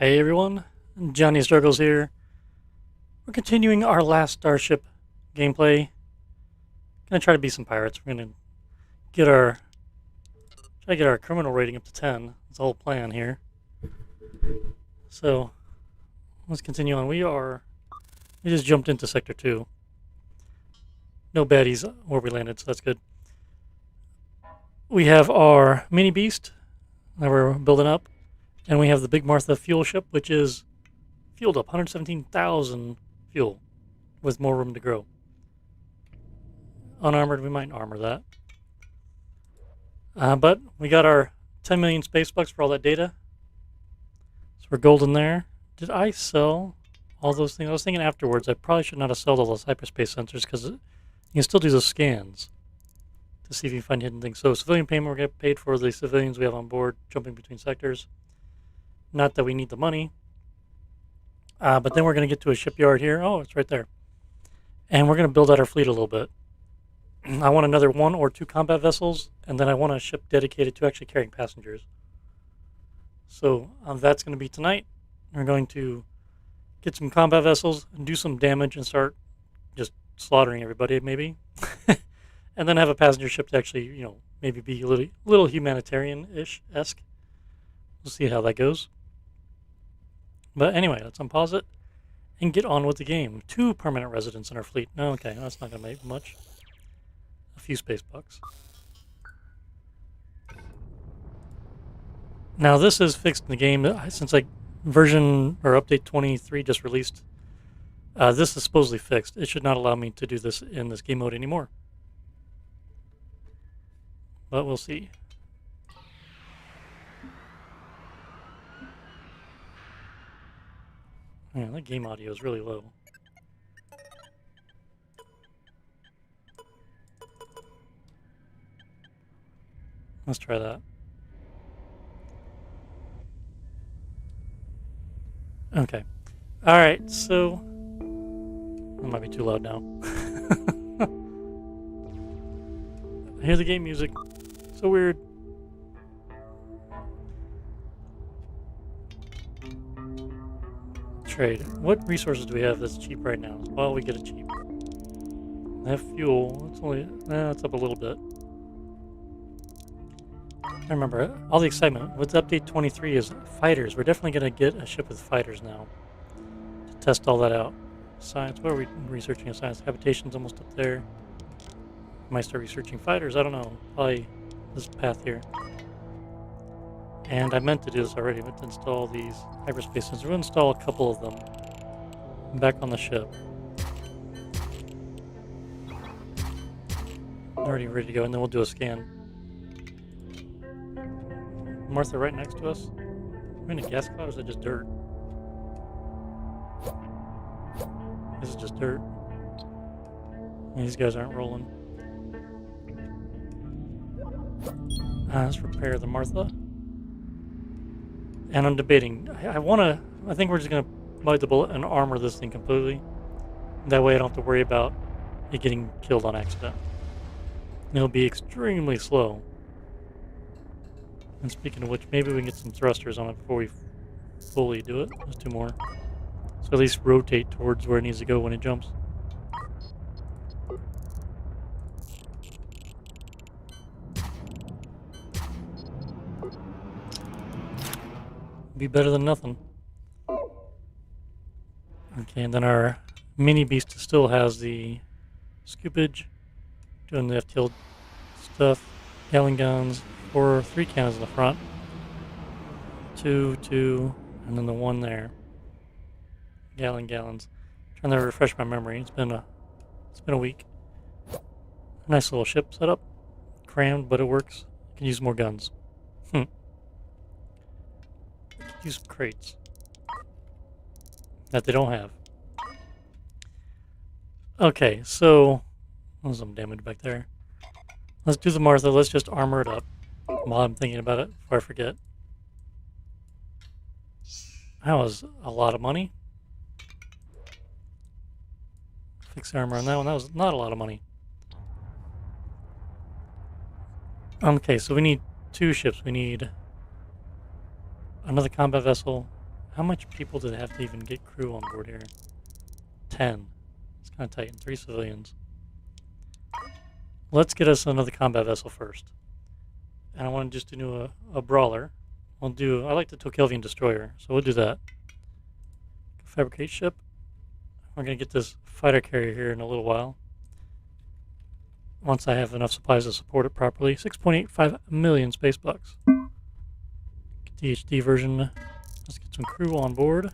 Hey everyone, Johnny Struggles here. We're continuing our Last Starship gameplay. Gonna try to be some pirates. We're gonna get our try to get our criminal rating up to 10. That's the whole plan here. So let's continue on. We just jumped into Sector 2. No baddies where we landed, so that's good. We have our mini beast that we're building up, and we have the Big Martha fuel ship, which is fueled up 117,000 fuel with more room to grow. Unarmored, we might armor that. But we got our 10 million space bucks for all that data. So we're golden there. Did I sell all those things? I was thinking afterwards I probably should not have sold all those hyperspace sensors because you can still do those scans to see if you can find hidden things. So civilian payment, we're going to get paid for the civilians we have on board jumping between sectors. Not that we need the money. But then we're going to get to a shipyard here. Oh, it's right there. And we're going to build out our fleet a little bit. I want another 1 or 2 combat vessels, and then I want a ship dedicated to actually carrying passengers. So that's going to be tonight. We're going to get some combat vessels and do some damage and start just slaughtering everybody, maybe. And then have a passenger ship to actually, maybe be a little humanitarian-ish-esque. We'll see how that goes. But anyway, let's unpause it and get on with the game. 2 permanent residents in our fleet. Okay, that's not going to make much. A few space bucks. Now this is fixed in the game since version or update 23 just released. This is supposedly fixed. It should not allow me to do this in this game mode anymore. But we'll see. Yeah, that game audio is really low. Let's try that. Okay. Alright, so... It might be too loud now. I hear the game music. So weird. Trade. What resources do we have that's cheap right now? Well, we get it cheap. That fuel, it's only... it's up a little bit. I remember all the excitement with update 23 is fighters. We're definitely going to get a ship with fighters now to test all that out. Science, what are we researching in science? Habitation's almost up there. Might start researching fighters, I don't know. Probably this path here. And I meant to do this already, but to install these hyperspace sensors. We'll install a couple of them back on the ship. Already ready to go, and then we'll do a scan. Martha right next to us. Are we in a gas cloud or is that just dirt? This is just dirt. These guys aren't rolling. Let's repair the Martha. And I'm debating. I think we're just going to bite the bullet and armor this thing completely. That way I don't have to worry about it getting killed on accident. And it'll be extremely slow. And speaking of which, maybe we can get some thrusters on it before we fully do it. There's 2 more. So at least rotate towards where it needs to go when it jumps. Be better than nothing. Okay, and then our mini beast still has the scoopage, doing the FTL stuff, gallon guns. 3 cannons in the front. 2, and then the 1 there. Gallons. Trying to refresh my memory. It's been a week. Nice little ship setup. Crammed, but it works. Can use more guns. Use some crates that they don't have. Okay, so there's some damage back there. Let's do the Martha. Let's just armor it up. While I'm thinking about it, before I forget. That was a lot of money. Fix armor on that one. That was not a lot of money. Okay, so we need 2 ships. We need another combat vessel How much people do they have to even get crew on board here? 10. It's kind of tight. And 3 civilians. Let's get us another combat vessel first. And I want to just do a brawler. I like the Tocquevillian destroyer, so we'll do that. Fabricate ship. We're going to get this fighter carrier here in a little while. Once I have enough supplies to support it properly. 6.85 million space bucks. Get the HD version. Let's get some crew on board.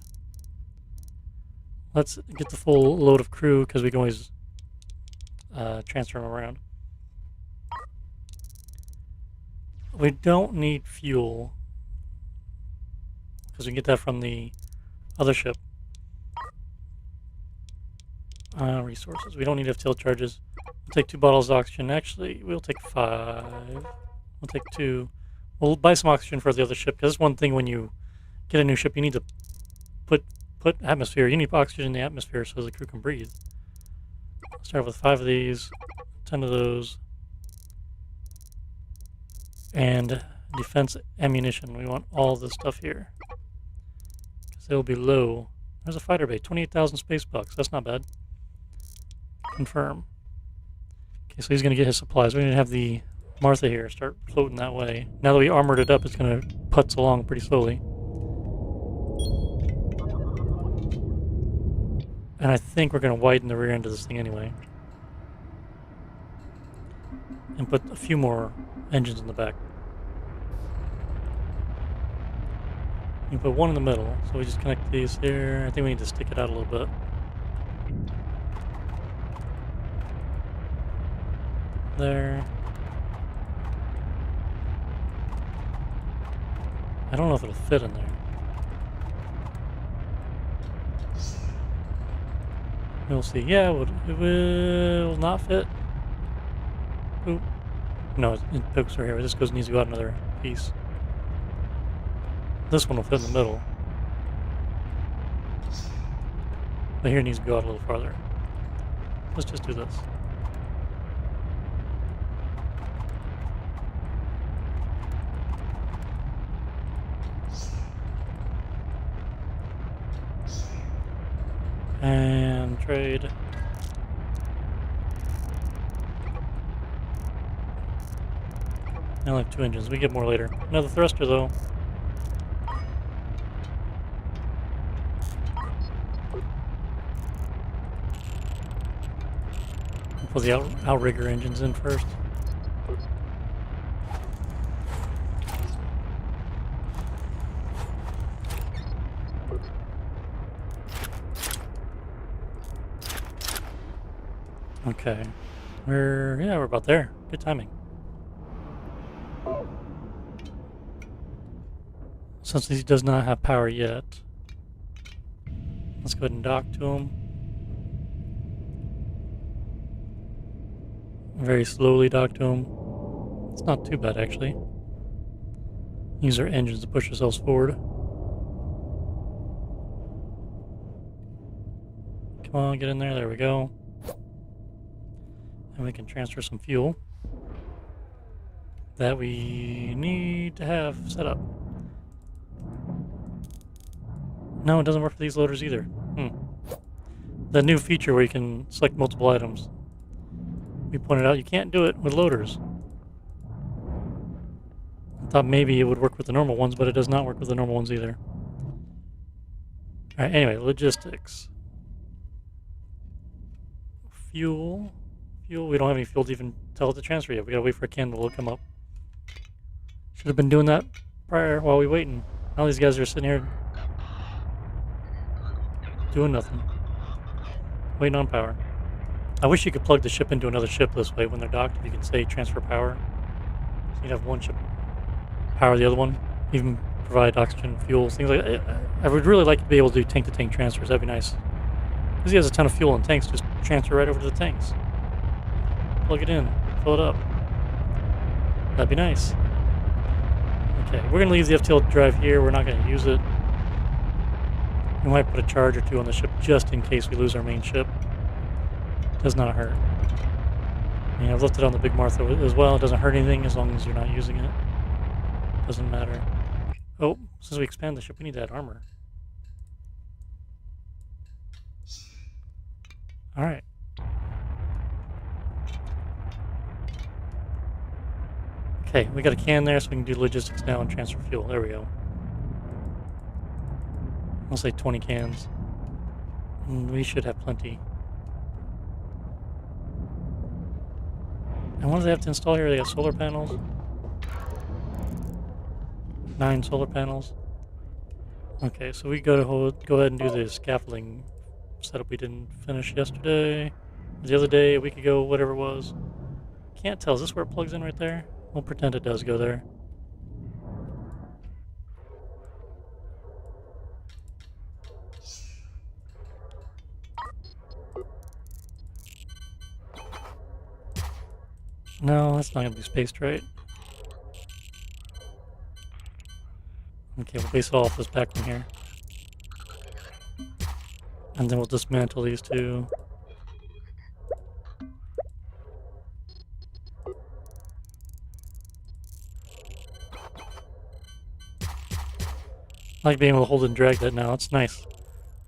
Let's get the full load of crew because we can always transfer them around. We don't need fuel because we can get that from the other ship. Resources. We don't need FTL charges. We'll take 2 bottles of oxygen. Actually, we'll take 5. We'll take 2. We'll buy some oxygen for the other ship because that's one thing when you get a new ship, you need to put atmosphere. You need oxygen in the atmosphere so the crew can breathe. Start with 5 of these, 10 of those, and defense ammunition. We want all this stuff here because they'll be low. There's a fighter bay, 28,000 space bucks. That's not bad. Confirm. Okay, so he's going to get his supplies. We're going to have the Martha here start floating that way. Now that we armored it up, it's going to putz along pretty slowly. And I think we're going to widen the rear end of this thing anyway. And put a few more engines in the back. You put one in the middle, so we just connect these here. I think we need to stick it out a little bit. There. I don't know if it'll fit in there. We'll see. Yeah, it will not fit. Oop. No, it pokes right here. This needs to go out another piece. This one will fit in the middle. But here it needs to go out a little farther. Let's just do this. And trade. I only have 2 engines. We get more later. Another thruster, though. We'll put the outrigger engines in first. Okay. We're about there. Good timing. Since he does not have power yet, let's go ahead and dock to him. Very slowly dock to him. It's not too bad, actually. Use our engines to push ourselves forward. Come on, get in there. There we go. And we can transfer some fuel that we need to have set up. No, it doesn't work for these loaders either. The new feature where you can select multiple items. We pointed out you can't do it with loaders. I thought maybe it would work with the normal ones, but it does not work with the normal ones either. Alright, anyway, logistics. Fuel. We don't have any fuel to even tell it to transfer yet. We gotta wait for a candle to come up. Should have been doing that prior while we waiting. Now these guys are sitting here doing nothing. Waiting on power. I wish you could plug the ship into another ship this way when they're docked. If you can say transfer power. So you'd have one ship power the other one. Even provide oxygen, fuels, things like that. I would really like to be able to do tank-to-tank transfers. That'd be nice. Because he has a ton of fuel and tanks, just transfer right over to the tanks. Plug it in, fill it up. That'd be nice. Okay, we're going to leave the FTL drive here. We're not going to use it. We might put a charge or 2 on the ship just in case we lose our main ship. Does not hurt. I mean, I've left it on the Big Martha as well. It doesn't hurt anything as long as you're not using it. Doesn't matter. Oh, since we expand the ship, we need to add armor. Alright. Okay, we got a can there, so we can do logistics now and transfer fuel. There we go. I'll say 20 cans. And we should have plenty. And what do they have to install here? They got solar panels. 9 solar panels. Okay, so we go ahead and do the scaffolding setup we didn't finish yesterday, the other day, a week ago, whatever it was. Can't tell. Is this where it plugs in right there? We'll pretend it does go there. No, that's not going to be spaced right. Okay, we'll base it off this back one here. And then we'll dismantle these two. I like being able to hold and drag that now. It's nice.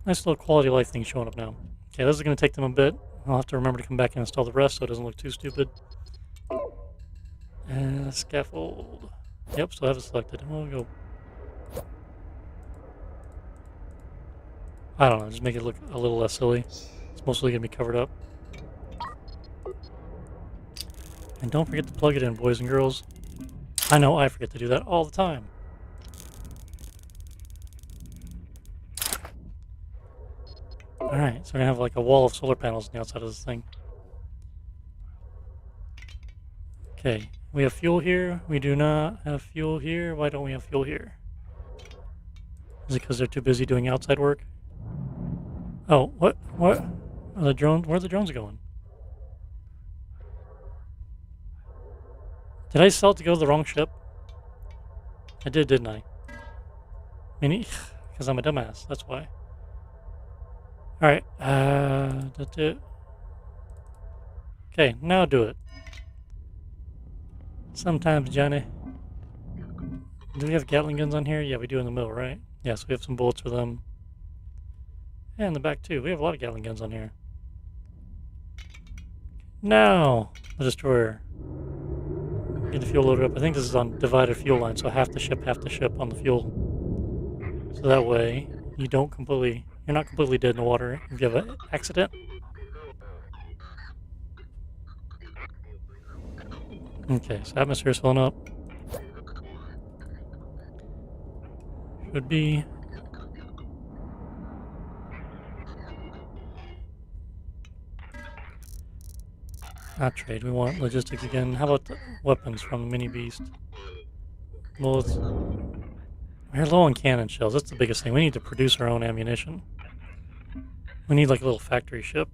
Nice little quality of life thing showing up now. Okay, this is going to take them a bit. I'll have to remember to come back and install the rest so it doesn't look too stupid. And scaffold. Yep, still have it selected. We'll go. I don't know, just make it look a little less silly. It's mostly going to be covered up. And don't forget to plug it in, boys and girls. I know I forget to do that all the time. Alright, so we're going to have like a wall of solar panels on the outside of this thing. Okay, we have fuel here. We do not have fuel here. Why don't we have fuel here? Is it because they're too busy doing outside work? Oh, what? What? Are the drones? Where are the drones going? Did I sell it to go to the wrong ship? I did, didn't I? Because I'm a dumbass, that's why. Alright, that's it. Okay, now do it. Sometimes, Johnny. Do we have Gatling guns on here? Yeah, we do in the middle, right? Yeah, so we have some bullets for them. And in the back, too. We have a lot of Gatling guns on here. Now, the destroyer. Get the fuel loaded up. I think this is on divided fuel line, so half the ship on the fuel. So that way, you're not completely dead in the water if you have an accident. Okay, so atmosphere is filling up. Should be. Not trade, we want logistics again. How about the weapons from the mini beast? Well, we're low on cannon shells, that's the biggest thing. We need to produce our own ammunition. We need like a little factory ship.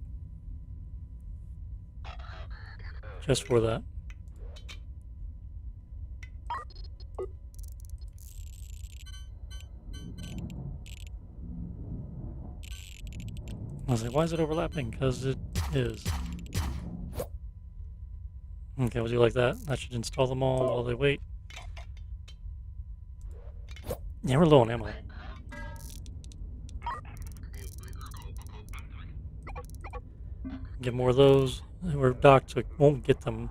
Just for that. I was like, why is it overlapping? Because it is. Okay, we'll do like that. That should install them all while they wait. Yeah, we're low on ammo. Get more of those. We're docked, so we won't get them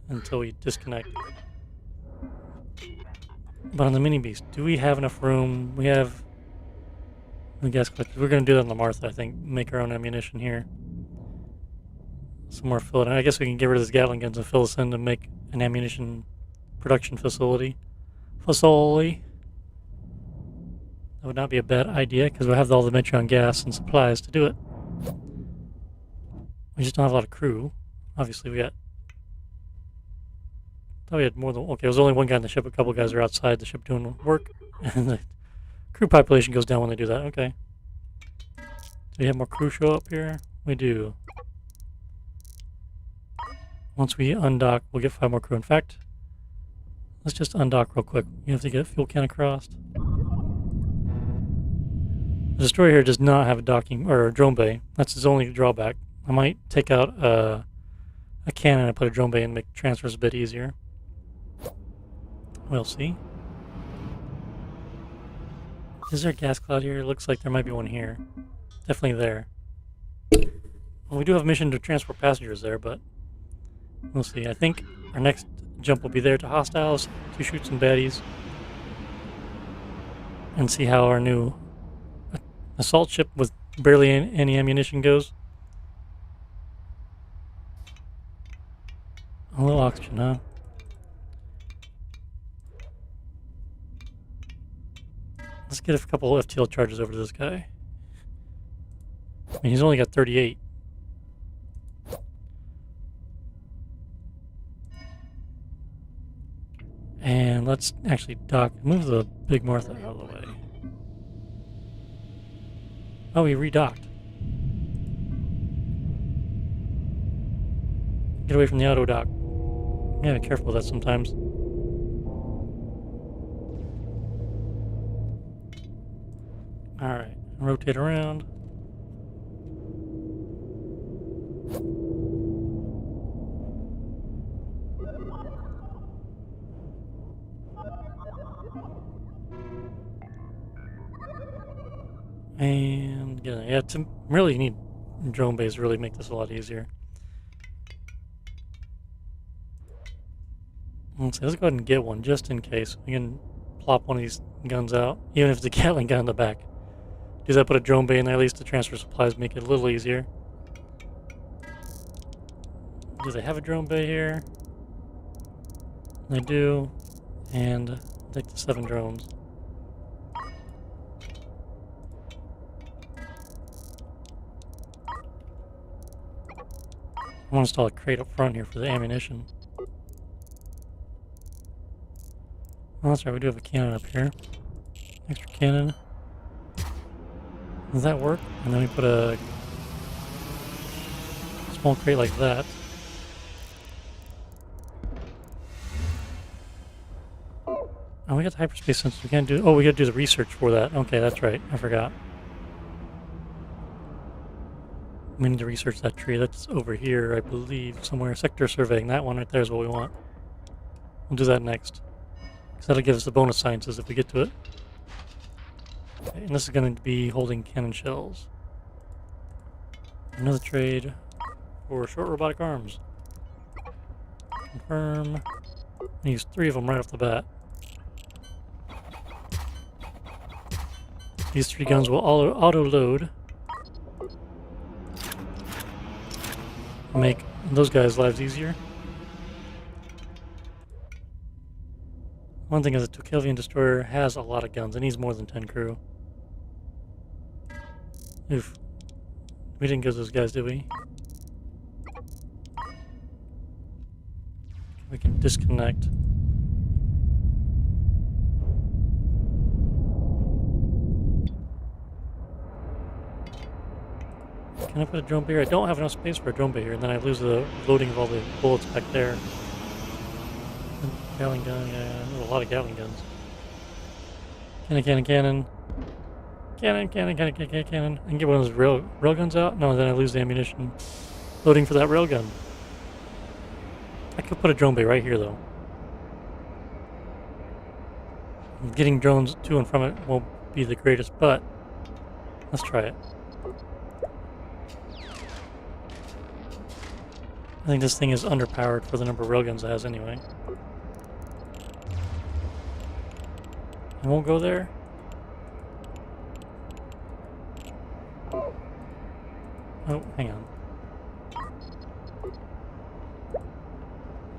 until we disconnect. But on the mini beast, do we have enough room? We have the gas collectors. We're going to do that on the Martha, I think. Make our own ammunition here. Some more fill it. I guess we can get rid of these Gatling guns and fill this in to make an ammunition production facility. That would not be a bad idea because we'll have all the Metron gas and supplies to do it. We just don't have a lot of crew. Obviously, we got. Thought we had more than. Okay, there was only one guy in the ship. A couple guys are outside the ship doing work, and the crew population goes down when they do that. Okay. Do we have more crew show up here? We do. Once we undock, we'll get 5 more crew. In fact, let's just undock real quick. You have to get a fuel can across. The destroyer here does not have a docking or a drone bay. That's its only drawback. I might take out a cannon and put a drone bay and make transfers a bit easier. We'll see. Is there a gas cloud here? It looks like there might be one here. Definitely there. Well, we do have a mission to transport passengers there, but we'll see. I think our next jump will be there to hostiles to shoot some baddies and see how our new assault ship with barely any ammunition goes. A little oxygen, huh? Let's get a couple of FTL charges over to this guy. I mean, he's only got 38. And let's actually move the Big Martha out of the way. Oh, he redocked. Get away from the auto dock. Yeah, be careful with that sometimes. Alright, rotate around. And yeah, to really need drone bays to really make this a lot easier. Let's go ahead and get one just in case. We can plop one of these guns out, even if it's a Gatling gun in the back. Do that, put a drone bay in there, at least to transfer supplies, make it a little easier. Do they have a drone bay here? They do. And I'll take the 7 drones. I want to install a crate up front here for the ammunition. Oh, that's right, we do have a cannon up here. Extra cannon. Does that work? And then we put a small crate like that. Oh, we got the hyperspace sensor. We can't do. Oh, we got to do the research for that. Okay, that's right. I forgot. We need to research that tree. That's over here, I believe, somewhere. Sector surveying. That one right there is what we want. We'll do that next. Because that'll give us the bonus sciences if we get to it. Okay, and this is going to be holding cannon shells. Another trade for short robotic arms. Confirm. Use 3 of them right off the bat. These 3 guns will auto-load. Make those guys' lives easier. One thing is the Tocquevillian destroyer has a lot of guns. It needs more than 10 crew. Oof. We didn't get those guys, did we? We can disconnect. Can I put a drone bay here? I don't have enough space for a drone bay here, and then I lose the loading of all the bullets back there. Gatling gun, yeah, there's a lot of Gatling guns. Cannon. I can get one of those rail guns out? No, then I lose the ammunition. Loading for that rail gun. I could put a drone bay right here, though. Getting drones to and from it won't be the greatest, but let's try it. I think this thing is underpowered for the number of railguns it has anyway. It won't go there? Oh, hang on.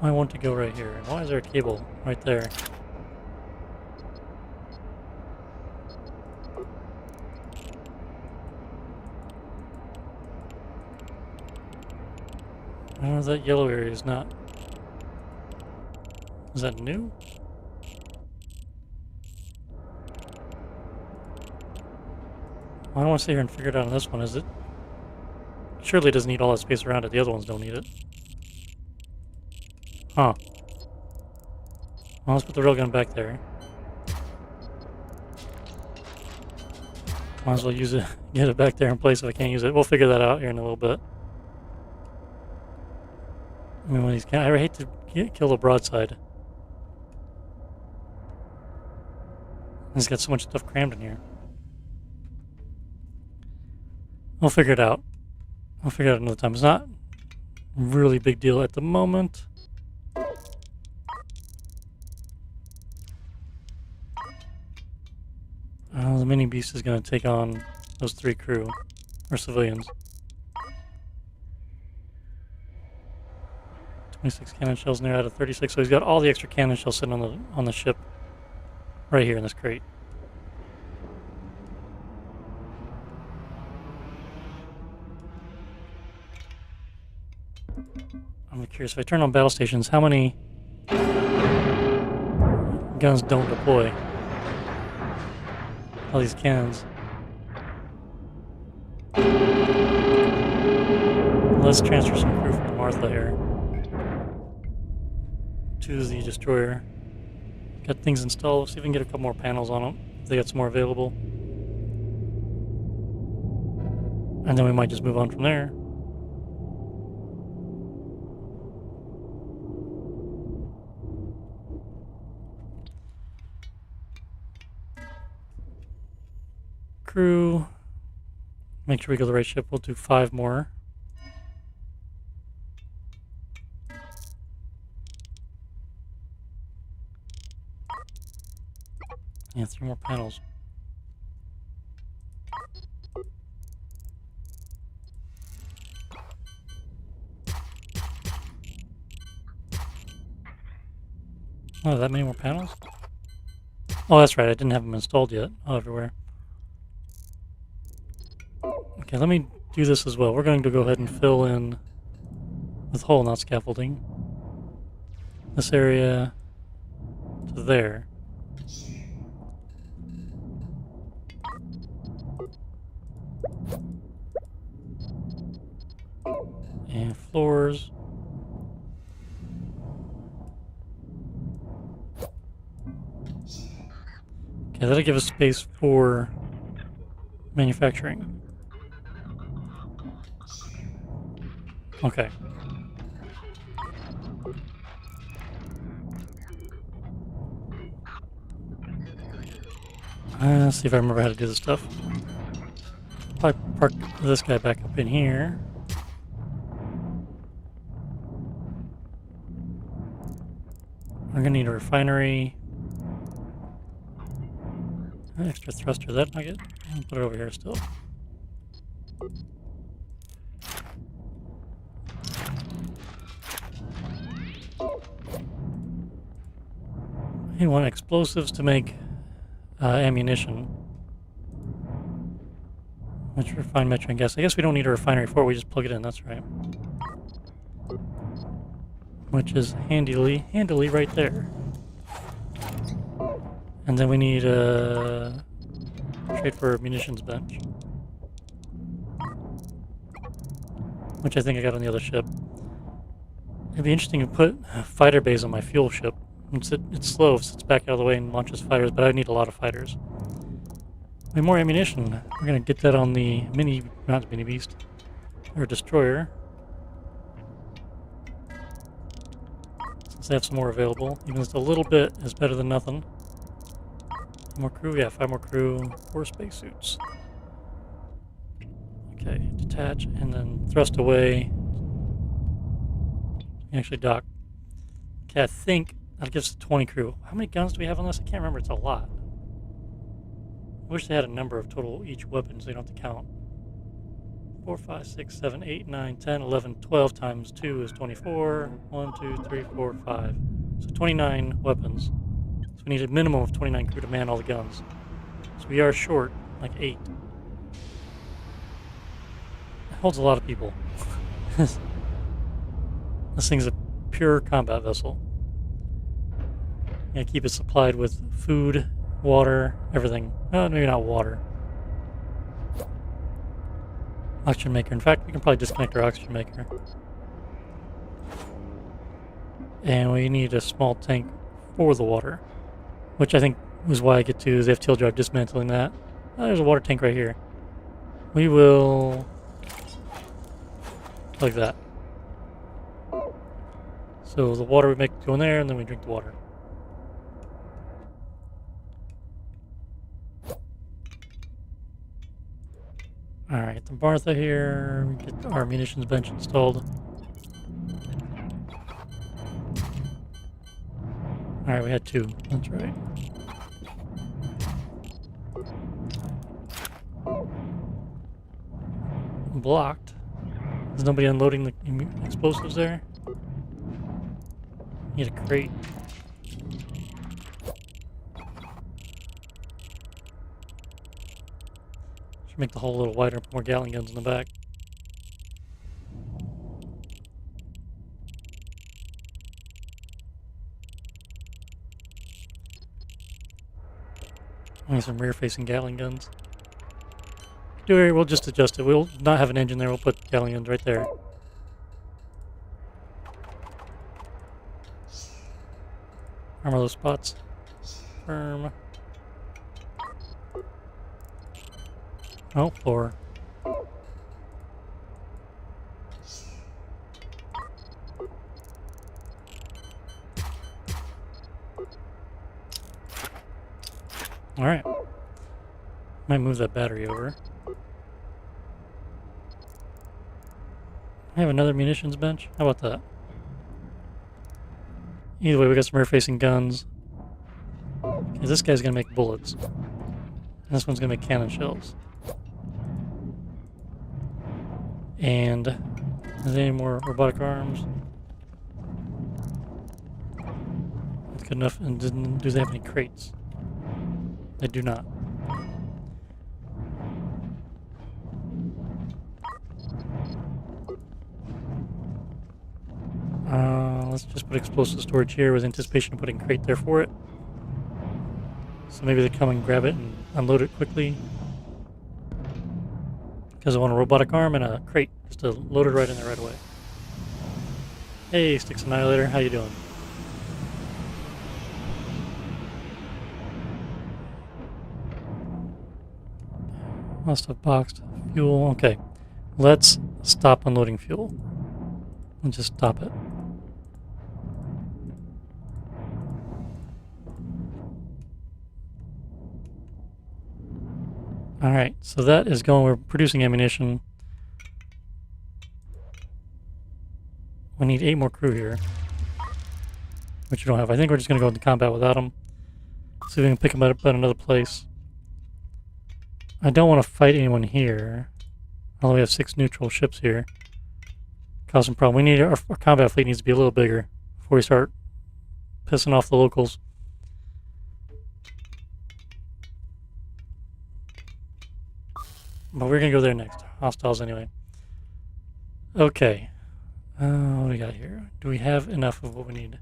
I want to go right here. Why is there a cable right there? I don't know if that yellow area is not... Is that new? Well, I don't want to sit here and figure it out on this one, is it? Surely it doesn't need all that space around it. The other ones don't need it. Huh. Well, let's put the railgun back there. Might as well use it, get it back there in place if I can't use it. We'll figure that out here in a little bit. I mean, when I hate to kill the broadside. He's got so much stuff crammed in here. We'll figure it out. I'll figure it out another time. It's not really big deal at the moment. The mini beast is going to take on those 3 crew, or civilians. 26 cannon shells in there out of 36, so he's got all the extra cannon shells sitting on the ship, right here in this crate. I'm curious, if I turn on battle stations, how many guns don't deploy? All these cannons. Let's transfer some crew from the Martha here to the destroyer. Got things installed. See if we can get a couple more panels on them. If they got some more available. And then we might just move on from there. Crew. Make sure we go to the right ship. We'll do 5 more. Yeah, 3 more panels. Oh, that many more panels? Oh, that's right. I didn't have them installed yet. Oh, everywhere. Okay, let me do this as well. We're going to go ahead and fill in with hull, not scaffolding. This area to there. And floors. Okay, that'll give us space for manufacturing. Okay. Let's see if I remember how to do this stuff. Probably park this guy back up in here. We're gonna need a refinery. An extra thruster, that nugget. I'll put it over here still. You want explosives to make ammunition. Which refined methane gas. I guess we don't need a refinery for it, we just plug it in, that's right. Which is handily right there. And then we need a trade for a munitions bench. Which I think I got on the other ship. It'd be interesting to put fighter bays on my fuel ship. It's slow, it sits back out of the way and launches fighters, but I need a lot of fighters. We have more ammunition. We're gonna get that on the not mini beast, or destroyer. Since they have some more available, even just a little bit is better than nothing. More crew, yeah, 5 more crew, 4 spacesuits. Okay, detach and then thrust away. Actually dock. Okay, I think that gives us 20 crew. How many guns do we have on this? I can't remember, it's a lot. I wish they had a number of total each weapon so you don't have to count. 4, 5, 6, 7, 8, 9, 10, 11, 12 times 2 is 24. 1, 2, 3, 4, 5. So 29 weapons. So we need a minimum of 29 crew to man all the guns. So we are short, like 8. It holds a lot of people. This thing's a pure combat vessel. Yeah, keep it supplied with food, water, everything. Oh, maybe not water. Oxygen maker. In fact, we can probably disconnect our oxygen maker. And we need a small tank for the water, which I think was why I get to the FTL drive dismantling that. Oh, there's a water tank right here. We will like that. So the water we make go in there, and then we drink the water. Alright, the Martha here. We get our munitions bench installed. Alright, we had 2. That's right. Blocked. Is nobody unloading the explosives there? Need a crate. Should make the hole a little wider, more Gatling guns in the back. I need some rear-facing Gatling guns. We'll just adjust it. We'll not have an engine there. We'll put Gatling guns right there. Armor those spots. Firm. Oh, floor. Alright. Might move that battery over. I have another munitions bench. How about that? Either way, we got some rear-facing guns. Okay, this guy's gonna make bullets. And this one's gonna make cannon shells. And is there any more robotic arms? That's good enough. And do they have any crates? They do not. Let's just put explosive storage here with anticipation of putting crate there for it. So maybe they come and grab it and unload it quickly. Because I want a robotic arm and a crate just to load it right in there right away. Hey, Sticks Annihilator, how you doing? Must have boxed fuel. Okay, let's stop unloading fuel. And just stop it. Alright, so that is going. We're producing ammunition. We need 8 more crew here. Which we don't have. I think we're just going to go into combat without them. See if we can pick them up at another place. I don't want to fight anyone here. Although we have 6 neutral ships here. Cause some problem. We need our combat fleet needs to be a little bigger before we start pissing off the locals. But we're gonna go there next. Hostiles anyway. Okay. What do we got here? Do we have enough of what we need?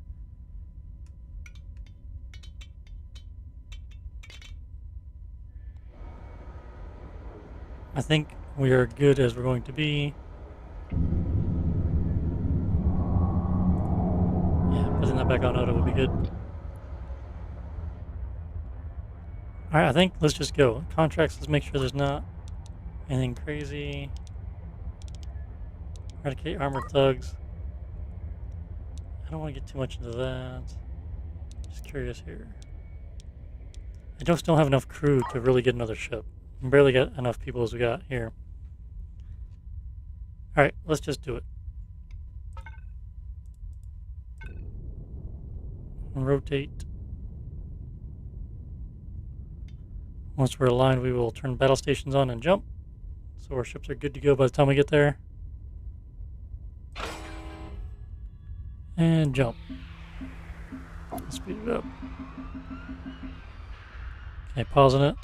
I think we are good as we're going to be. Yeah, putting that back on auto would be good. Alright, I think let's just go. Contracts, let's make sure there's not anything crazy. Eradicate armored thugs. I don't want to get too much into that. Just curious here. I just don't have enough crew to really get another ship. I barely got enough people as we got here. Alright, let's just do it. Rotate. Once we're aligned, we will turn battle stations on and jump. So our ships are good to go by the time we get there. And jump. Let's speed it up. Okay, pausing it.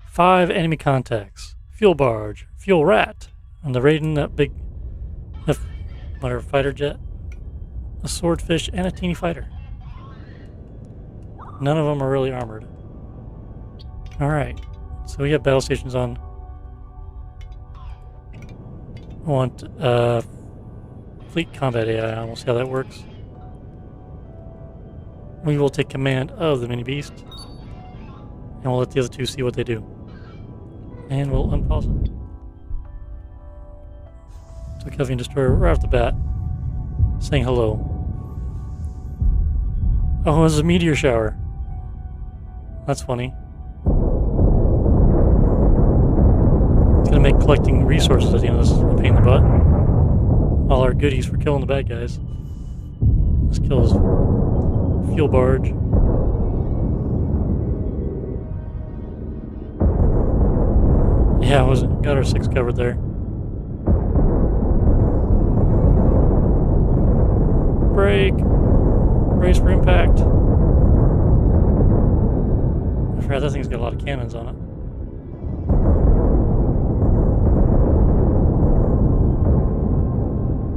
5 enemy contacts. Fuel barge. Fuel rat. On the Raiden, that big whatever fighter jet. A swordfish and a teeny fighter. None of them are really armored. Alright. So we have battle stations on. I want fleet combat AI on. We'll see how that works. We will take command of the mini beast. And we'll let the other 2 see what they do. And we'll unpause it. So Kelvin Destroyer right off the bat. Saying hello. Oh, it was a meteor shower. That's funny. It's gonna make collecting resources at the end of this. A pain in the butt. All our goodies for killing the bad guys. Let's kill his fuel barge. Yeah, got our 6 covered there. Brake! Brace for impact. I forgot that thing's got a lot of cannons on it.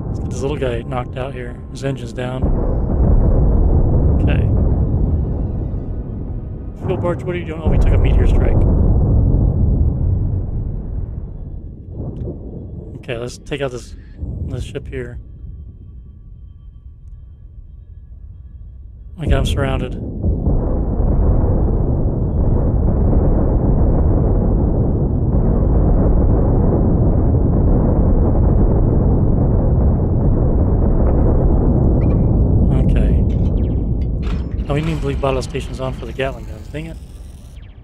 Let's get this little guy knocked out here. His engine's down. Okay. Fuel barge, what are you doing? Oh, we took a meteor strike. Okay, let's take out this ship here. I got him surrounded. Okay. Oh, we need to leave battle stations on for the Gatling guns. Dang it.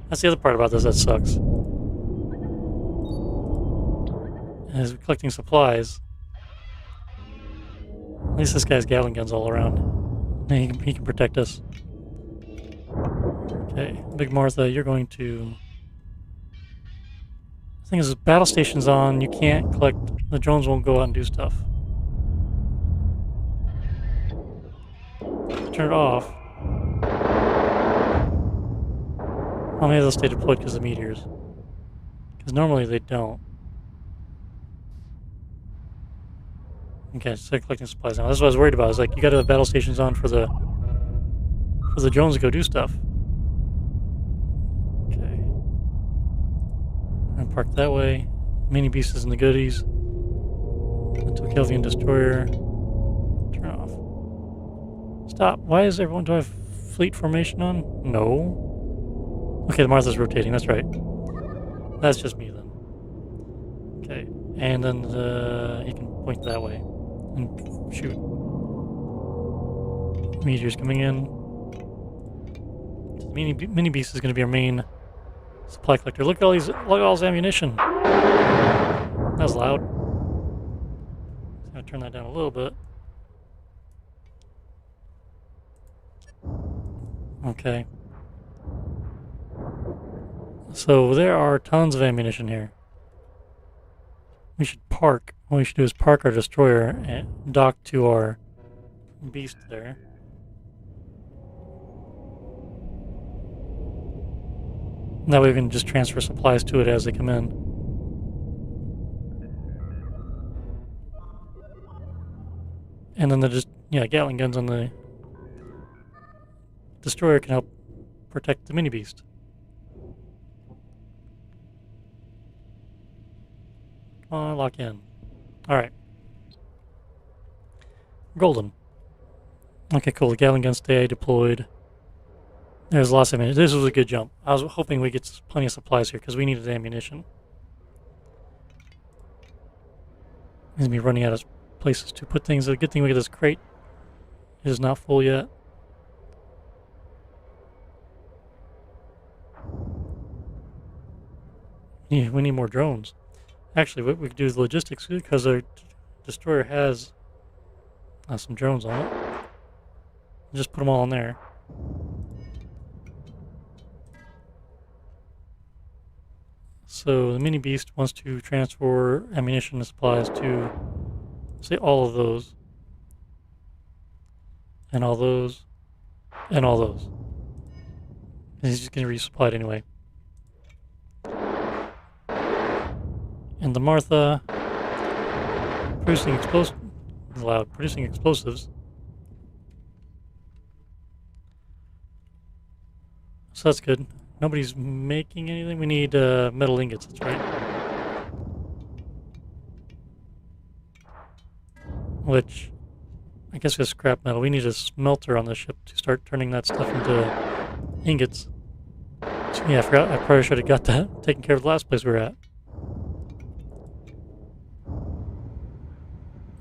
That's the other part about this that sucks. As we're collecting supplies, at least this guy's Gatling guns all around. He can protect us. Okay, Big Martha, you're going to... The thing is, battle station's on, you can't collect... The drones won't go out and do stuff. Turn it off. Well, maybe they'll stay deployed because of meteors. Because normally they don't. Okay, so collecting supplies now. That's what I was worried about. It's like you got to have battle stations on for the drones to go do stuff. Okay. And park that way. Mini beasts and the goodies. Until Kelvian destroyer. Turn off. Stop. Why is everyone? Do I have fleet formation on? No. Okay, the Martha's rotating. That's right. That's just me then. Okay, and then you can point that way. And shoot. Meteors coming in. Mini beast is going to be our main supply collector. Look at all this ammunition. That was loud. I'm going to turn that down a little bit. Okay. So there are tons of ammunition here. We should park. What we should do is park our destroyer and dock to our beast there. That way we can just transfer supplies to it as they come in. And then Gatling guns on the destroyer can help protect the mini beast. Come on, lock in. Alright. Golden. Okay, cool. The Gatling guns stay deployed. There's lots of ammunition. This was a good jump. I was hoping we get plenty of supplies here because we needed ammunition. He's gonna be running out of places to put things. The good thing we get this crate. It is not full yet. Yeah, we need more drones. Actually, what we could do is logistics because our destroyer has some drones on it. Just put them all in there. So the mini beast wants to transfer ammunition and supplies to, say, all of those, and all those, and all those. And he's just going to be resupplied anyway. And the Martha producing explosives. So that's good. Nobody's making anything. We need metal ingots, that's right. Which, I guess we have scrap metal. We need a smelter on the ship to start turning that stuff into ingots. So, yeah, I forgot. I probably should have got that taken care of the last place we were at.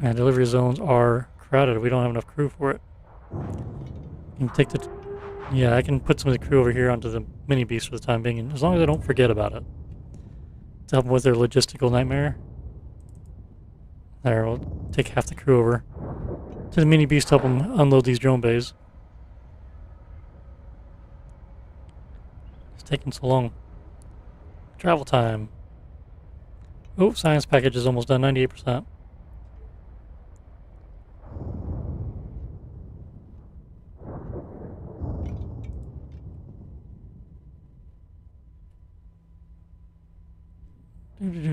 And delivery zones are crowded. We don't have enough crew for it. You can take the... Yeah, I can put some of the crew over here onto the mini beast for the time being, and as long as I don't forget about it. to help them with their logistical nightmare. There, we'll take half the crew over to the mini beast to help them unload these drone bays. It's taking so long. Travel time. Oh, science package is almost done, 98%.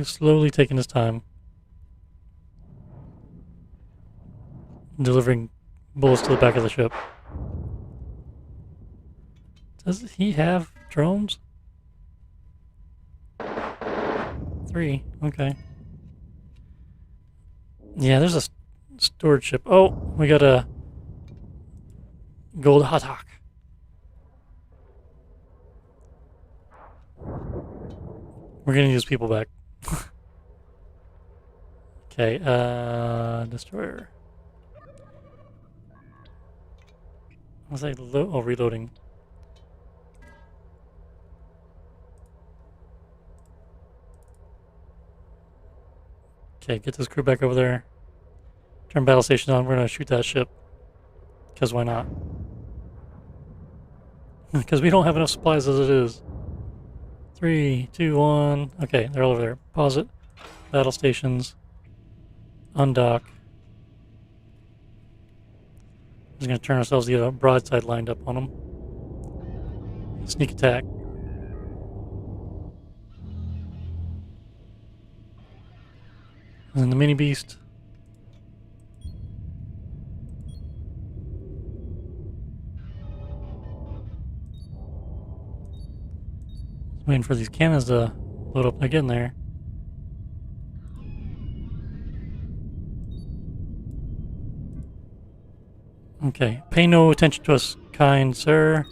Slowly taking his time. Delivering bullets to the back of the ship. Does he have drones? 3, okay. Yeah, there's a storage ship. Oh, we got a gold hot hawk. We're gonna use people back. Okay, destroyer. I'll say reloading. Okay, get this crew back over there. Turn battle station on. We're gonna shoot that ship. Because why not? Because we don't have enough supplies as it is. 3, 2, 1. Okay, they're all over there. Pause it. Battle stations. Undock. Just gonna turn ourselves to get a broadside lined up on them. Sneak attack. And then the mini beast. Just waiting for these cannons to load up again there. Okay, pay no attention to us, kind sir.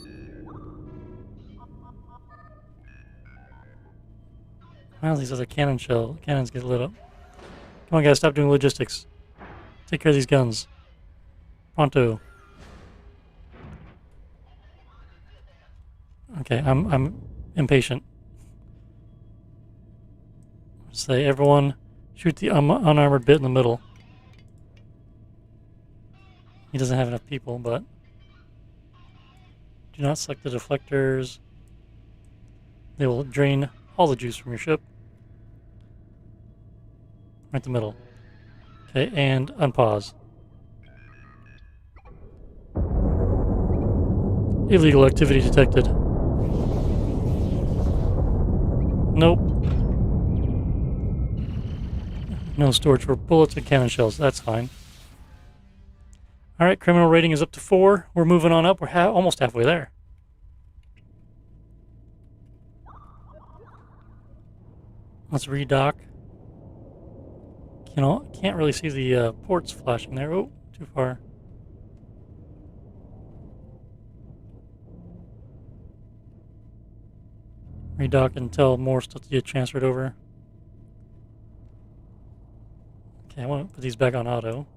Wow, these other cannons get lit up. Come on, guys, stop doing logistics. Take care of these guns. Pronto. Okay, I'm impatient. Say, everyone, shoot the unarmored bit in the middle. He doesn't have enough people, but do not select the deflectors. They will drain all the juice from your ship. Right in the middle. Okay, and unpause. Illegal activity detected. Nope. No storage for bullets and cannon shells. That's fine. Alright, criminal rating is up to 4. We're moving on up. We're almost halfway there. Let's redock. Can't really see the ports flashing there. Oh, too far. Redock until more stuff to get transferred over. Okay, I want to put these back on auto.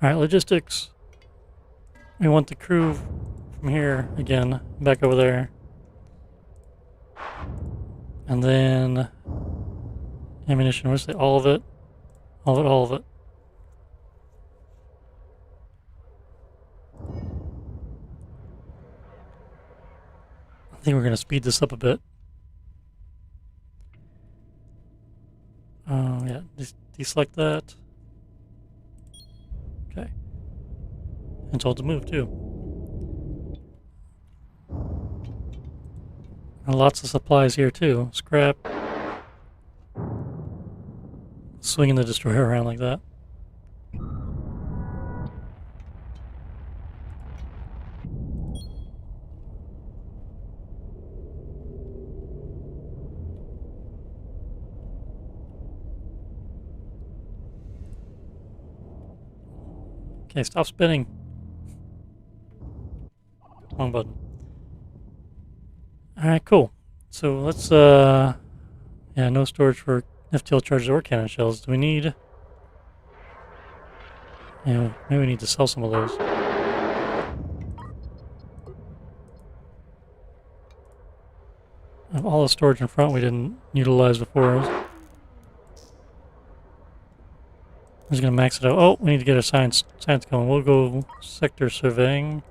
Alright, logistics. We want the crew from here again, back over there. And then ammunition, we'll say all of it. All of it, all of it. I think we're going to speed this up a bit. Yeah, deselect that. Okay. And told to move too. And lots of supplies here too. Scrap. Swinging the destroyer around like that. Okay, stop spinning. Wrong button. Alright, cool. So let's, yeah, no storage for FTL charges or cannon shells. Do we need... Yeah, maybe we need to sell some of those. All the storage in front we didn't utilize before. I'm just gonna max it out. Oh, we need to get our science going. We'll go sector surveying.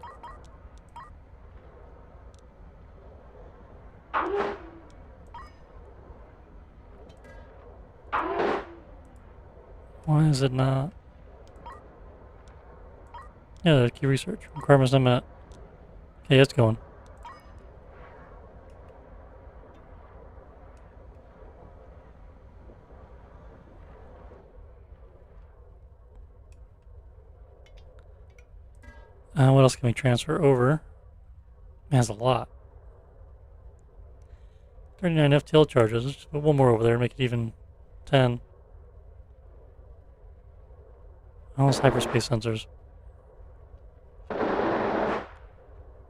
Why is it not? Yeah, key research. Requirements not met. Okay, it's going. What else can we transfer over? Man, that's a lot. 39 FTL charges. Let's just put one more over there, make it even 10. All those hyperspace sensors.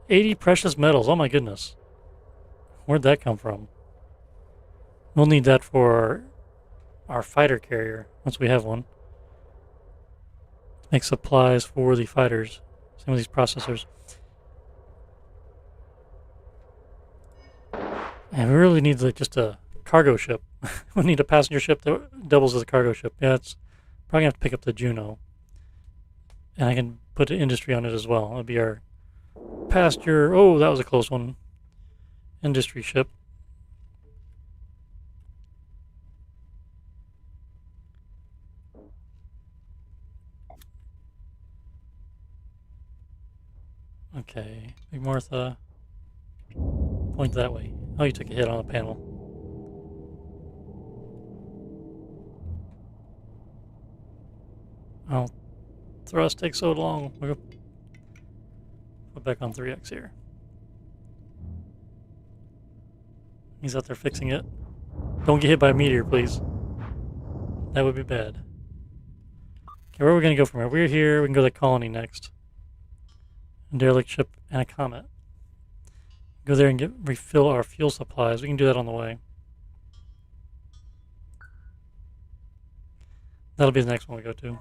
80 precious metals. Oh my goodness. Where'd that come from? We'll need that for our fighter carrier once we have one. Make supplies for the fighters. Same with these processors. And we really need just a cargo ship. We need a passenger ship that doubles as a cargo ship. Yeah, it's probably gonna have to pick up the Juno. And I can put an industry on it as well. It'll be our passenger. Oh, that was a close one. Industry ship. Okay, Big Martha. Point that way. Oh, you took a hit on the panel. Oh, thrust takes so long. We'll put back on 3x here. He's out there fixing it. Don't get hit by a meteor, please. That would be bad. Okay, where are we going to go from here? We're here. We can go to the colony next. A derelict ship and a comet. Go there and refill our fuel supplies. We can do that on the way. That'll be the next one we go to.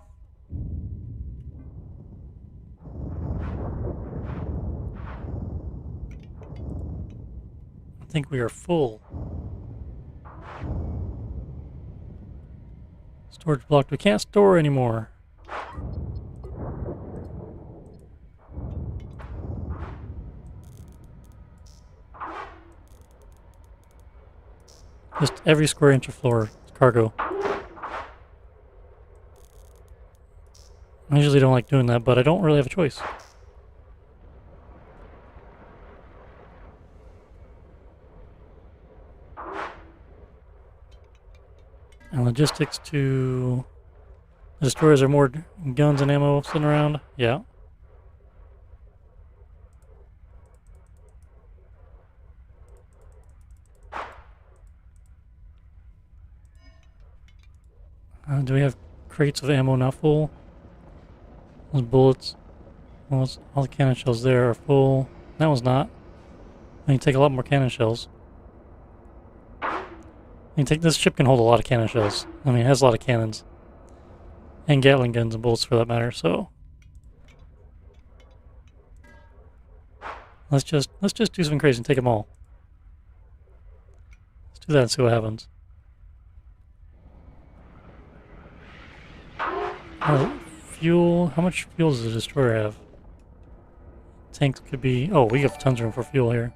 I think we are full. Storage blocked. We can't store anymore. Just every square inch of floor is cargo. I usually don't like doing that, but I don't really have a choice. And logistics to the destroyers are more guns and ammo sitting around. Yeah. Do we have crates of ammo not full? Those bullets. Well, all the cannon shells there are full. That one's not. I can take a lot more cannon shells. This ship can hold a lot of cannon shells. I mean, it has a lot of cannons. And Gatling guns and bullets for that matter, so. Let's just do something crazy and take them all. Let's do that and see what happens. Fuel. How much fuel does the destroyer have? Tanks could be. Oh, we have tons of room for fuel here.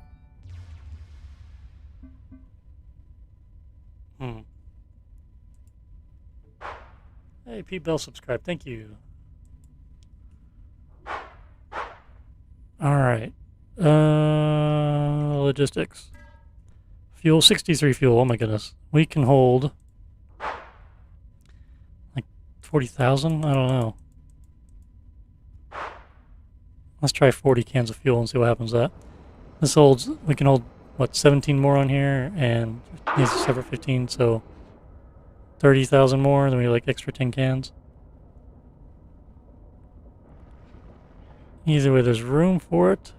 Hey, Pete Bell subscribe. Thank you. Alright. Logistics. Fuel, 63 fuel. Oh my goodness. We can hold like 40,000? I don't know. Let's try 40 cans of fuel and see what happens to that. This holds, we can hold, what, 17 more on here, and needs a separate 15, so 30,000 more, then we like extra 10 cans. Either way, there's room for it.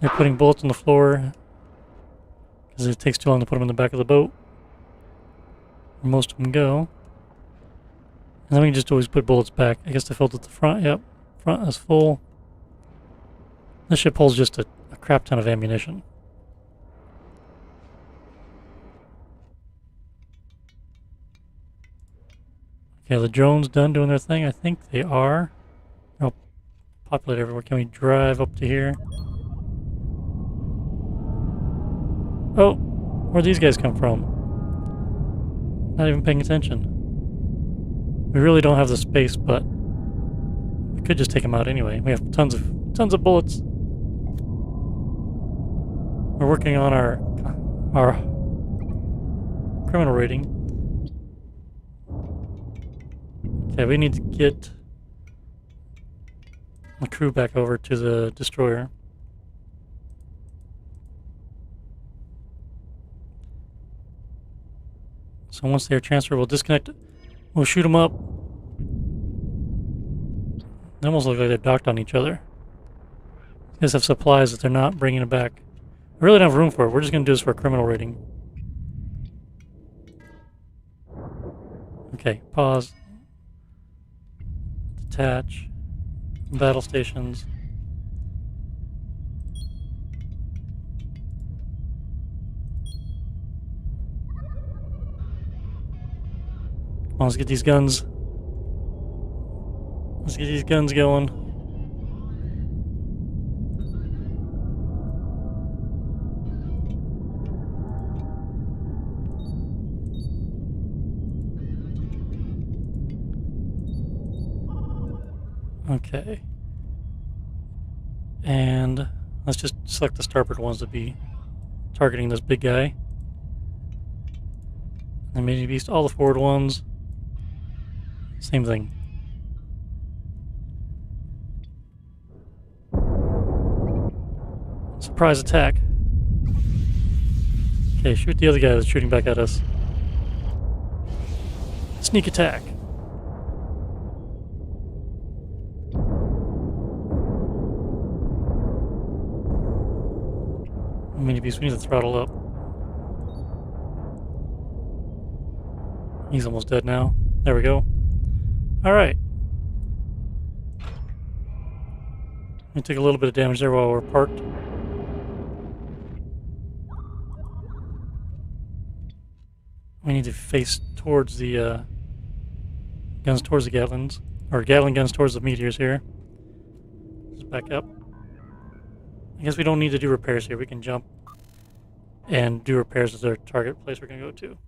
They're putting bullets on the floor because it takes too long to put them in the back of the boat. Where most of them go. And then we can just always put bullets back. I guess they filled at the front. Yep, front is full. This ship holds just a crap ton of ammunition. Okay, the drones done doing their thing. I think they are. Oh, populate everywhere. Can we drive up to here? Oh, where'd these guys come from? Not even paying attention. We really don't have the space, but we could just take them out anyway. We have tons of bullets. We're working on our criminal rating. Okay, we need to get the crew back over to the destroyer. So once they are transferred, we'll disconnect. We'll shoot them up. They almost look like they're docked on each other. These guys have supplies that they're not bringing it back. We really don't have room for it. We're just going to do this for a criminal rating. Okay, pause. Detach. Battle stations. Come on, let's get these guns. Let's get these guns going. Okay. And let's just select the starboard ones to be targeting this big guy. And mini beast, all the forward ones. Same thing. Surprise attack. Okay, shoot the other guy that's shooting back at us. Sneak attack. Mini beast, we need to throttle up. He's almost dead now. There we go. Alright. We took a little bit of damage there while we're parked. We need to face towards the guns towards the Gatlins, or Gatling guns towards the meteors here. Let's back up. I guess we don't need to do repairs here. We can jump and do repairs at our target place we're going to go to.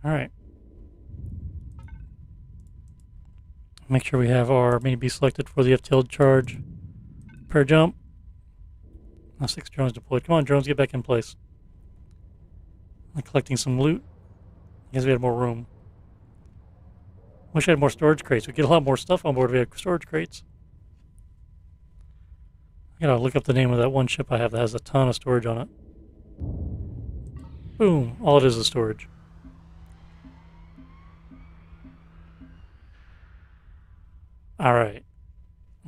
Alright. Make sure we have our mini beast selected for the FTL charge. Repair jump. Now 6 drones deployed. Come on, drones, get back in place. I'm collecting some loot. I guess we had more room. Wish I had more storage crates. We get a lot more stuff on board if we had storage crates. I gotta look up the name of that one ship I have that has a ton of storage on it. Boom. All it is storage. Alright.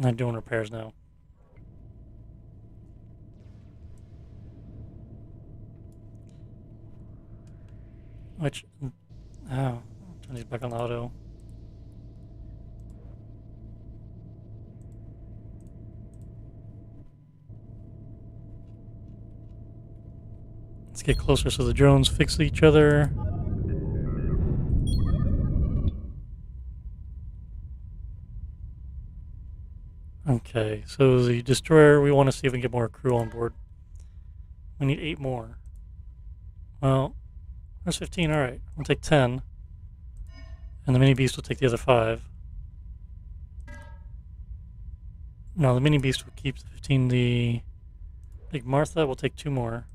I'm doing repairs now. Which... Oh. Turn these back on the auto. Let's get closer so the drones fix each other. Okay, so the destroyer, we want to see if we can get more crew on board. We need 8 more. Well, there's 15, alright. We'll take 10. And the mini beast will take the other 5. No, the mini beast will keep the 15. The Big Martha will take 2 more.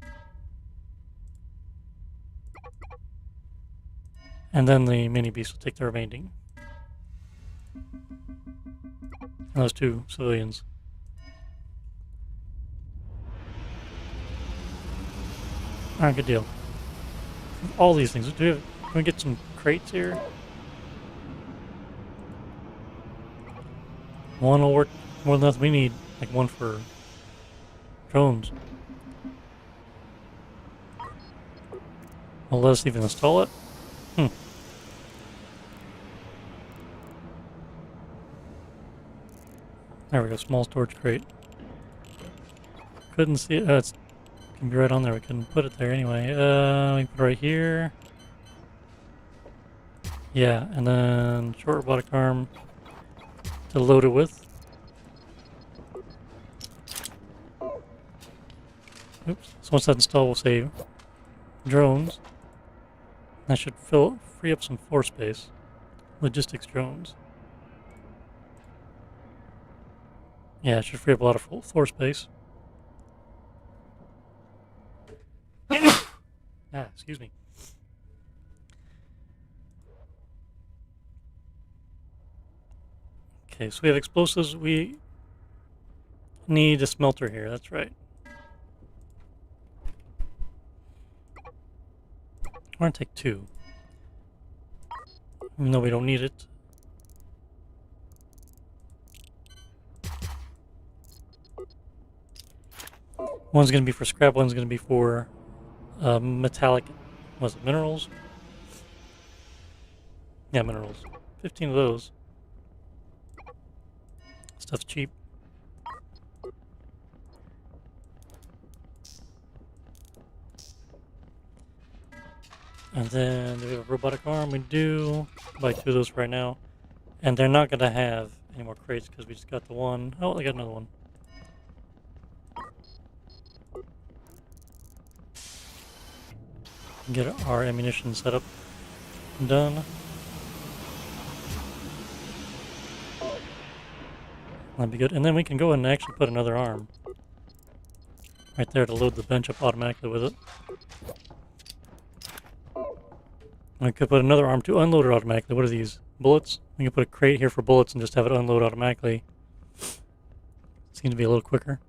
And then the mini beast will take the remaining. And those 2 civilians. Alright, good deal. All these things. Can we get some crates here? One will work more than enough. We need like 1 for drones. Well, let us even install it. There we go, small storage crate. Couldn't see it. It can be right on there. We couldn't put it there anyway. We can put it right here. Yeah, and then short robotic arm to load it with. Oops. So once that's installed, we'll say drones. That should free up some floor space. Logistics drones. Yeah, it should free up a lot of floor space. Excuse me. Okay, so we have explosives. We need a smelter here. That's right. We're gonna take 2. Even though we don't need it. One's gonna be for scrap, one's gonna be for metallic, was it minerals? Yeah, minerals. 15 of those. Stuff's cheap. And then do we have a robotic arm? We do. Buy 2 of those right now. And they're not gonna have any more crates because we just got the one. Oh, they got another one. Get our ammunition set up and done. That'd be good. And then we can go ahead and actually put another arm right there to load the bench up automatically with it. I could put another arm to unload it automatically. What are these? Bullets? We can put a crate here for bullets and just have it unload automatically. Seems to be a little quicker.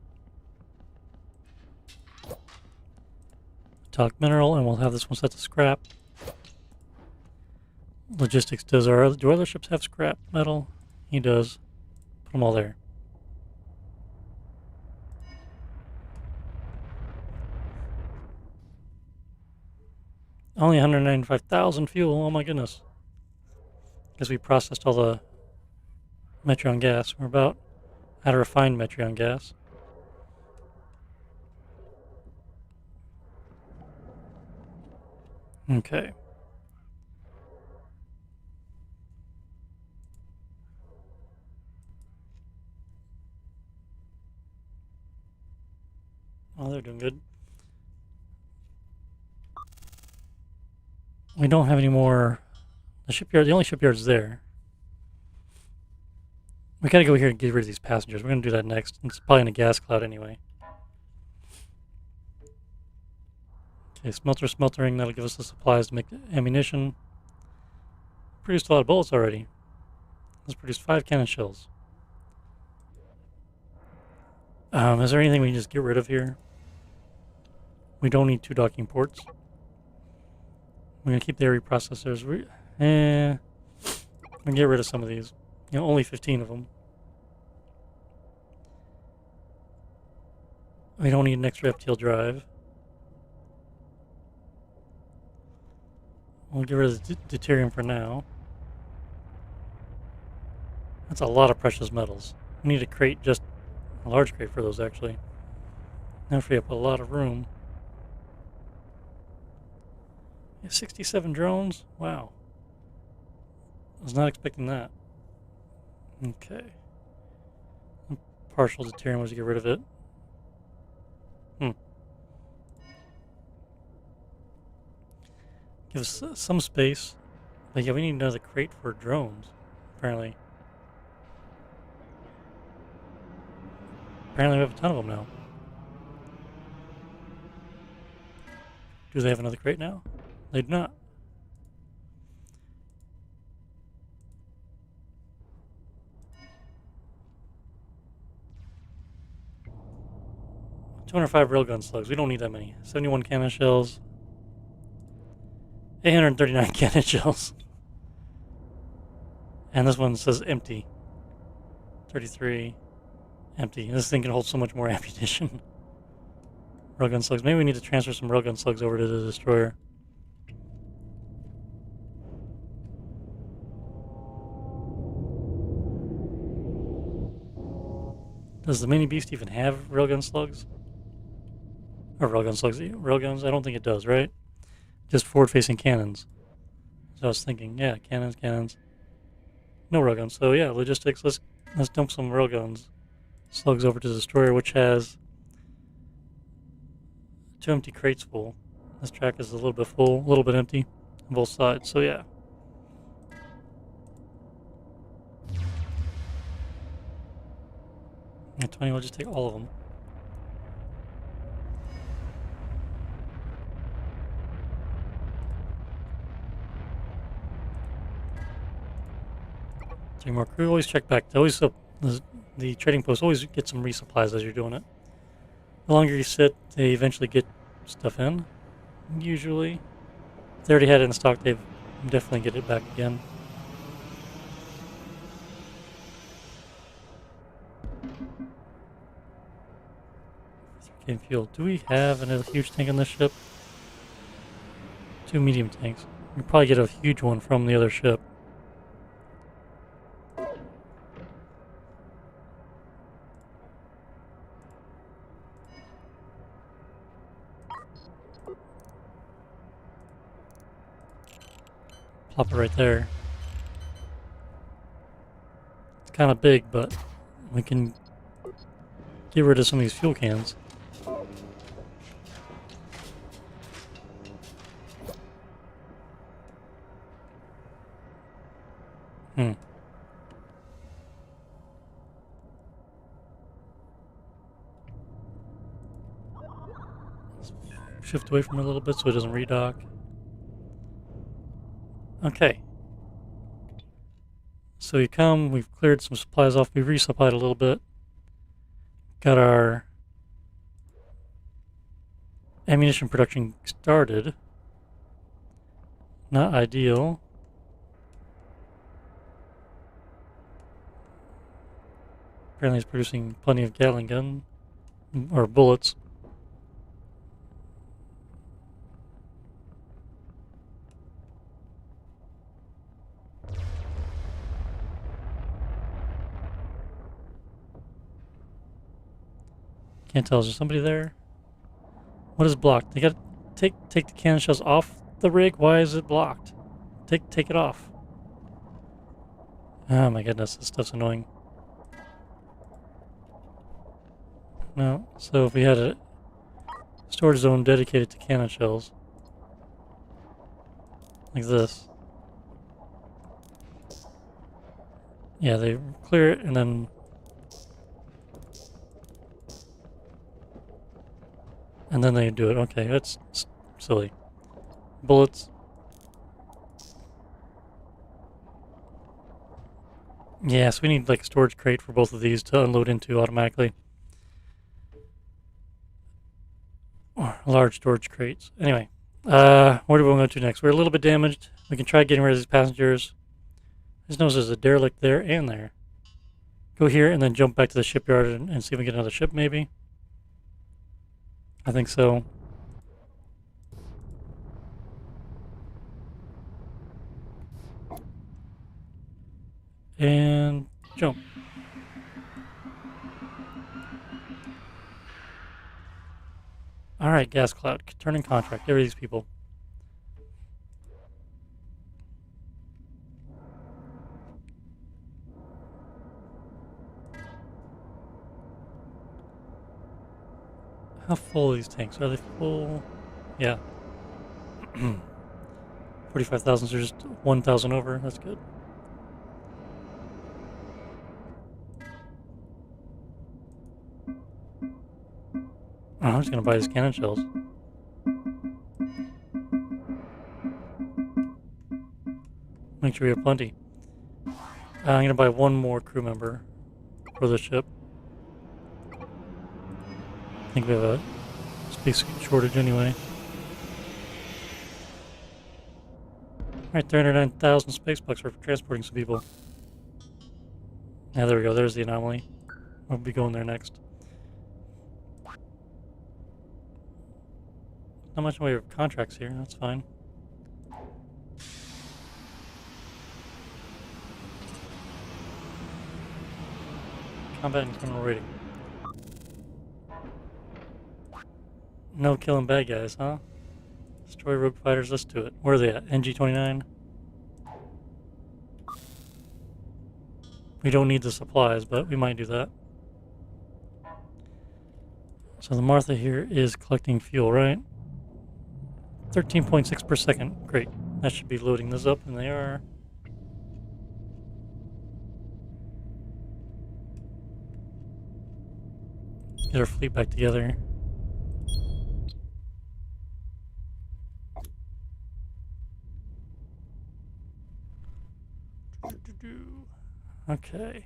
Metallic mineral, and we'll have this one set to scrap. Logistics do other ships have scrap metal? He does. Put them all there. Only 195,000 fuel. Oh my goodness. Because we processed all the Metreon gas. We're about out of refined Metreon gas. Okay. Oh, they're doing good. We don't have any more. The shipyard, the only shipyard is there. We gotta go here and get rid of these passengers. We're gonna do that next. It's probably in a gas cloud anyway. Okay, smeltering. That'll give us the supplies to make ammunition. Produced a lot of bullets already. Let's produce 5 cannon shells. Is there anything we can just get rid of here? We don't need 2 docking ports. We're gonna keep the area processors. We're gonna get rid of some of these. You know, only 15 of them. We don't need an extra FTL drive. We'll get rid of the deuterium for now. That's a lot of precious metals. We need a crate, just a large crate for those actually. That'll free up a lot of room. 67 drones? Wow. I was not expecting that. Okay. Partial deuterium was to get rid of it. Give us some space. But yeah, we need another crate for drones, apparently. Apparently we have a ton of them now. Do they have another crate now? They do not. $205 railgun slugs. We don't need that many. 71 cannon shells. 839 cannon shells. And this one says empty. 33. Empty. This thing can hold so much more ammunition. Railgun slugs. Maybe we need to transfer some railgun slugs over to the destroyer. Does the mini beast even have railgun slugs? Or railgun slugs? Railguns? I don't think it does, right? Just forward-facing cannons. So I was thinking, yeah, cannons, cannons. No railguns. So yeah, logistics. Let's dump some railguns. Slugs over to the destroyer, which has 2 empty crates full. This track is a little bit full, a little bit empty on both sides. So yeah. And 20, we'll just take all of them. Take more crew. Always check back. Always the trading post always get some resupplies as you're doing it. The longer you sit, they eventually get stuff in. Usually, if they already had it in stock, they definitely get it back again. Okay, fuel. Do we have a huge tank on this ship? 2 medium tanks. We probably get a huge one from the other ship. Plop it right there. It's kind of big, but we can get rid of some of these fuel cans. Shift away from it a little bit so it doesn't redock. Okay. So you come, we've cleared some supplies off, we've resupplied a little bit. Got our ammunition production started. Not ideal. Apparently it's producing plenty of Gatling gun, or bullets. Can't tell, is there somebody there? What is blocked? They gotta take the cannon shells off the rig? Why is it blocked? Take it off. Oh my goodness, this stuff's annoying. No, so if we had a storage zone dedicated to cannon shells, like this. Yeah, they clear it and then they do it. Okay, that's silly. Bullets. Yeah, so we need like a storage crate for both of these to unload into automatically. Or large storage crates. Anyway, where do we want to go to next? We're a little bit damaged. We can try getting rid of these passengers. I just noticed there's a derelict there and there. Go here and then jump back to the shipyard and see if we can get another ship maybe. I think so. And jump. Alright, gas cloud. Turning contract. There are these people. How full are these tanks? Are they full? Yeah. 45,000, so just 1,000 over. That's good. Oh, I'm just gonna buy these cannon shells. Make sure we have plenty. I'm gonna buy one more crew member for the ship. I think we have a space shortage anyway. Alright, 309,000 space bucks for transporting some people. Yeah, there we go. There's the anomaly. We'll be going there next. Not much in the way of contracts here. That's fine. Combat and criminal rating. No killing bad guys, huh? Destroy rogue fighters. Let's do it. Where are they at? NG-29? We don't need the supplies, but we might do that. So the Martha here is collecting fuel, right? 13.6 per second. Great. That should be loading this up, and they are. Get our fleet back together. Okay.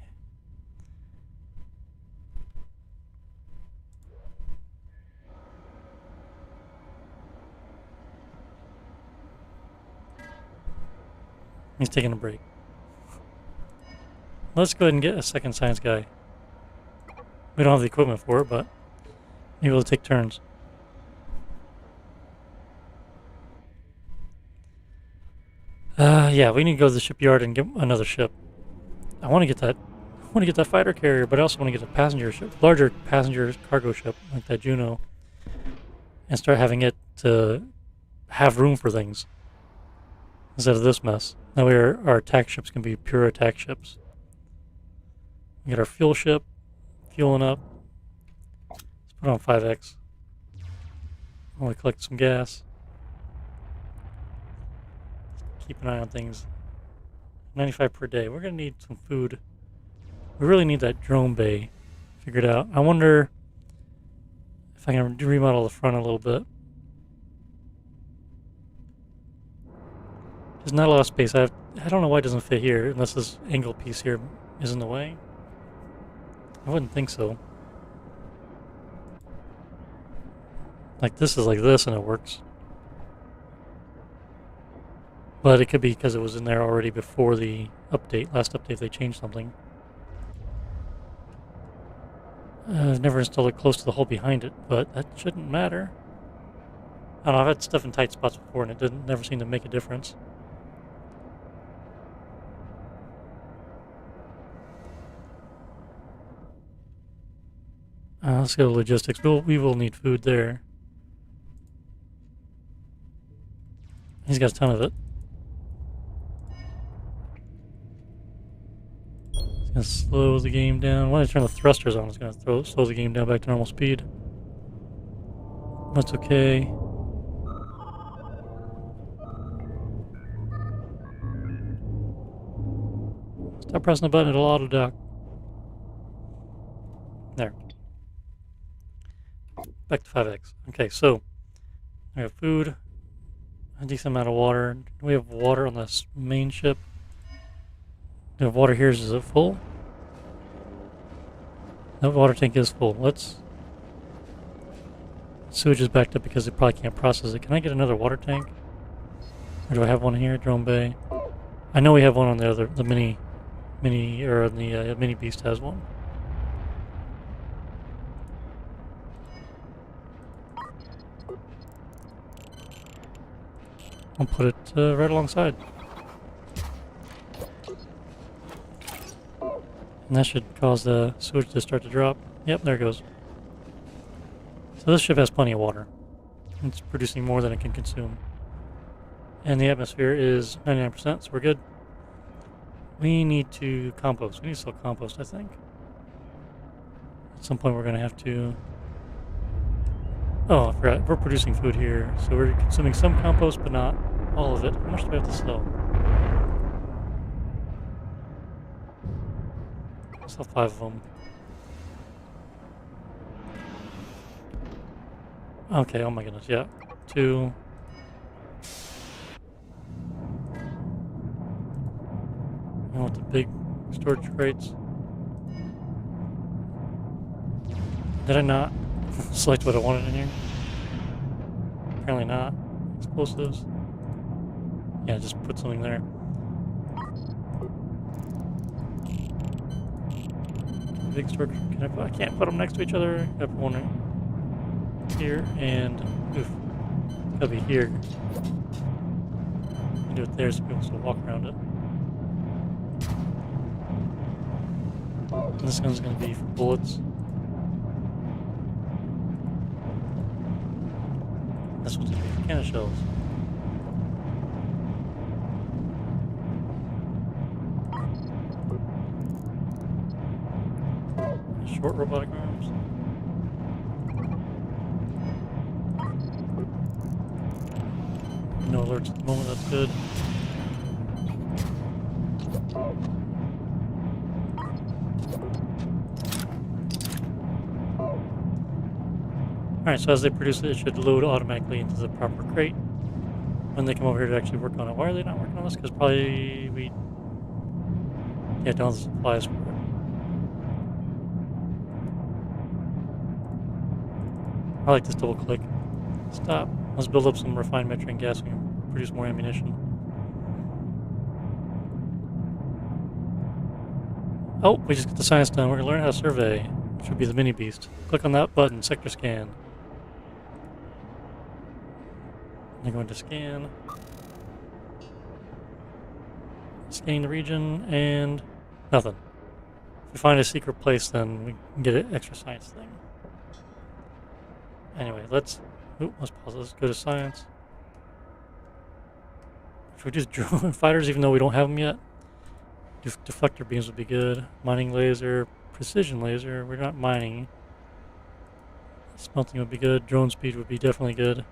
He's taking a break. Let's go ahead and get a second science guy. We don't have the equipment for it, but maybe we'll take turns. Yeah, we need to go to the shipyard and get another ship. I want to get that fighter carrier, but I also want to get a passenger ship, larger passenger cargo ship like that Juno, and start having it to have room for things instead of this mess. That way our attack ships can be pure attack ships. We get our fuel ship, fueling up. Let's put on 5X. I want to collect some gas. Keep an eye on things. 95 per day. We're going to need some food. We really need that drone bay figured out. I wonder if I can remodel the front a little bit. There's not a lot of space. I don't know why it doesn't fit here, unless this angle piece here is in the way. I wouldn't think so. Like this is like this and it works. But it could be because it was in there already before the update. Last update they changed something. I've never installed it close to the hole behind it, but that shouldn't matter. I don't know, I've had stuff in tight spots before and it never seemed to make a difference. Let's go to logistics. We will need food there. He's got a ton of it. It's going to slow the game down. When I turn the thrusters on, it's going to slow the game down back to normal speed. That's okay. Stop pressing the button, it'll auto dock. There. Back to 5X. Okay, so we have food, a decent amount of water. Do we have water on this main ship? Do we have water here? Is it full? That water tank is full. Sewage is backed up because it probably can't process it. Can I get another water tank? Or do I have one here? Drone bay. I know we have one on the other, the mini beast has one. I'll put it right alongside. And that should cause the sewage to start to drop. Yep, there it goes. So this ship has plenty of water. It's producing more than it can consume. And the atmosphere is 99%, so we're good. We need to compost. We need to sell compost, I think. At some point we're going to have to... Oh, I forgot. We're producing food here, so we're consuming some compost, but not all of it. How much do we have to sell? I'll sell 5 of them. Okay, oh my goodness, yeah. 2. I want the big storage crates. Did I not select what I wanted in here? Apparently not. Explosives. Yeah, just put something there. Big storage. I can't put them next to each other. I have one right here and oof. Gotta be here. You can do it there so people can walk around it. And this gun's gonna be for bullets. This one's gonna be for cannon shells. short robotic arms. No alerts at the moment, that's good. Alright, so as they produce it, it should load automatically into the proper crate when they come over here to actually work on it. Why are they not working on this? Because probably we don't have the supplies for it. I like this double click. Stop. Let's build up some refined methane gas so we can produce more ammunition. Oh, we just got the science done. We're going to learn how to survey, which would be the mini beast. Click on that button, sector scan. Then go into scan. Scanning the region, and nothing. If we find a secret place, then we can get an extra science thing. Anyway, let's pause. Let's go to science. Should we just drone fighters even though we don't have them yet? Deflector beams would be good. Mining laser, precision laser. We're not mining. Smelting would be good. Drone speed would be definitely good.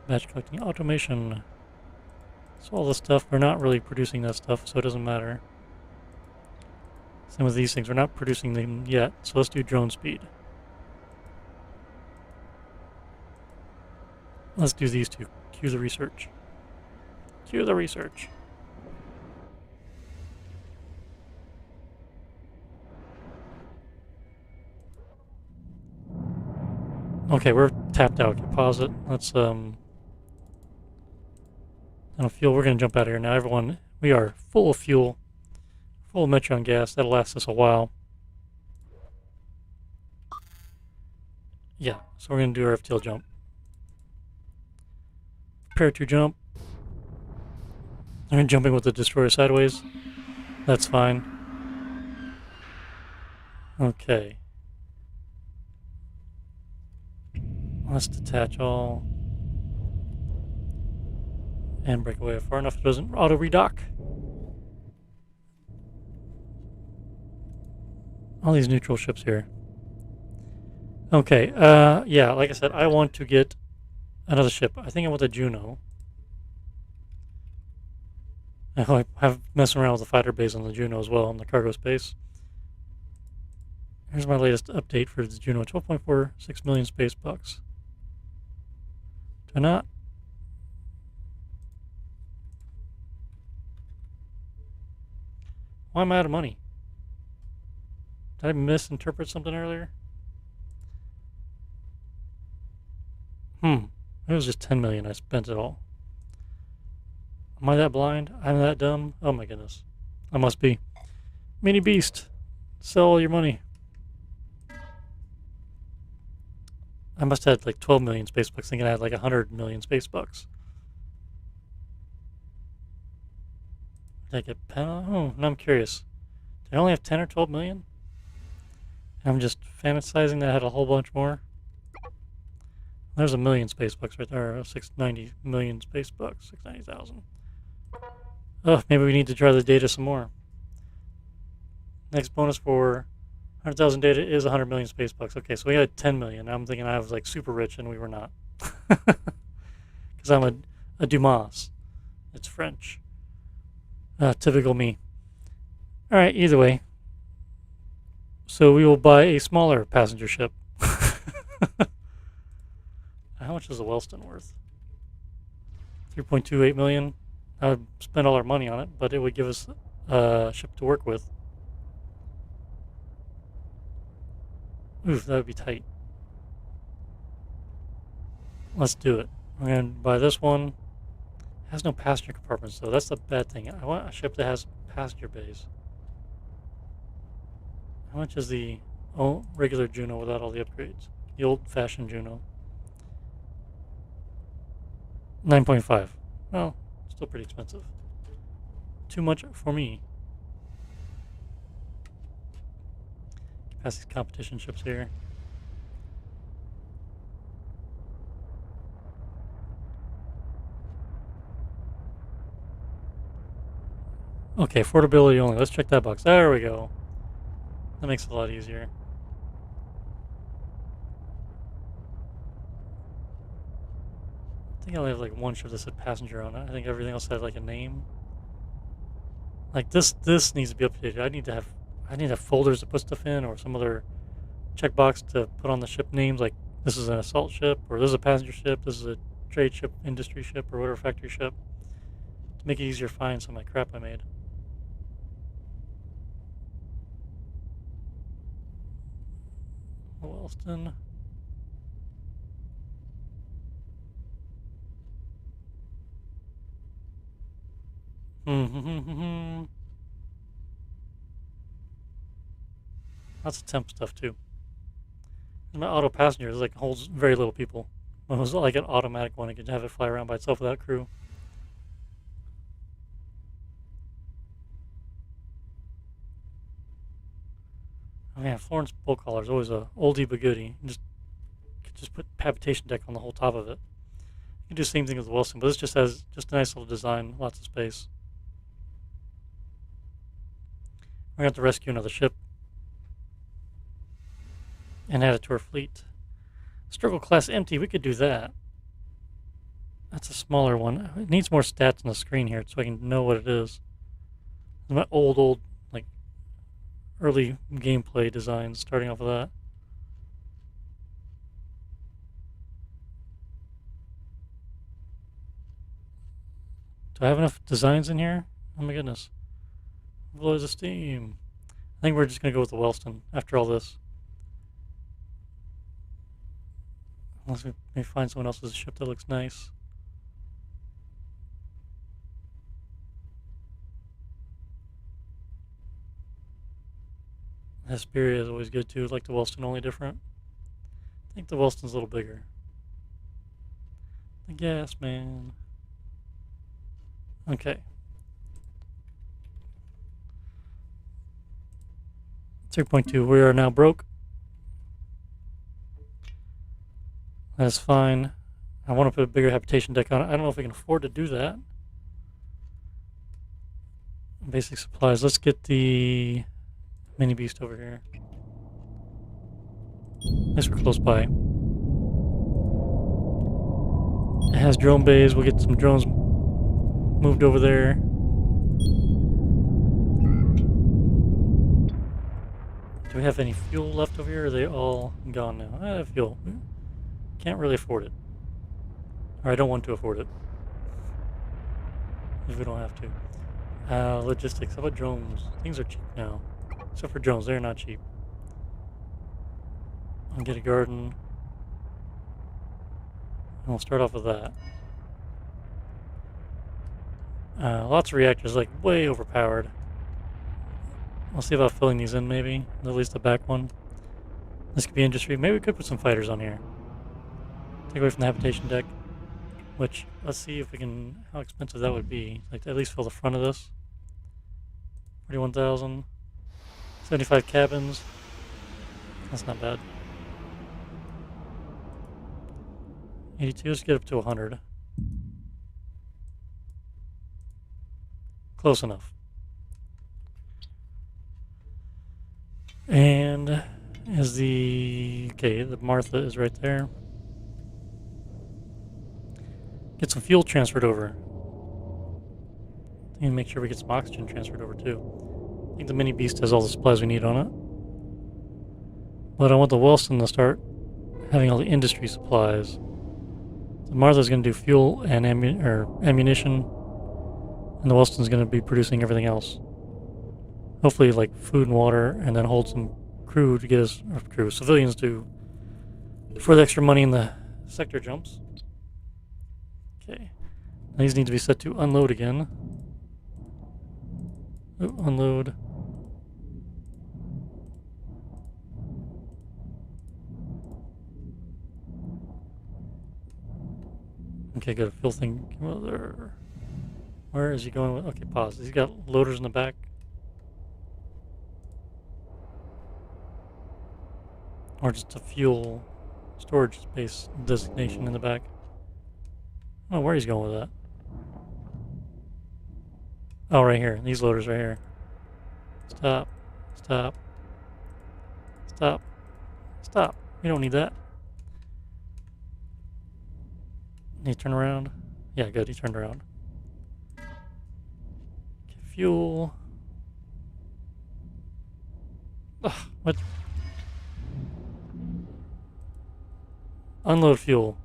Batch collecting automation. So all this stuff, we're not really producing that stuff, so it doesn't matter. Same with these things, we're not producing them yet, so let's do drone speed. Let's do these two. Cue the research. Cue the research. Okay, we're tapped out. Pause it. Let's fuel. We're gonna jump out of here now. Everyone, we are full of fuel, full of metron gas. That'll last us a while. Yeah, so we're gonna do our FTL jump. Prepare to jump. I'm jumping with the destroyer sideways. That's fine. Okay. Let's detach all. And break away far enough it doesn't auto redock. All these neutral ships here. Okay, yeah, like I said, I want to get another ship. I think I want a Juno. I have messing around with the fighter base on the Juno as well, on the cargo space. Here's my latest update for the Juno, 12.46 million space bucks. Do I not? Why am I out of money? Did I misinterpret something earlier? It was just 10 million. I spent it all. Am I that blind? I'm that dumb? Oh my goodness. I must be. Mini Beast. Sell all your money. I must have had like 12 million space bucks thinking I had like 100 million space bucks. Did I get pen? Oh, now I'm curious. Did I only have 10 or 12 million? I'm just fantasizing that I had a whole bunch more. There's a million space bucks right there. 690 million space bucks. 690,000. Oh, maybe we need to try the data some more. Next bonus for 100,000 data is 100 million space bucks. Okay, so we had 10 million. I'm thinking I was like super rich and we were not. Because I'm a Dumas. It's French. Typical me. Alright, either way. So we will buy a smaller passenger ship. How much is the Welston worth? 3.28 million. I would spend all our money on it, but it would give us a ship to work with. Oof, that would be tight. Let's do it. I'm going to buy this one. It has no passenger compartments, though. That's the bad thing. I want a ship that has passenger bays. How much is the regular Juno without all the upgrades? The old-fashioned Juno. 9.5. Well, still pretty expensive. Too much for me. Pass these competition ships here. Okay, affordability only. Let's check that box. There we go. That makes it a lot easier. I think I only have like one ship that said passenger on it. I think everything else had like a name. Like this needs to be updated. I need to have folders to put stuff in, or some other checkbox to put on the ship names. Like this is an assault ship, or this is a passenger ship. This is a trade ship, industry ship, or whatever, factory ship, to make it easier to find some of my crap I made. Welston. Lots of temp stuff too. And my auto passenger is like holds very little people. When it was like an automatic one, it could have it fly around by itself without crew. Oh yeah, Florence bulk hauler is always a oldie but goodie. Just put habitation deck on the whole top of it. You can do the same thing with Wilson, but this just has just a nice little design, lots of space. We're gonna have to rescue another ship and add it to our fleet. Struggle class empty, we could do that. That's a smaller one. It needs more stats on the screen here so I can know what it is. My old, like, early gameplay designs starting off of that. Do I have enough designs in here? Oh my goodness. Blows of steam. I think we're just gonna go with the Welston after all this. Unless we may find someone else's ship that looks nice. Hesperia is always good too, like the Welston, only different. I think the Welston's a little bigger. The gas man. Okay. 3.2, we are now broke. That is fine. I want to put a bigger habitation deck on it. I don't know if we can afford to do that. Basic supplies. Let's get the mini beast over here. At least we're close by. It has drone bays. We'll get some drones moved over there. Do we have any fuel left over here, or are they all gone now? I have fuel. Can't really afford it. Or I don't want to afford it. If we don't have to. Logistics. How about drones? Things are cheap now. Except for drones, they're not cheap. I'll get a garden. And we'll start off with that. Lots of reactors, like way overpowered. I'll see about filling these in, maybe. At least the back one. This could be industry. Maybe we could put some fighters on here. Take away from the habitation deck. Which, let's see if we can, how expensive that would be. Like, to at least fill the front of this. 41,000. 75 cabins. That's not bad. 82, let's get up to 100. Close enough. And is okay, the Martha is right there. Get some fuel transferred over. And make sure we get some oxygen transferred over too. I think the mini beast has all the supplies we need on it. But I want the Welston to start having all the industry supplies. So Martha's going to do fuel and ammunition, and the Welston's going to be producing everything else. Hopefully, like food and water, and then hold some crew to get us, or crew, civilians to, for the extra money in the sector jumps. Okay. These need to be set to unload again. Oh, unload. Okay, good. Fuel thing. Where is he going with? Okay, pause. He's got loaders in the back. Or just a fuel storage space designation in the back. I don't know where he's going with that. Oh, right here. These loaders right here. Stop. Stop. Stop. Stop. We don't need that. Need to turn around? Yeah, good. He turned around. Okay, fuel. Ugh, what? Unload fuel.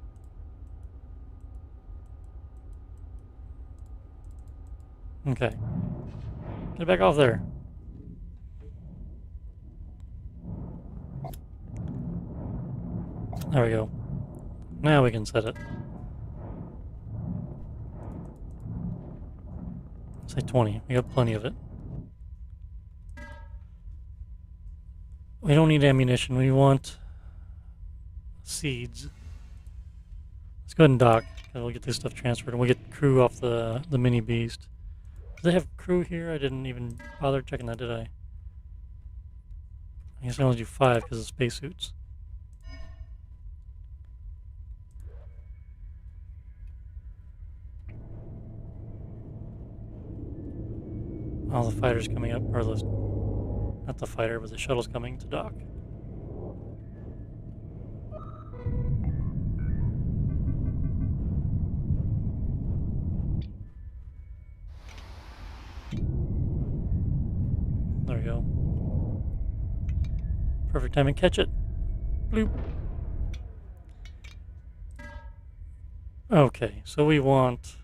Okay. Get back off there. There we go. Now we can set it. Say 20. We got plenty of it. We don't need ammunition. We want seeds. Let's go ahead and dock. And we'll get this stuff transferred. And we'll get crew off the mini beast. Do they have crew here? I didn't even bother checking that, did I? I guess I only do 5 because of spacesuits. All the fighters coming up, or the, not the fighter, but the shuttle's coming to dock. There we go. Perfect time to catch it. Bloop. Okay, so we want...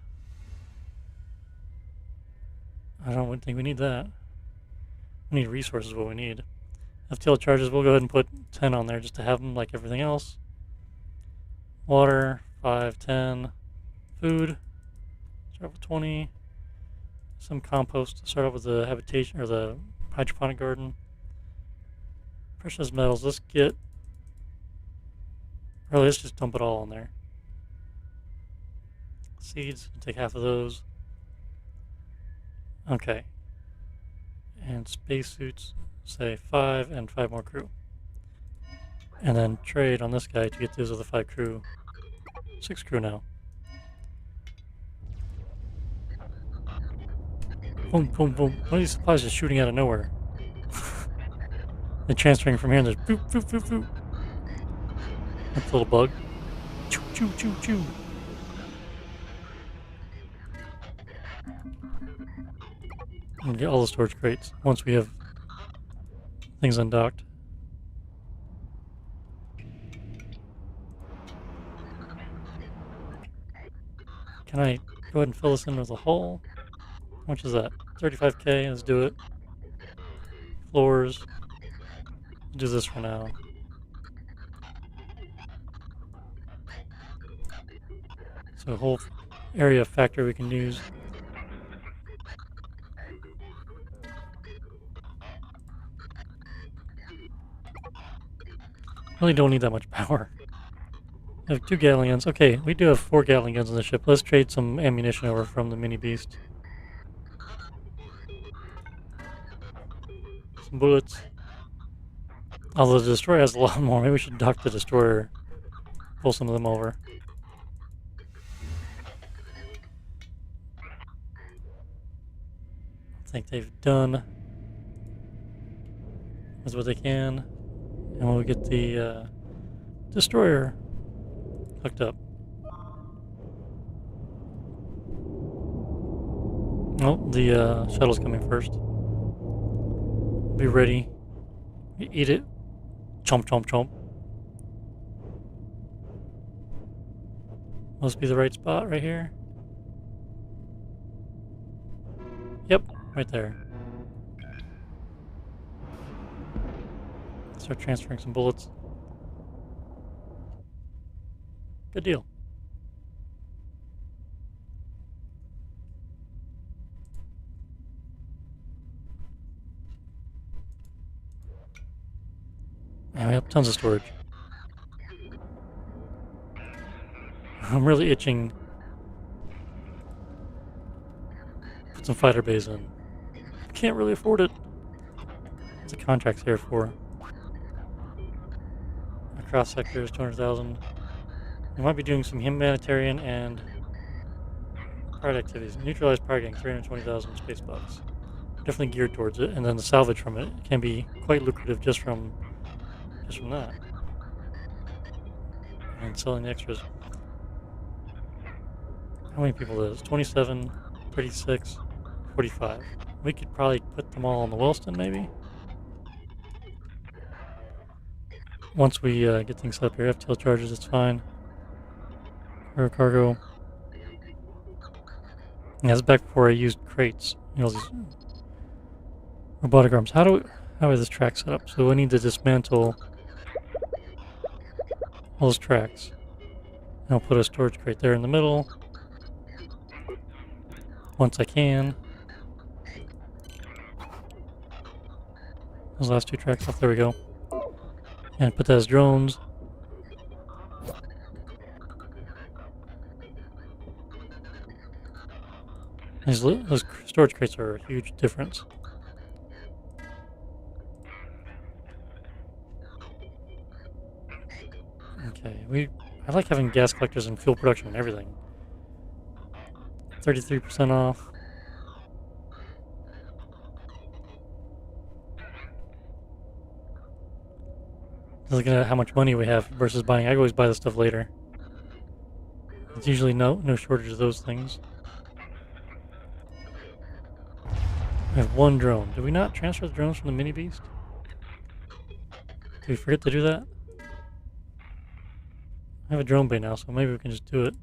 I don't think we need that. We need resources, what we need. FTL charges, we'll go ahead and put 10 on there just to have them like everything else. Water, 5, 10. Food, start with 20. Some compost, start off with the habitation, or the hydroponic garden. Precious metals, let's get... Really, let's just dump it all in there. Seeds, take half of those. Okay. And spacesuits, say 5 and 5 more crew. And then trade on this guy to get those other 5 crew. 6 crew now. Boom, boom, boom. One of these supplies is shooting out of nowhere. They're transferring from here and there's boop, boop, boop, boop. That's a little bug. Choo, choo, choo, choo. And get all the storage crates once we have things undocked. Can I go ahead and fill this in with a hole? How much is that? 35k, let's do it. Floors. Do this for now. So a whole area of factory we can use. Really don't need that much power. I have 2 Gatling guns. Okay, we do have 4 Gatling guns on the ship. Let's trade some ammunition over from the mini beast. Some bullets. Although the destroyer has a lot more. Maybe we should dock the destroyer. Pull some of them over. I think they've done as what they can. And we'll get the destroyer hooked up. Oh, the shuttle's coming first. Be ready. Eat it. Chomp, chomp, chomp. Must be the right spot right here. Yep, right there. Start transferring some bullets. Good deal. Yeah, we have tons of storage. I'm really itching. Put some fighter bays in. Can't really afford it. What's the contract's here for? Across sectors, 200,000. We might be doing some humanitarian and pirate activities. Neutralize pirate gang, 320,000 space bucks. Definitely geared towards it. And then the salvage from it can be quite lucrative just from just from that. And selling the extras. How many people is 27, 36, 45. We could probably put them all on the Welston, maybe? Once we get things set up here, FTL charges, it's fine. Cargo. Yeah, that's back before I used crates. You know, these robotic arms. How is this track set up? So we need to dismantle all those tracks. And I'll put a storage crate there in the middle. Once I can. Those last two tracks off. There we go. And put that as drones. Those storage crates are a huge difference. Okay, I like having gas collectors and fuel production and everything. 33% off. Looking at how much money we have versus buying. I always buy the stuff later. It's usually no shortage of those things. We have one drone. Did we not transfer the drones from the mini beast? Did we forget to do that? I have a drone bay now, so maybe we can just do it.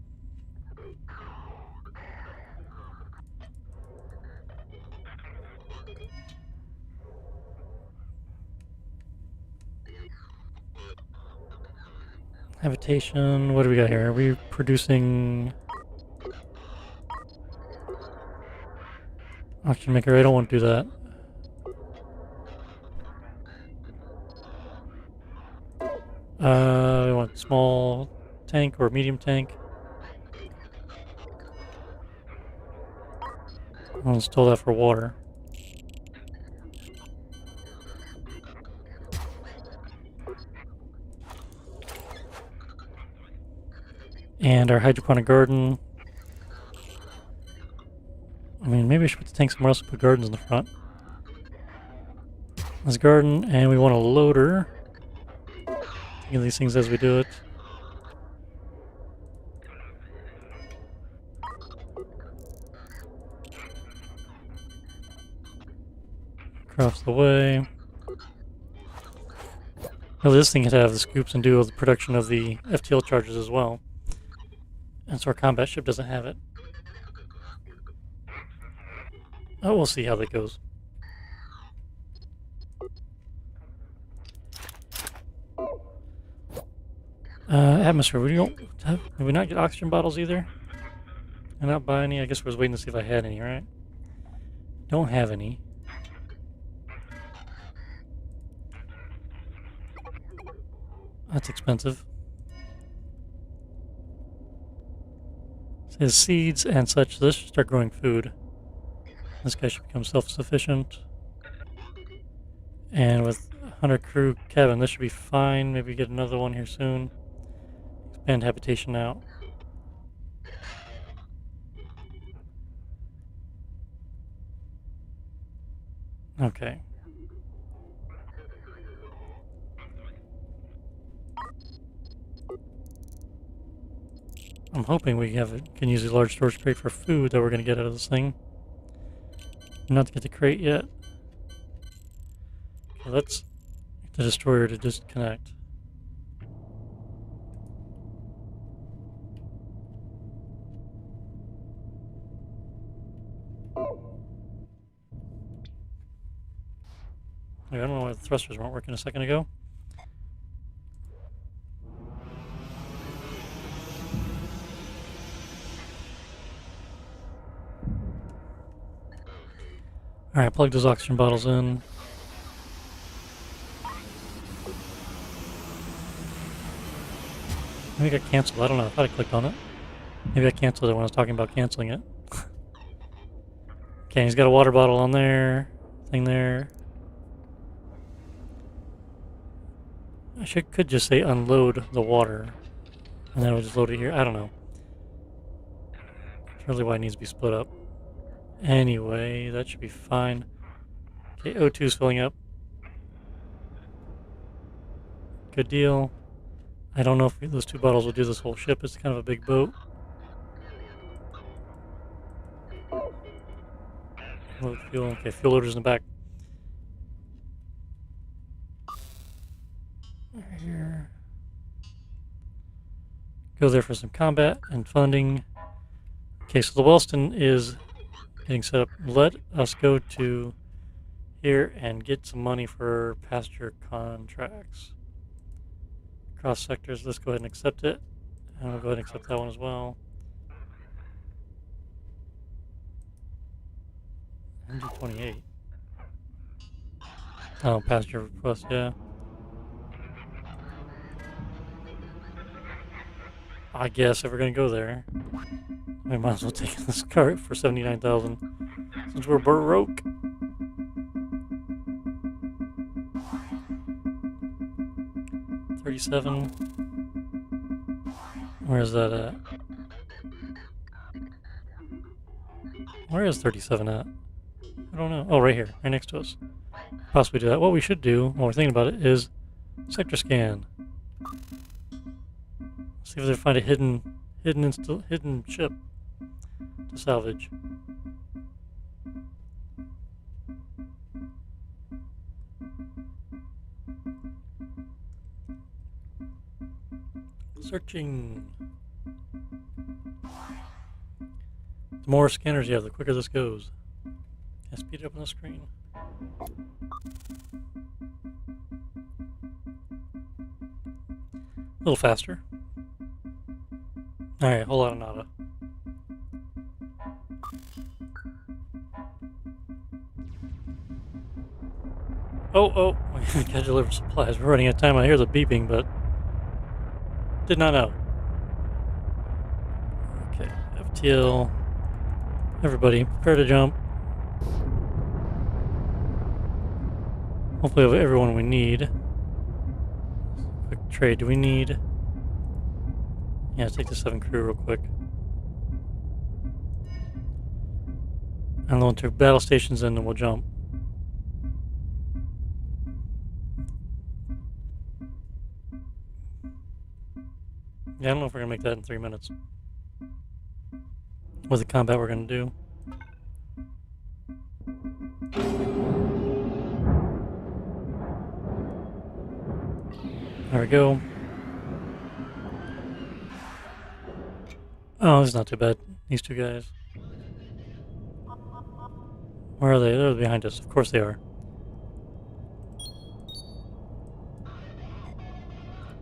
Habitation, what do we got here? Are we producing auction maker? I don't want to do that. We want small tank or medium tank. I'll install that for water. And our hydroponic garden. I mean, maybe I should put the tank somewhere else and put gardens in the front. This garden, and we want a loader. Think of these things as we do it. Across the way. Well, this thing could have the scoops and do the production of the FTL charges as well. And so our combat ship doesn't have it. Oh, we'll see how that goes. Atmosphere. Did we not get oxygen bottles either? And not buy any? I guess we was waiting to see if I had any, right? Don't have any. That's expensive. It says seeds and such. So this should start growing food. This guy should become self-sufficient. And with 100 crew cabin, this should be fine. Maybe get another one here soon. Expand habitation out. Okay. I'm hoping we can use a large storage crate for food that we're going to get out of this thing. Not to get the crate yet. Okay, let's get the destroyer to disconnect. I don't know why the thrusters weren't working a second ago. Alright, plug those oxygen bottles in. Maybe it got canceled. I don't know. I thought I clicked on it. Maybe I canceled it when I was talking about canceling it. Okay, he's got a water bottle on there. Thing there. I could just say unload the water. And then we'll just load it here. I don't know. That's really why it needs to be split up. Anyway, that should be fine. Okay, O2 is filling up. Good deal. I don't know if those 2 bottles will do this whole ship. It's kind of a big boat. Load fuel. Okay, fuel loader's in the back. Right here. Go there for some combat and funding. Okay, so the Welston is getting set up. Let us go to here and get some money for passenger contracts. Cross sectors, let's go ahead and accept it. And we'll go ahead and accept that one as well. 128. Oh, passenger request, yeah. I guess if we're gonna go there, we might as well take this cart for 79,000 since we're broke. $37. Where is that at? Where is 37 at? I don't know. Oh, right here, right next to us. Possibly do that. What we should do, while we're thinking about it, is sector scan. See if they find a hidden ship to salvage. Searching. The more scanners you have, the quicker this goes. Can I speed it up on the screen? A little faster. Alright, whole lot of nada. Oh, we gotta deliver supplies. We're running out of time. I hear the beeping, but did not know. Okay, FTL. Everybody, prepare to jump. Hopefully we have everyone we need. Quick trade, do we need... Yeah, take the 7 crew real quick. And then to battle stations and then we'll jump. Yeah, I don't know if we're gonna make that in 3 minutes. With the combat we're gonna do. There we go. Oh, this is not too bad. These 2 guys. Where are they? They're behind us. Of course they are.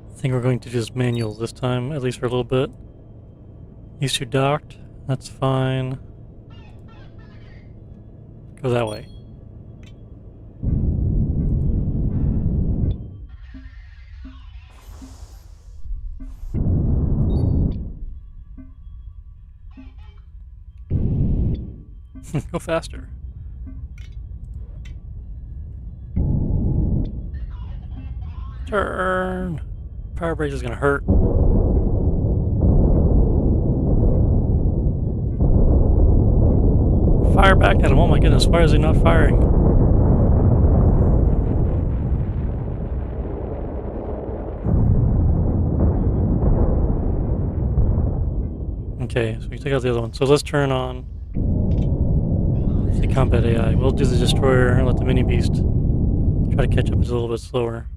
I think we're going to do this manual this time, at least for a little bit. These 2 docked. That's fine. Go that way. Go faster. Turn. Power brake is gonna hurt. Fire back at him. Oh my goodness, why is he not firing? Okay, so we take out the other one. So let's turn on the combat AI. We'll do the destroyer and let the mini beast try to catch up. It's a little bit slower.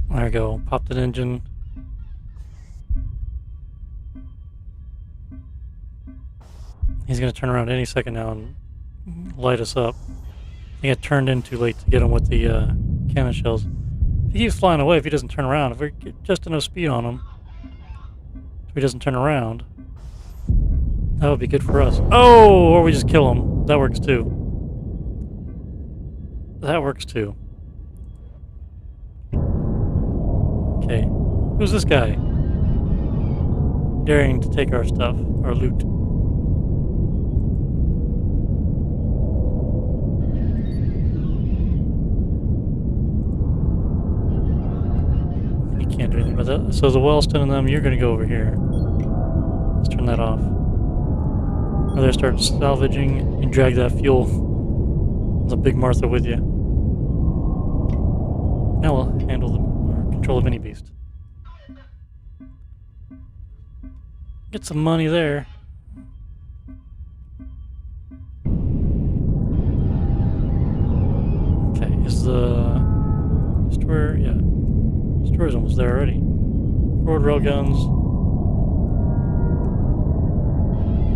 There we go. Popped an engine. He's going to turn around any second now and light us up. I think it turned in too late to get him with the cannon shells. If he keeps flying away, if he doesn't turn around, if we get just enough speed on him, if he doesn't turn around, that would be good for us. Oh, or we just kill him. That works too. That works too. Okay, who's this guy? Daring to take our stuff, our loot. You can't do anything about that. So the Welston and them, you're gonna go over here. Let's turn that off. Or they start salvaging and drag that fuel There's a big Martha with you. Now we'll handle or control the mini beast. Get some money there. Okay, is the destroyer? Yeah, destroyer's almost there already. Forward rail guns.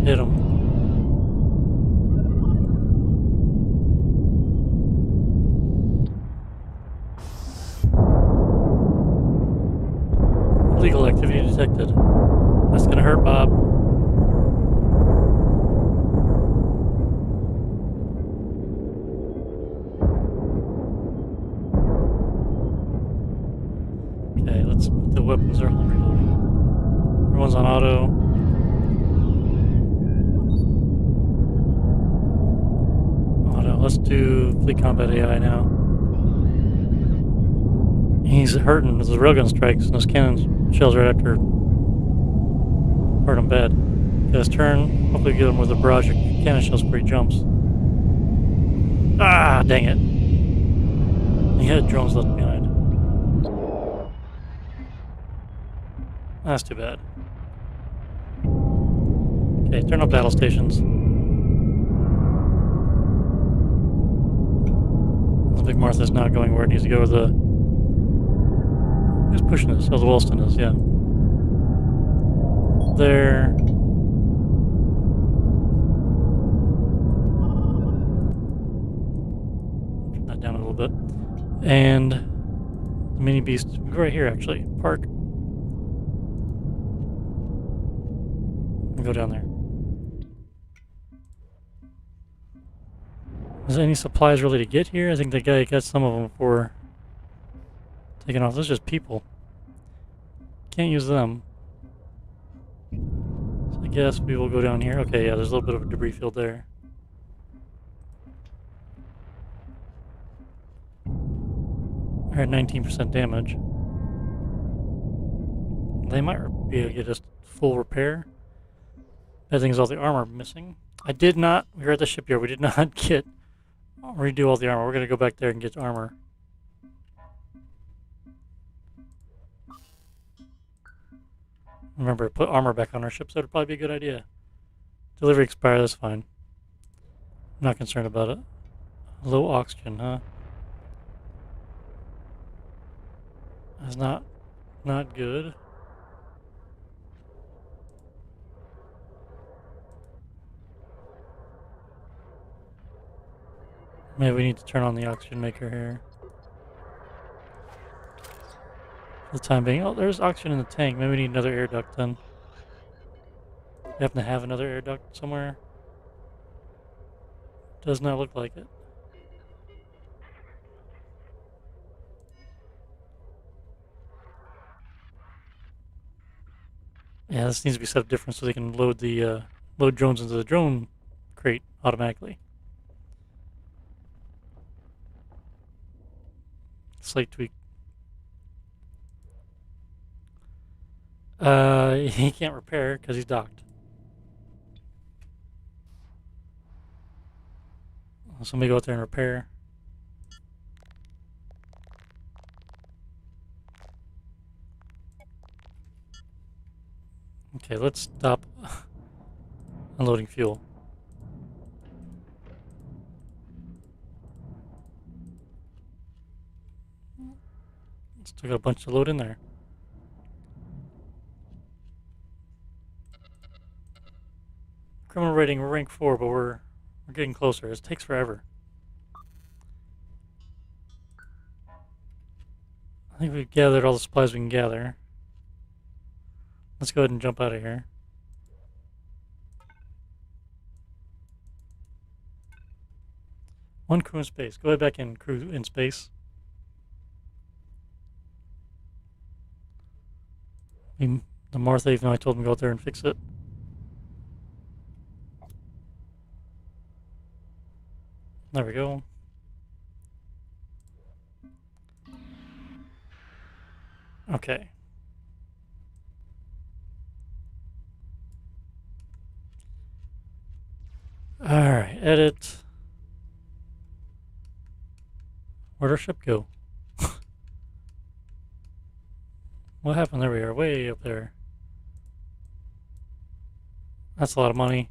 Hit them. Illegal activity detected. That's gonna hurt, Bob. Okay, let's put the weapons are on reloading. Everyone's on auto. Auto. Let's do fleet combat AI now. He's hurting as the railgun strikes, and those cannon shells right after hurt him bad. Get his turn. Hopefully get him with a barrage of cannon shells before he jumps. Ah, dang it. He had drones left behind. That's too bad. Okay, turn up battle stations. The big Martha's not going where it needs to go. Who's pushing this? Oh, the Welston is, yeah. There. Turn that down a little bit. And the mini beast, go right here actually. Park. And go down there. Is there any supplies really to get here? I think the guy got some of them before taking off. Those are just people. Can't use them. So I guess we will go down here. Okay, yeah, there's a little bit of a debris field there. We're at 19% damage. They might be able to get us full repair. That thing is all the armor missing. We were at the shipyard, we did not redo all the armor. We're going to go back there and get armor. Remember, put armor back on our ship, so it'd probably be a good idea. Delivery expired, that's fine. I'm not concerned about it. Low oxygen, huh? That's not good. Maybe we need to turn on the oxygen maker here. For the time being. Oh, there's oxygen in the tank. Maybe we need another air duct then. We happen to have another air duct somewhere? Does not look like it. Yeah, this needs to be set up different so they can load drones into the drone crate automatically. Slight tweak. He can't repair because he's docked. Somebody go out there and repair. Okay, let's stop unloading fuel. Still got a bunch to load in there. Criminal rating, we're rank 4, but we're getting closer. It takes forever. I think we've gathered all the supplies we can gather. Let's go ahead and jump out of here. One crew in space. Go ahead back in, crew in space. The Martha, even though I told him to go out there and fix it. There we go. Okay. Alright, edit. Where'd our ship go? What happened? There we are, way up there. That's a lot of money.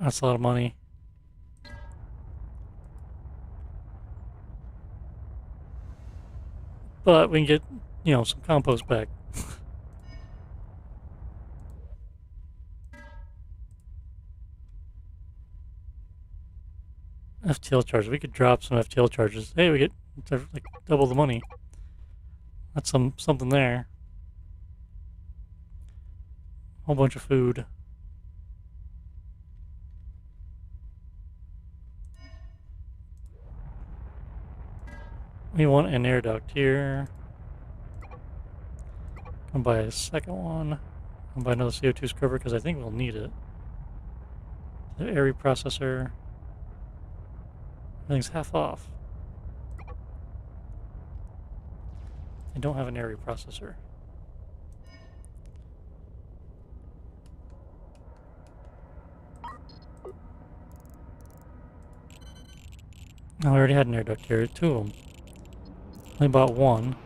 That's a lot of money. But we can get, you know, some compost back. FTL charges. We could drop some FTL charges. Hey, we get like double the money. That's something there. Whole bunch of food. We want an air duct here. I'll buy a second one. I'll buy another CO2 scrubber because I think we'll need it. The air reprocessor. Everything's half off. I don't have an air reprocessor. No, I already had an air duct here. Two of them. I bought one.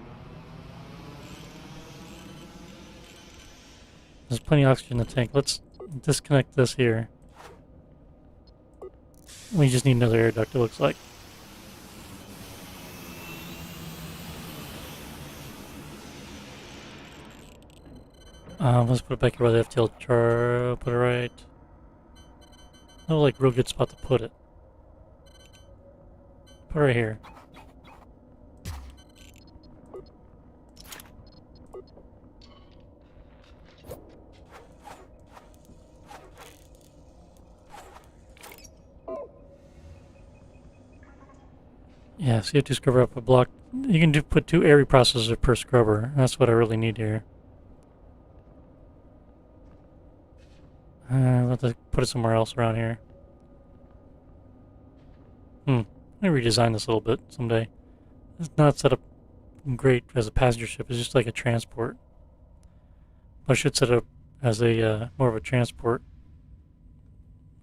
There's plenty of oxygen in the tank. Let's disconnect this here. We just need another air duct, it looks like. Let's put it back here where the FTL char. Put it right. Oh, like real good spot to put it. Put it right here. Yeah, CO2 scrubber up a block. You can put 2 air reprocessors per scrubber. That's what I really need here. I'll have to put it somewhere else around here. Let me redesign this a little bit someday. It's not set up great as a passenger ship. It's just like a transport. I should set it up as a more of a transport.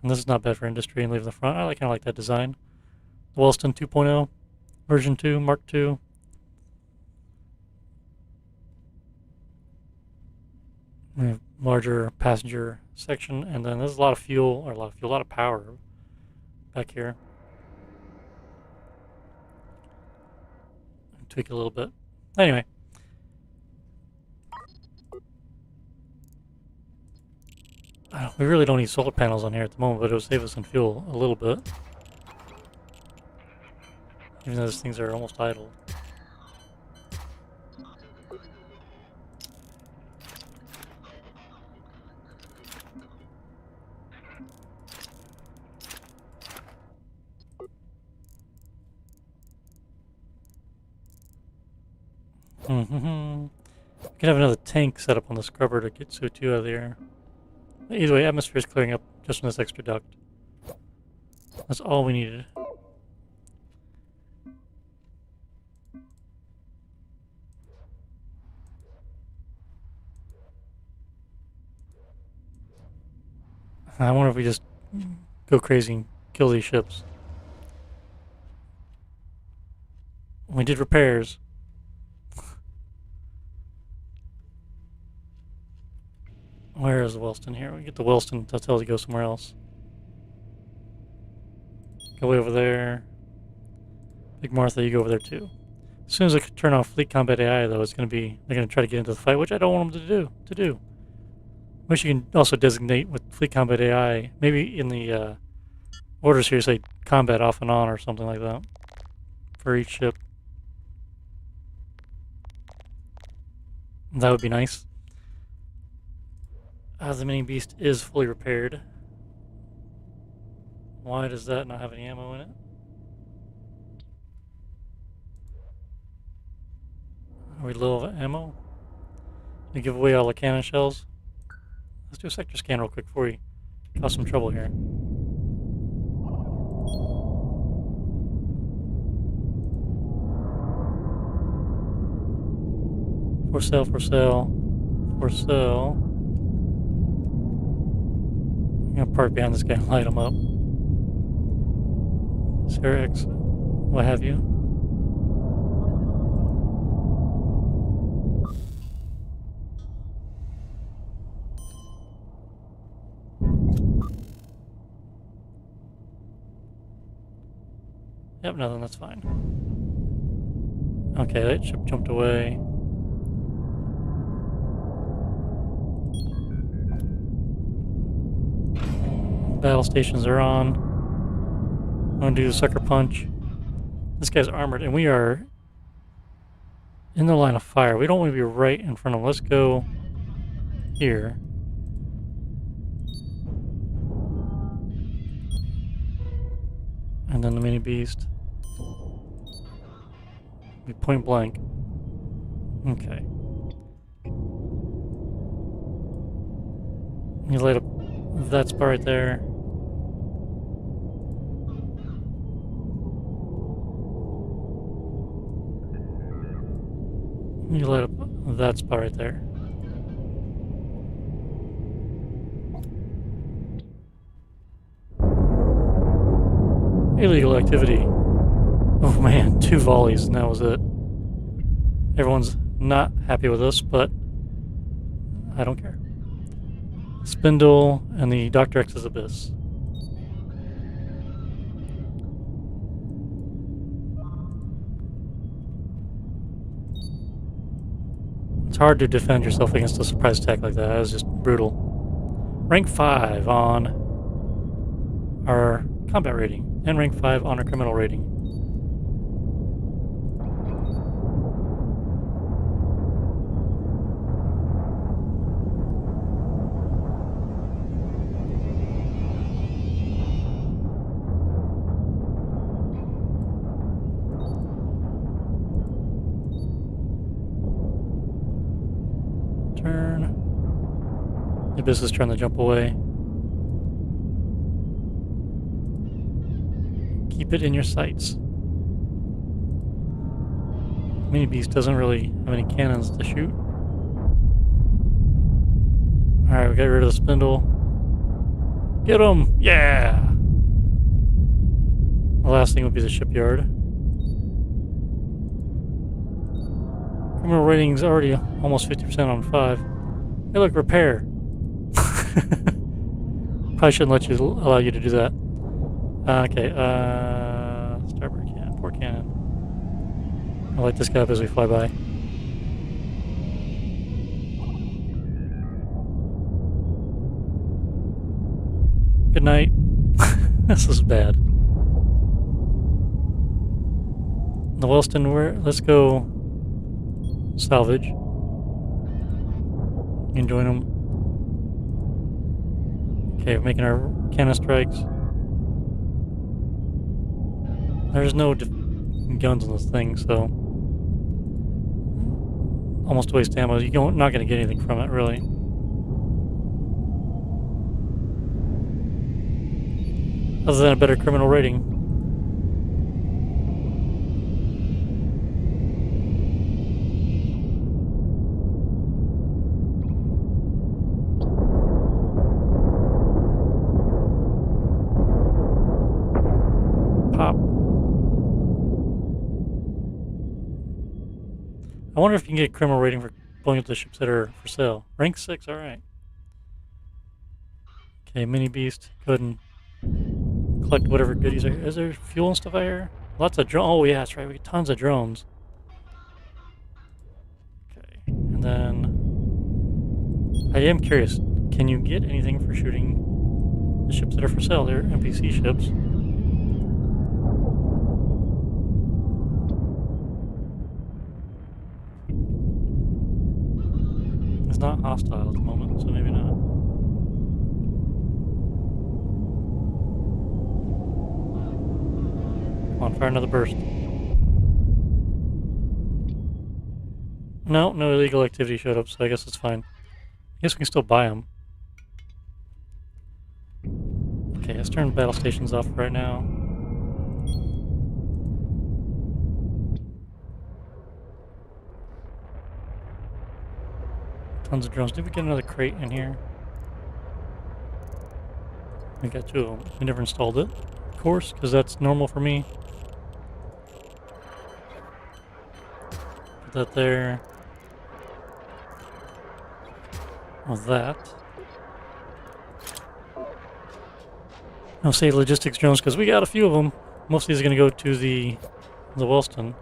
And this is not bad for industry and leave the front. I kind of like that design. The Welston 2.0. Version 2, Mark 2. We have larger passenger section, and then there's a lot of fuel, or a lot of power back here. Tweak it a little bit. Anyway. We really don't need solar panels on here at the moment, but it'll save us on fuel a little bit. Even though those things are almost idle. We could have another tank set up on the scrubber to get CO2 out of the air. Either way, atmosphere is clearing up just from this extra duct. That's all we needed. I wonder if we just go crazy and kill these ships. We did repairs. Where is the Welston here? We get the Welston to tell it to go somewhere else. Go way over there. Big Martha, you go over there too. As soon as I turn off Fleet Combat AI, though, they're gonna try to get into the fight, which I don't want them to do. Wish you can also designate with Fleet Combat AI, maybe in the orders here, say combat off and on or something like that for each ship. That would be nice. The mini beast is fully repaired. Why does that not have any ammo in it? Are we low of ammo? We give away all the cannon shells. Let's do a sector scan real quick before we cause some trouble here. For sale, for sale, for sale. gonna park behind this guy and light him up. Sarah X, what have you. Yep, nothing, that's fine. Okay, that ship jumped away. Battle stations are on. I'm gonna do the sucker punch. This guy's armored, and we are in the line of fire. We don't want to be right in front of him. Let's go here. And then the mini beast. Be point blank. Okay. You light up that spot right there. You light up that spot right there. Illegal activity. Oh man, 2 volleys and that was it. Everyone's not happy with us, but I don't care. Spindle and the Dr. X's Abyss. It's hard to defend yourself against a surprise attack like that. That was just brutal. Rank 5 on our combat rating, and rank 5 on our criminal rating. Turn. The Abyss is trying to jump away. Keep it in your sights. Mini Beast doesn't really have any cannons to shoot. Alright, we got rid of the spindle. Get him! Yeah! The last thing would be the shipyard. Criminal rating's already almost 50% on 5. Hey look, repair! Probably shouldn't let you allow you to do that. Okay, starboard cannon, port cannon. I'll light this guy up as we fly by. Good night. This is bad. The Welston, let's go salvage. You can join them. Okay, we're making our cannon strikes. There's no guns on this thing, so almost waste ammo. You're not going to get anything from it, really. Other than a better criminal rating. Pop. I wonder if you can get a criminal rating for blowing up the ships that are for sale. Rank 6, alright. Okay, mini beast. Go ahead and collect whatever goodies are here. Is there fuel and stuff out here? Lots of drones. Oh, yeah, that's right. We get tons of drones. Okay, and then I am curious. Can you get anything for shooting the ships that are for sale? They're NPC ships. It's not hostile at the moment, so maybe not. Come on, fire another burst. No illegal activity showed up, so I guess it's fine. I guess we can still buy them. Okay, let's turn battle stations off right now. Tons of drones. Did we get another crate in here? We got two of them. We never installed it, of course, because that's normal for me. Put that there. With that. I'll say logistics drones because we got a few of them. Most of these are going to go to the Welston.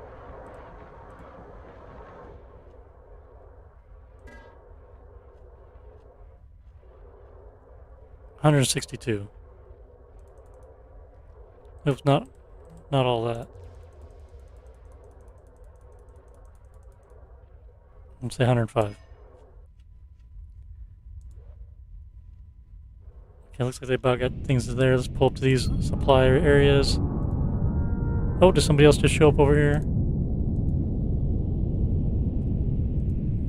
$162. Oops, not all that. Let's say 105. Okay, looks like they about got things there. Let's pull up to these supply areas. Oh, did somebody else just show up over here?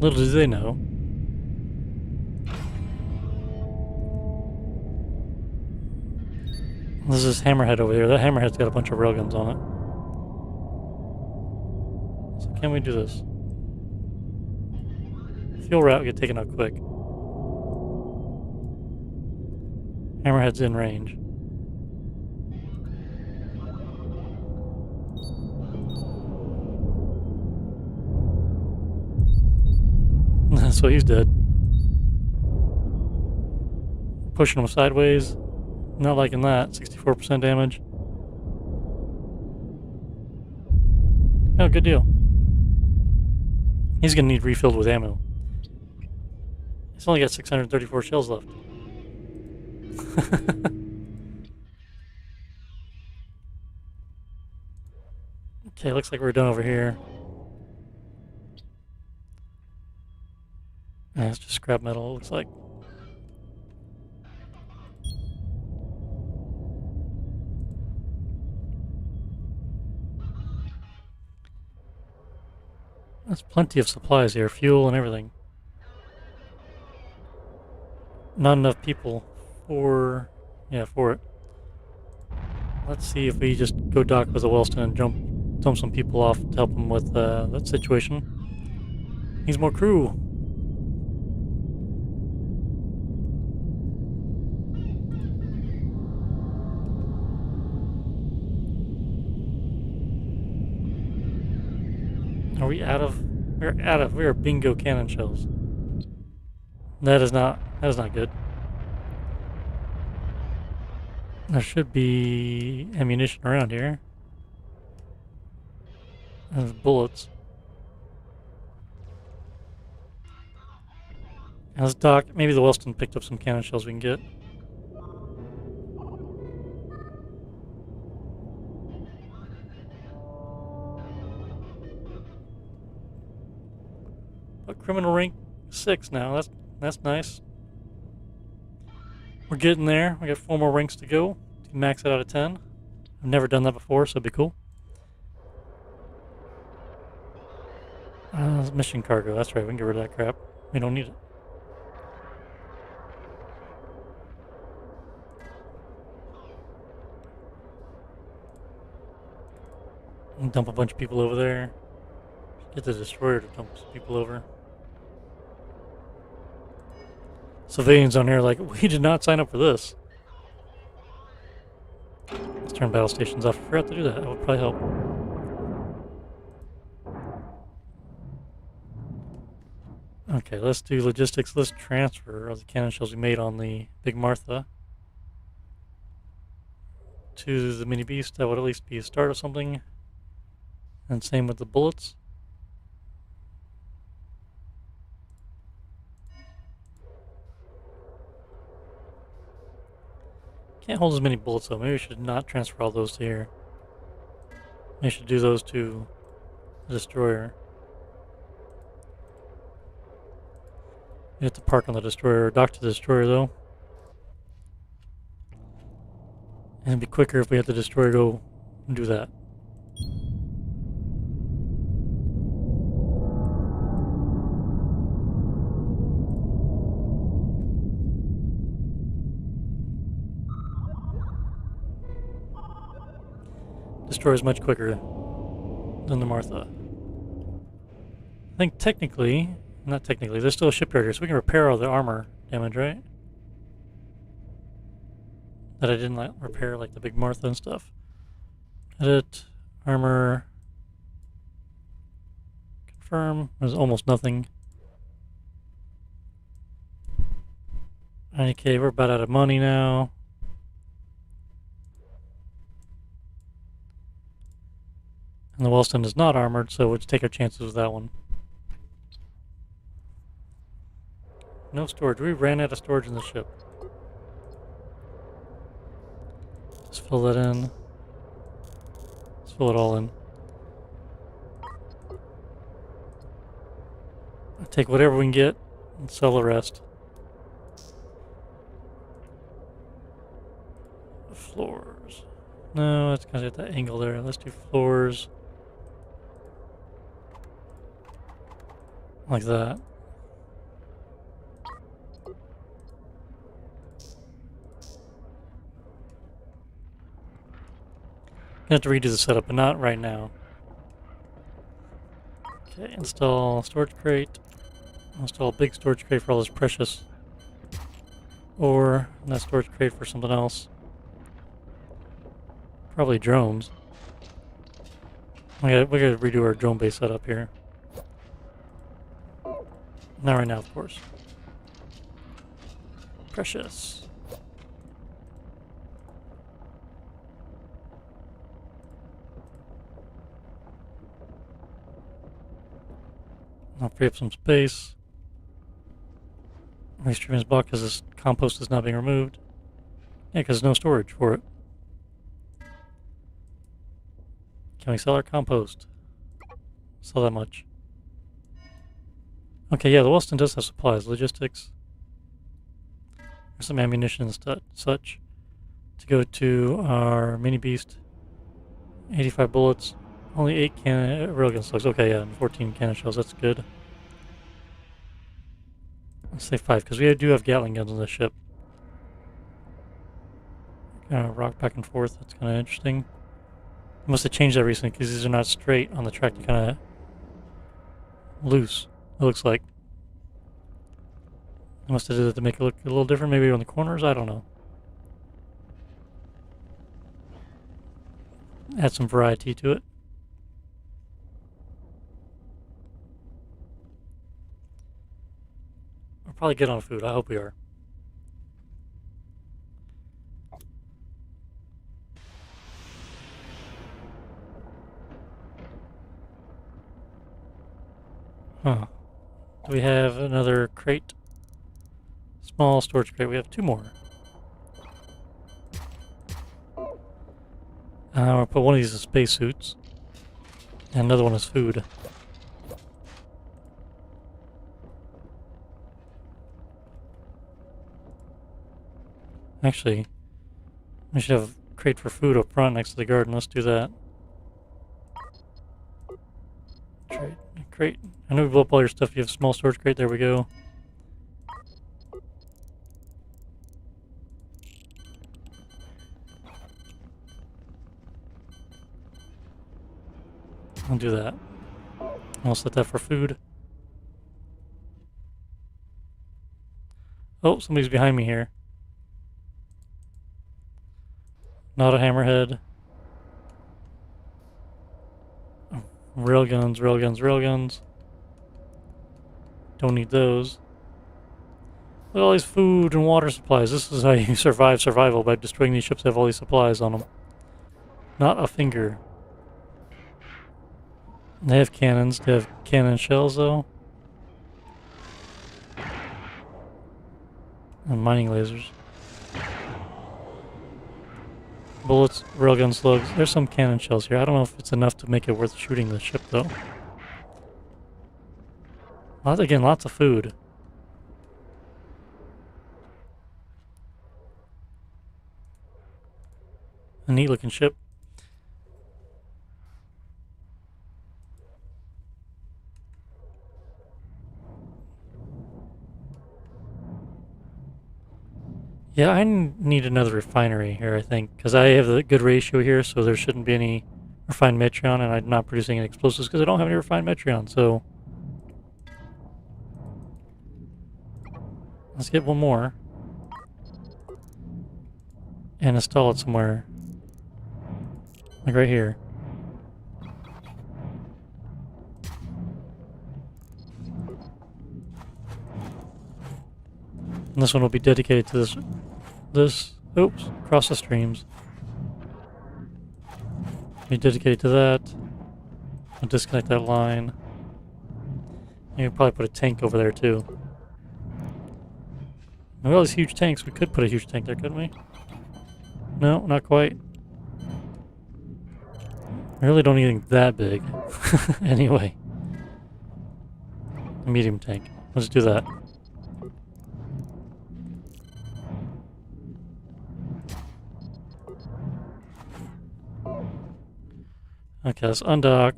Little do they know. This is Hammerhead over here. That Hammerhead's got a bunch of railguns on it. So can we do this? Fuel route get taken out quick. Hammerhead's in range. So he's dead. Pushing him sideways. Not liking that. 64% damage. Oh, good deal. He's gonna need refilled with ammo. He's only got 634 shells left. Okay, looks like we're done over here. Yeah, it's just scrap metal, it looks like. There's plenty of supplies here, fuel and everything. Not enough people for it. Let's see if we just go dock with the Welston and dump some people off to help him with that situation. Needs more crew. Are we out of? We are bingo cannon shells. That is not good. There should be ammunition around here. There's bullets. Let's dock. Maybe the Welston picked up some cannon shells we can get. A criminal rank 6 now. That's nice. We're getting there. We got 4 more ranks to go to max it out of 10. I've never done that before, so it'd be cool. Mission cargo. That's right. We can get rid of that crap. We don't need it. And dump a bunch of people over there. Get the destroyer to dump some people over. Civilians on here like, we did not sign up for this. Let's turn battle stations off. I forgot to do that. That would probably help. Okay, let's do logistics. Let's transfer the cannon shells we made on the Big Martha to the mini beast. That would at least be a start of something. And same with the bullets. Can't hold as many bullets though. Maybe we should not transfer all those to here. Maybe we should do those to the destroyer. We have to park on the destroyer, or dock to the destroyer though. And it'd be quicker if we had the destroyer go and do that. Destroyer is much quicker than the Martha. I think technically, not technically, there's still a shipyard here, so we can repair all the armor damage, right? that I didn't repair, like the big Martha and stuff. Edit, armor, confirm. There's almost nothing. 90k, we're about out of money now. And the Welston is not armored, so we'll just take our chances with that one. No storage. We ran out of storage in the ship. Let's fill that in. Let's fill it all in. I'll take whatever we can get and sell the rest. Floors. No, it's kind of at that angle there. Let's do floors. Like that. I have to redo the setup, but not right now. Okay, install storage crate. Install a big storage crate for all this precious ore, and that storage crate for something else. Probably drones. We gotta redo our drone base setup here. Not right now, of course. Precious. I'll free up some space. Restream is blocked because this compost is not being removed. Yeah, because there's no storage for it. Can we sell our compost? Sell that much. Okay, yeah, the Welston does have supplies. Logistics. There's some ammunition and such. To go to our mini beast. 85 bullets. Only 8 railgun slugs. Okay, yeah, and 14 cannon shells. That's good. Let's say 5, because we do have Gatling guns on the ship. Rock back and forth. That's kind of interesting. They must have changed that recently, because these are not straight on the track. They're kind of loose, it looks like. They must have did it to make it look a little different, maybe on the corners. I don't know. Add some variety to it. We'll probably get on food. I hope we are. Huh. Do we have another crate? Small storage crate. We have 2 more. We'll put one of these in spacesuits. And another one is food. Actually, we should have a crate for food up front next to the garden. Let's do that. Crate. I know we blew up all your stuff. You have a small storage crate. There we go. I'll do that. I'll set that for food. Oh, somebody's behind me here. Not a hammerhead. Oh, railguns, railguns, railguns. Don't need those. Look at all these food and water supplies. This is how you survive survival, by destroying these ships that have all these supplies on them. Not a finger. They have cannons. They have cannon shells, though. And mining lasers. Bullets, railgun slugs. There's some cannon shells here. I don't know if it's enough to make it worth shooting the ship, though. Again, lots of food. A neat looking ship. Yeah, I need another refinery here, I think, because I have a good ratio here, so there shouldn't be any refined Metreon, and I'm not producing any explosives because I don't have any refined Metreon, so... Let's get one more. and install it somewhere. Like right here. And this one will be dedicated to oops, across the streams. Be dedicated to that. I'll disconnect that line. You could probably put a tank over there too. Look at all these huge tanks. We could put a huge tank there, couldn't we? No, not quite. I really don't need anything that big. Anyway. A medium tank. Let's do that. Okay, let's undock.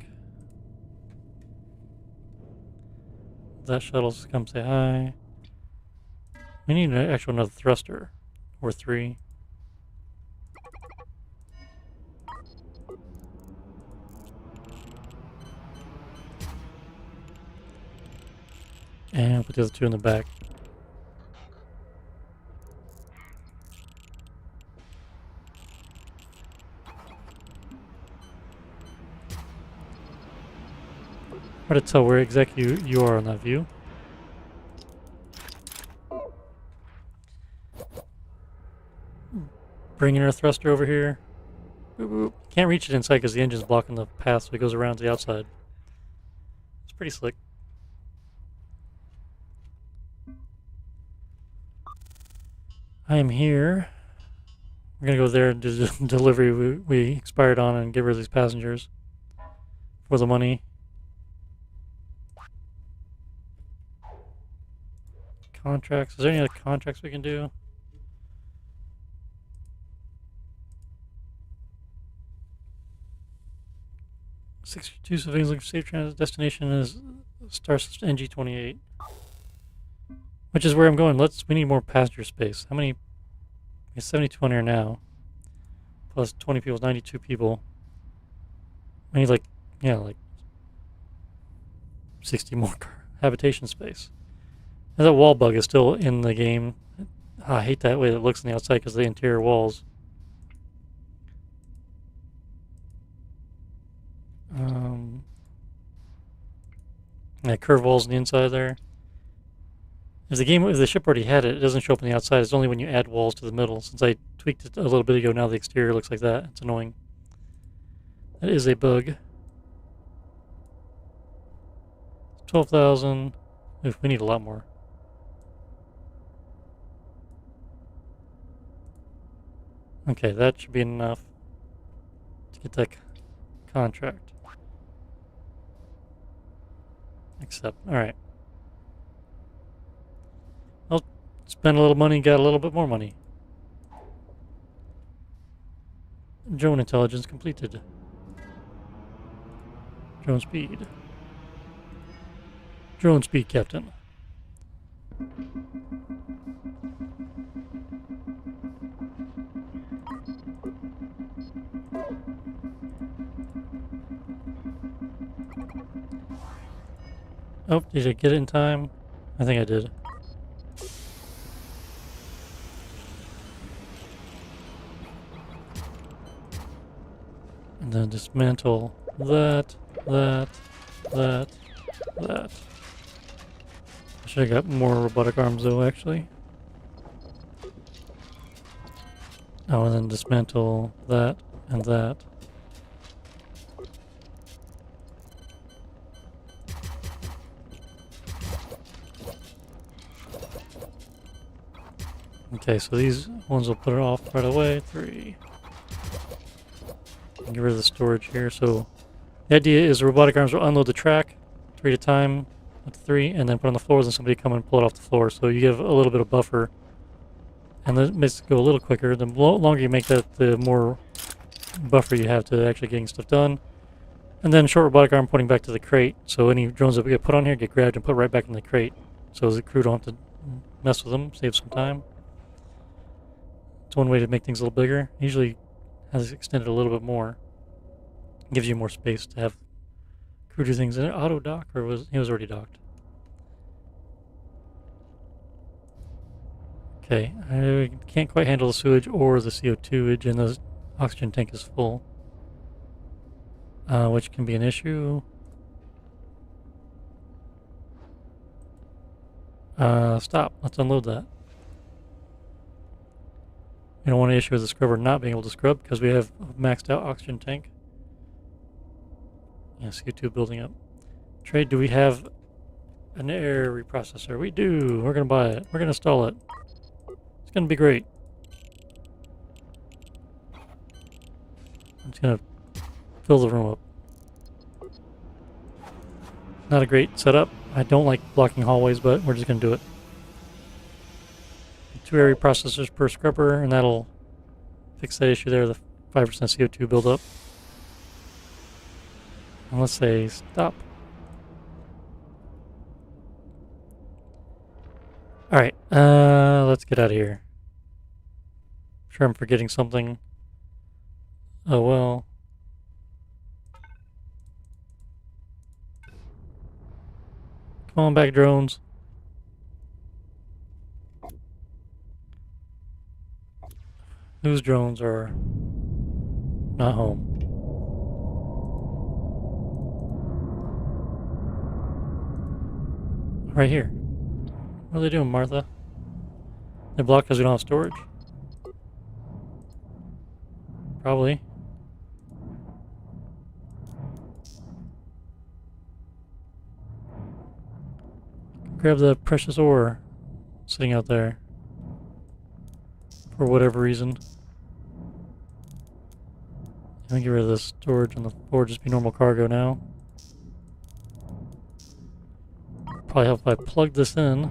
That shuttle's come say hi. We need actually another thruster. Or 3. And put the other 2 in the back. Hard to tell where exactly you are on that view. Bringing our thruster over here. Boop, boop. Can't reach it inside because the engine's blocking the path, so it goes around to the outside. It's pretty slick. I am here. We're gonna go there and do the delivery we expired on and get rid of these passengers for the money. Contracts. Is there any other contracts we can do? "62 civilians looking for safe transit. Destination is Starship NG-28. Which is where I'm going. We need more passenger space. How many? We have 72 on here now. Plus 20 people, 92 people. We need like 60 more habitation space. And that wall bug is still in the game. I hate that way it looks on the outside because of the interior walls. Curved walls on the inside there. If the ship already had it, it doesn't show up on the outside. It's only when you add walls to the middle. Since I tweaked it a little bit ago, now the exterior looks like that. It's annoying. That is a bug. 12,000. Oof, we need a lot more. Okay, that should be enough to get that contract. Accept. Alright. I'll spend a little money, got a little bit more money. Drone intelligence completed. Drone speed. Drone speed, Captain. Oh, did I get it in time? I think I did. And then dismantle that. I should have got more robotic arms though, actually. Oh, and then dismantle that and that. Okay, so these ones will put it off right away. 3. Get rid of the storage here. So the idea is the robotic arms will unload the track 3 at a time, up to 3, and then put it on the floors and somebody come and pull it off the floor. So you give a little bit of buffer, and that makes it go a little quicker. The longer you make that, the more buffer you have to actually getting stuff done. And then short robotic arm pointing back to the crate. So any drones that we get put on here get grabbed and put right back in the crate. So the crew don't have to mess with them, save some time. It's one way to make things a little bigger. Usually has extended a little bit more. Gives you more space to have crew do things. Is it auto dock or he was already docked? Okay, I can't quite handle the sewage or the CO2, and the oxygen tank is full. Which can be an issue. Stop. Let's unload that. We don't want to issue with the scrubber not being able to scrub because we have a maxed out oxygen tank. Yeah, CO2 building up. Trade, do we have an air reprocessor? We do. We're going to buy it. We're going to install it. It's going to be great. I'm just going to fill the room up. Not a great setup. I don't like blocking hallways, but we're just going to do it. 2 air reprocessors per scrubber, and that'll fix that issue there, the 5% CO2 buildup. And let's say stop. Alright, let's get out of here. I'm sure I'm forgetting something. Oh well. Come on back, drones. Whose drones are not home? Right here. What are they doing, Martha? They're blocked because we don't have storage? Probably. Grab the precious ore sitting out there. For whatever reason. Let me get rid of this storage on the floor, just be normal cargo now. Probably help if I plug this in.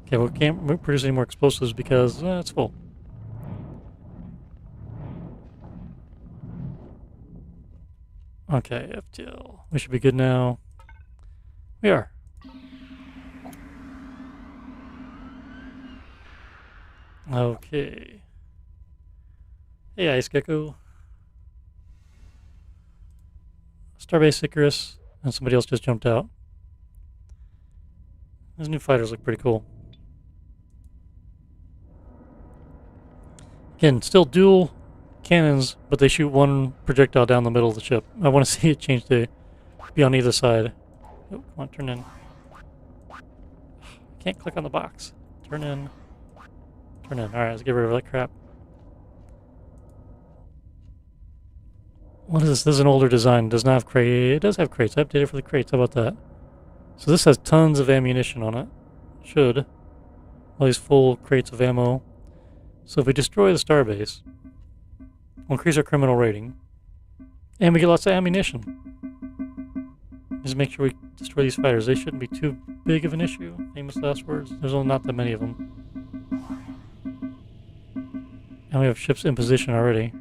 Okay, we can't produce any more explosives because it's full. Okay, FTL. We should be good now. We are. Okay. Hey, Ice Gecko. Starbase Icarus, and somebody else just jumped out. Those new fighters look pretty cool. Again, still dual cannons, but they shoot one projectile down the middle of the ship. I want to see it change to be on either side. Oh, come on, turn in. Can't click on the box. Turn in. Turn in. Alright, let's get rid of that crap. What is this? This is an older design. It does not have crates. It does have crates. I updated for the crates. How about that? So this has tons of ammunition on it. Should. All these full crates of ammo. So if we destroy the starbase, we'll increase our criminal rating. And we get lots of ammunition. Just make sure we destroy these fighters. They shouldn't be too big of an issue. Famous last words. There's only not that many of them. And we have ships in position already.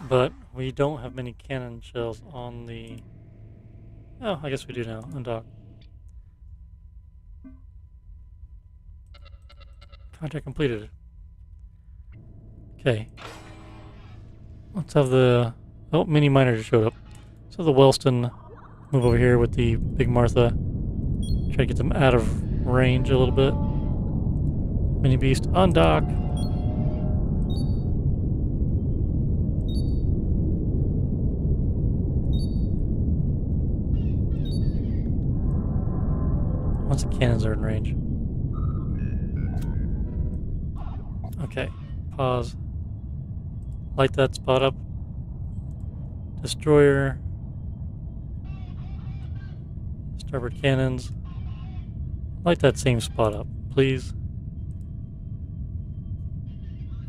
But we don't have many cannon shells on the... Oh, I guess we do now. Undock. Contract completed. Okay. Let's have the... Oh, mini miner just showed up. Let's have the Welston move over here with the Big Martha. Try to get them out of range a little bit. Mini Beast, undock. Once the cannons are in range. Okay, pause. Light that spot up. Destroyer. Starboard cannons. Light that same spot up, please.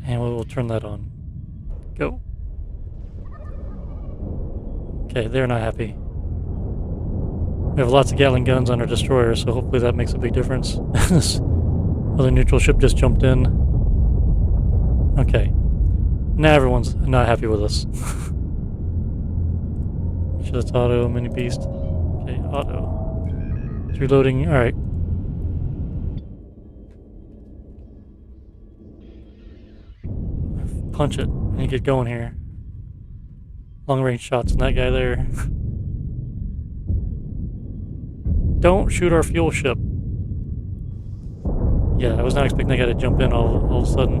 And we will turn that on. Go. Okay, they're not happy. We have lots of Gatling guns on our destroyer, so hopefully that makes a big difference. This other neutral ship just jumped in. Okay. Now everyone's not happy with us. Sure, that's auto, mini beast. Okay, auto. It's reloading. Alright. punch it. I need to get going here. Long range shots on that guy there. Don't shoot our fuel ship. Yeah, I was not expecting that guy to jump in all of a sudden.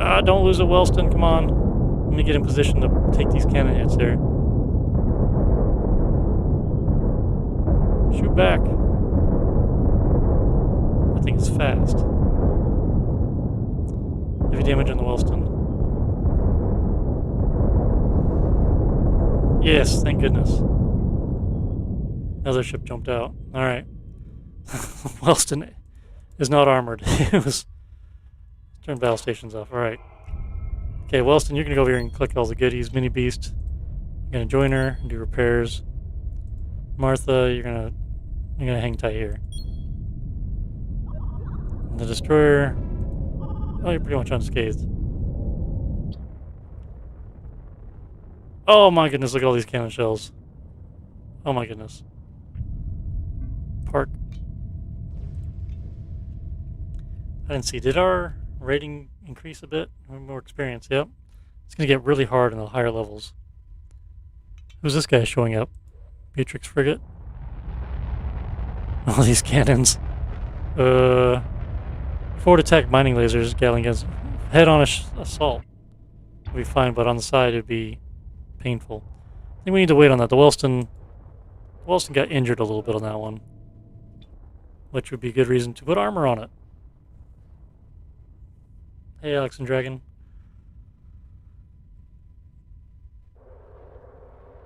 Ah, don't lose it, Welston. Come on. Let me get in position to take these cannon hits there. Shoot back. That thing is fast. Heavy damage on the Welston. Yes, thank goodness. Another ship jumped out. Alright. Welston is not armored. It was... Turn battle stations off. Alright. Okay, Welston, you're going to go over here and collect all the goodies. Mini Beast. You're going to join her and do repairs. Martha, you're going to hang tight here. And the Destroyer... Oh, you're pretty much unscathed. Oh my goodness, look at all these cannon shells. Oh my goodness. Park. I didn't see. Did our rating increase a bit? More experience, yep. It's going to get really hard in the higher levels. Who's this guy showing up? Beatrix Frigate? All these cannons. Forward attack mining lasers, Gatling guns. Head-on assault would be fine, but on the side it would be painful. I think we need to wait on that. The Welston got injured a little bit on that one, which would be a good reason to put armor on it. Hey, Alex and Dragon.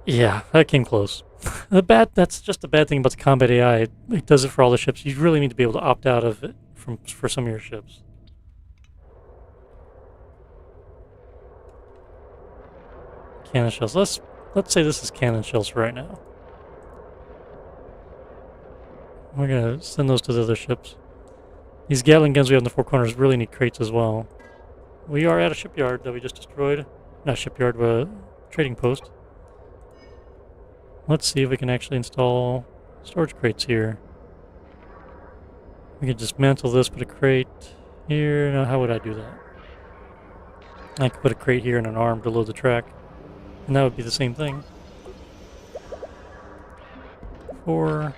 Yeah, that came close. That's just the bad thing about the combat AI. It does it for all the ships. You really need to be able to opt out of it for some of your ships. Cannon shells. Let's say this is cannon shells for right now. We're gonna send those to the other ships. These Gatling guns we have in the four corners really need crates as well. We are at a shipyard that we just destroyed. Not shipyard, but trading post. Let's see if we can actually install storage crates here. We could dismantle this, put a crate here. Now, how would I do that? I could put a crate here and an arm to load the track. And that would be the same thing. 4. And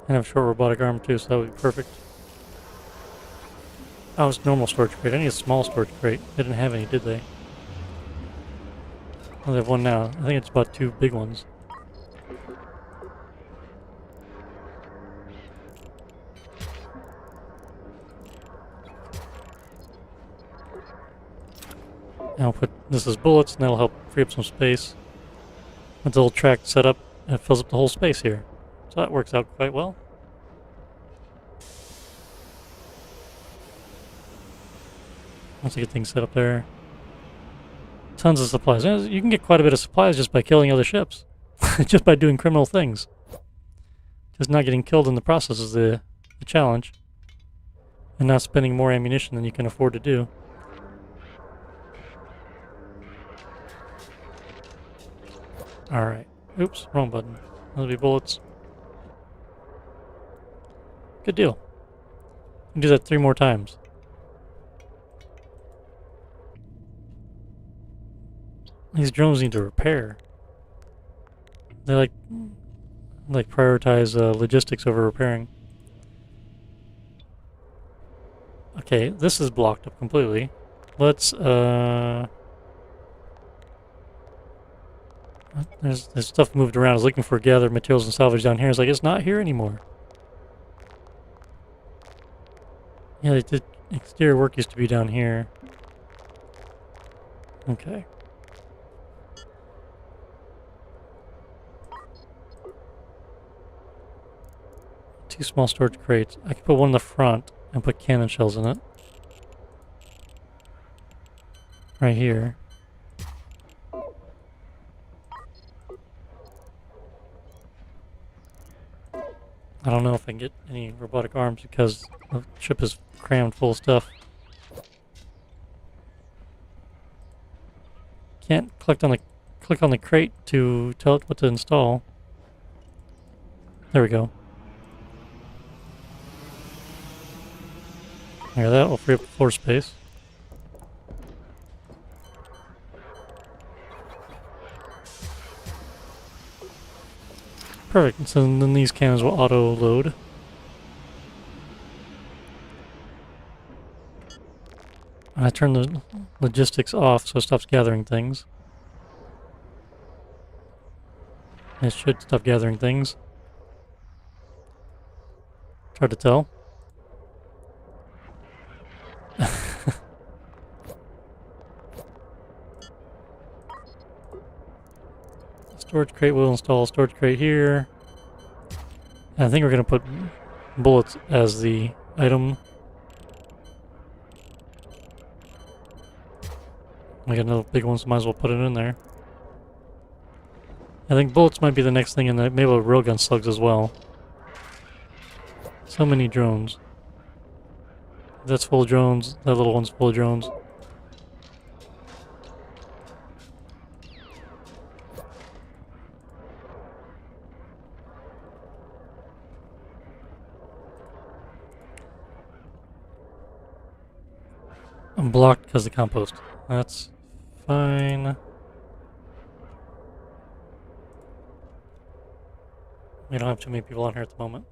I have a short robotic arm too, so that would be perfect. Oh, it's normal storage crate. I need a small storage crate. They didn't have any, did they? Oh, they have one now. I think it's about 2 big ones. And I'll put this as bullets, and that'll help free up some space. With the little track set up, and it fills up the whole space here. So that works out quite well. Once I get things set up there. Tons of supplies. You can get quite a bit of supplies just by killing other ships. Just by doing criminal things. Just not getting killed in the process is the challenge. And not spending more ammunition than you can afford to do. Alright. Oops, wrong button. That'll be bullets. Good deal. You can do that 3 more times. These drones need to repair. They like prioritize logistics over repairing. Okay, this is blocked up completely. Let's there's stuff moved around. I was looking for gathered materials and salvage down here. It's like it's not here anymore. Yeah, they did. Exterior work used to be down here. Okay. Two small storage crates. I could put one in the front and put cannon shells in it. Right here. I don't know if I can get any robotic arms because the ship is crammed full of stuff. Can't click on the crate to tell it what to install. There we go. There, that will free up floor space. Perfect. So then these cannons will auto load. And I turn the logistics off so it stops gathering things. It should stop gathering things. It's hard to tell. Storage crate will install storage crate here. And I think we're going to put bullets as the item. We got another big one, so might as well put it in there. I think bullets might be the next thing, and maybe railgun slugs as well. So many drones. That's full of drones. That little one's full of drones. I'm blocked because of the compost. That's fine. We don't have too many people on here at the moment.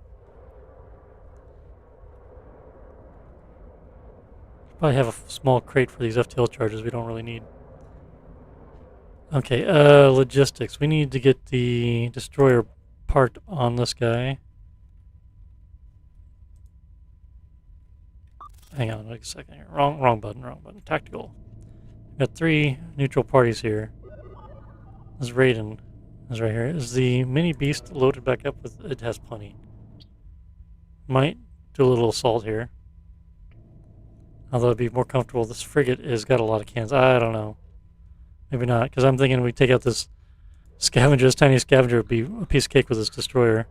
Probably have a small crate for these FTL charges we don't really need. Okay, logistics. We need to get the destroyer parked on this guy. Hang on, wait a second here. Wrong button. Tactical. Got 3 neutral parties here. This Raiden is right here. Is the mini beast loaded back up with? It has plenty. Might do a little assault here. Although it'd be more comfortable. This frigate has got a lot of cannons. I don't know. Maybe not, because I'm thinking we take out this scavenger. This tiny scavenger would be a piece of cake with this destroyer.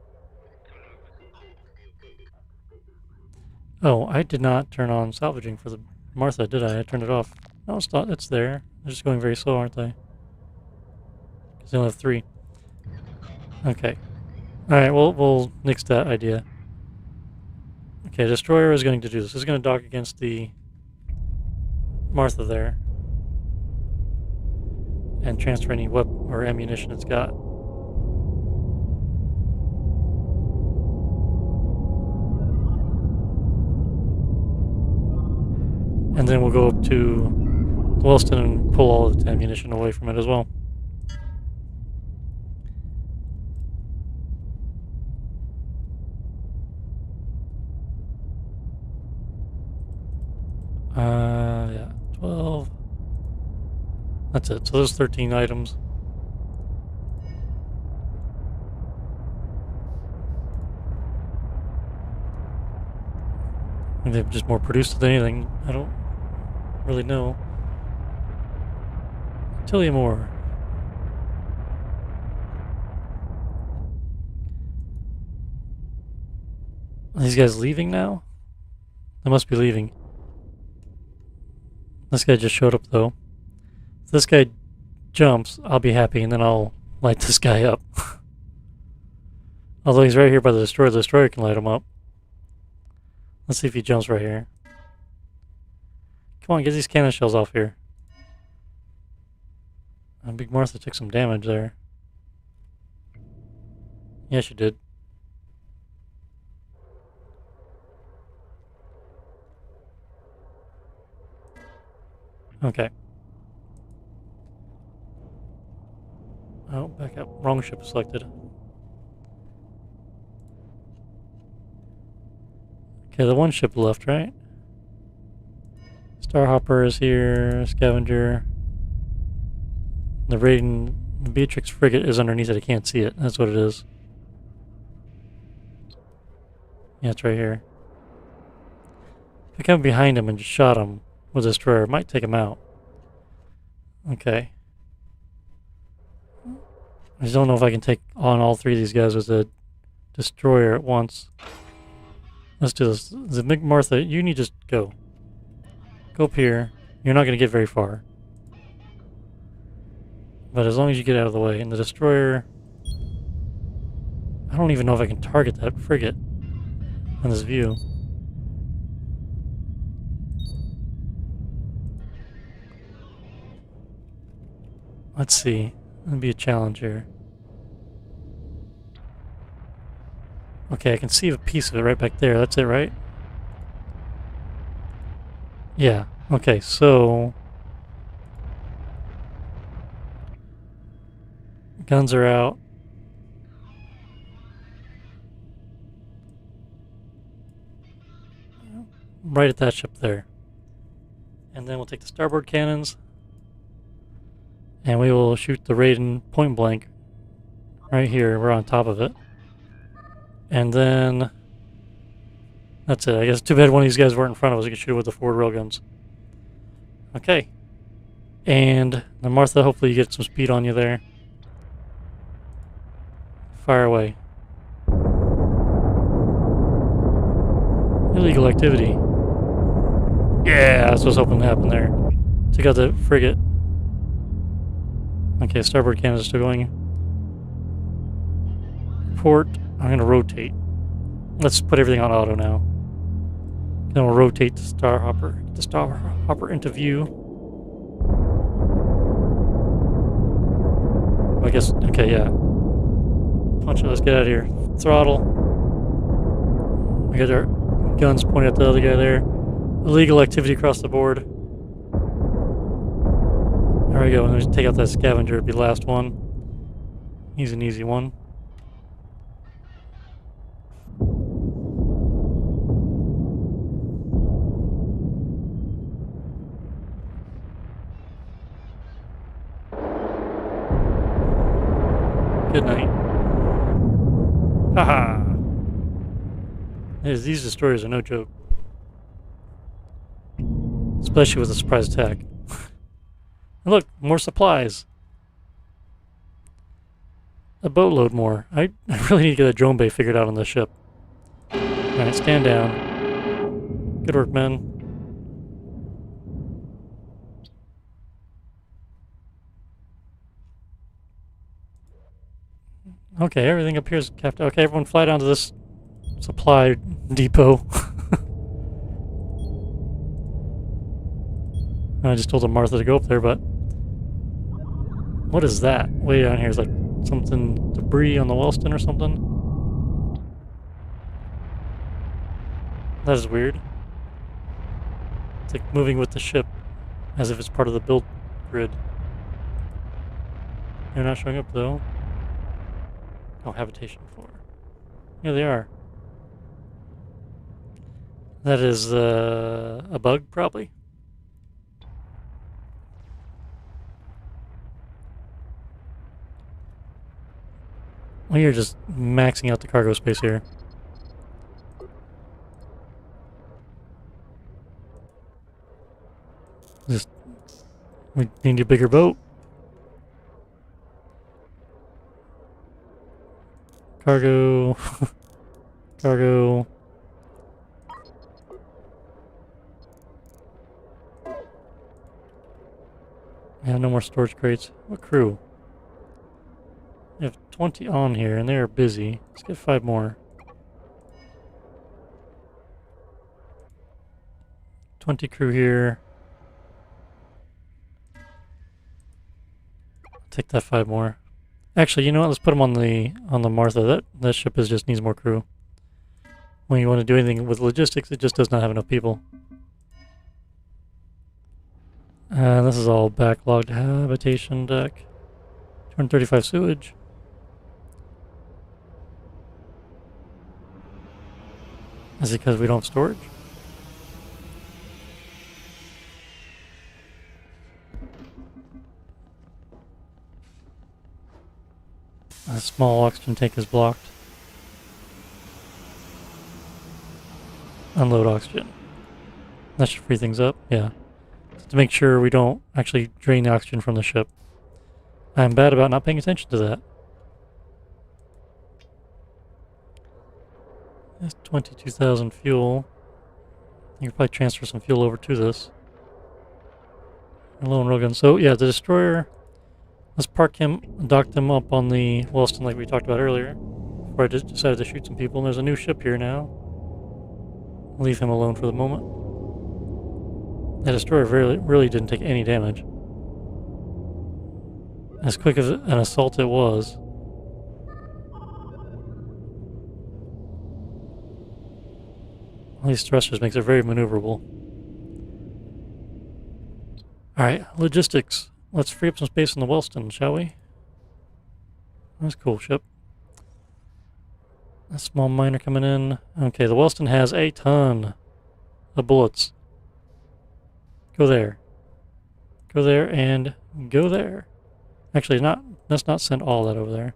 Oh, I did not turn on salvaging for the Martha, did I? I turned it off. No, it's not. It's there. They're just going very slow, aren't they? Because they only have 3. Okay. Alright, we'll nix that idea. Okay, destroyer is going to do this. It's going to dock against the Martha there. And transfer any weapon or ammunition it's got. And then we'll go up to Welston and pull all of the ammunition away from it as well. Yeah, 12. That's it. So there's 13 items. I think they've just more produced than anything. I don't really know. Tell you more. Are these guys leaving now? They must be leaving. This guy just showed up though. If this guy jumps, I'll be happy, and then I'll light this guy up. Although he's right here by the destroyer can light him up. Let's see if he jumps right here. Come on, get these cannon shells off here. Big Martha took some damage there. Yeah, she did. Okay. Oh, back up. Wrong ship selected. Okay, the one ship left, right? Starhopper is here, Scavenger. The Raiden, the Beatrix frigate is underneath it. I can't see it. That's what it is. Yeah, it's right here. If I come behind him and just shot him with a destroyer, it might take him out. Okay. I just don't know if I can take on all 3 of these guys with a destroyer at once. Let's do this. The Big Martha, you need to just go. Go up here. You're not going to get very far. But as long as you get out of the way. And the destroyer... I don't even know if I can target that frigate on this view. Let's see. That'd be a challenge here. Okay, I can see a piece of it right back there. That's it, right? Yeah. Okay, so guns are out. Right at that ship there. And then we'll take the starboard cannons. And we will shoot the Raiden point blank. Right here. We're on top of it. And then that's it. I guess too bad one of these guys weren't in front of us. We could shoot it with the forward railguns. Okay. And then Martha, hopefully you get some speed on you there. Fire away. Illegal activity. Yeah, that's what I was hoping to happen there. Took out the frigate. Okay, starboard cannons are still going. Port. I'm going to rotate. Let's put everything on auto now. Then we'll rotate the Starhopper. Get the Starhopper into view. I guess, okay, yeah. Punch it, let's get out of here. Throttle. We got our guns pointed at the other guy there. Illegal activity across the board. There we go, and then take out that scavenger, it'll be the last one. He's an easy one. Good night. Haha! These destroyers are no joke. Especially with a surprise attack. And look, more supplies. A boatload more. I really need to get a drone bay figured out on this ship. Alright, stand down. Good work, men. Okay, everything appears kept. Okay, everyone fly down to this supply depot. I just told Martha to go up there, but what is that? Way down here is like something debris on the Welston or something. That is weird. It's like moving with the ship, as if it's part of the build grid. They're not showing up though. Oh, habitation 4. Yeah, they are. That is a bug, probably. We are just maxing out the cargo space here. Just, we need a bigger boat. Cargo. Cargo. Yeah, no more storage crates. What crew? We have 20 on here, and they are busy. Let's get 5 more. 20 crew here. Take that 5 more. Actually, you know what? Let's put them on the Martha. That ship just needs more crew. When you want to do anything with logistics, it just does not have enough people. This is all backlogged habitation deck. 235 sewage. Is it because we don't have storage? A small oxygen tank is blocked. Unload oxygen. That should free things up, yeah. To make sure we don't actually drain the oxygen from the ship. I'm bad about not paying attention to that. That's 22,000 fuel. You can probably transfer some fuel over to this. Low and railgun. So yeah, the destroyer. Let's park him, dock them up on the Welston like we talked about earlier. Before I just decided to shoot some people. And there's a new ship here now. Leave him alone for the moment. That destroyer really didn't take any damage. As quick as an assault it was. these thrusters makes it very maneuverable. Alright, logistics. Let's free up some space in the Welston, shall we? That's a cool ship. A small miner coming in. Okay, the Welston has a ton of bullets. Go there. Go there and go there. Actually, let's not send all that over there.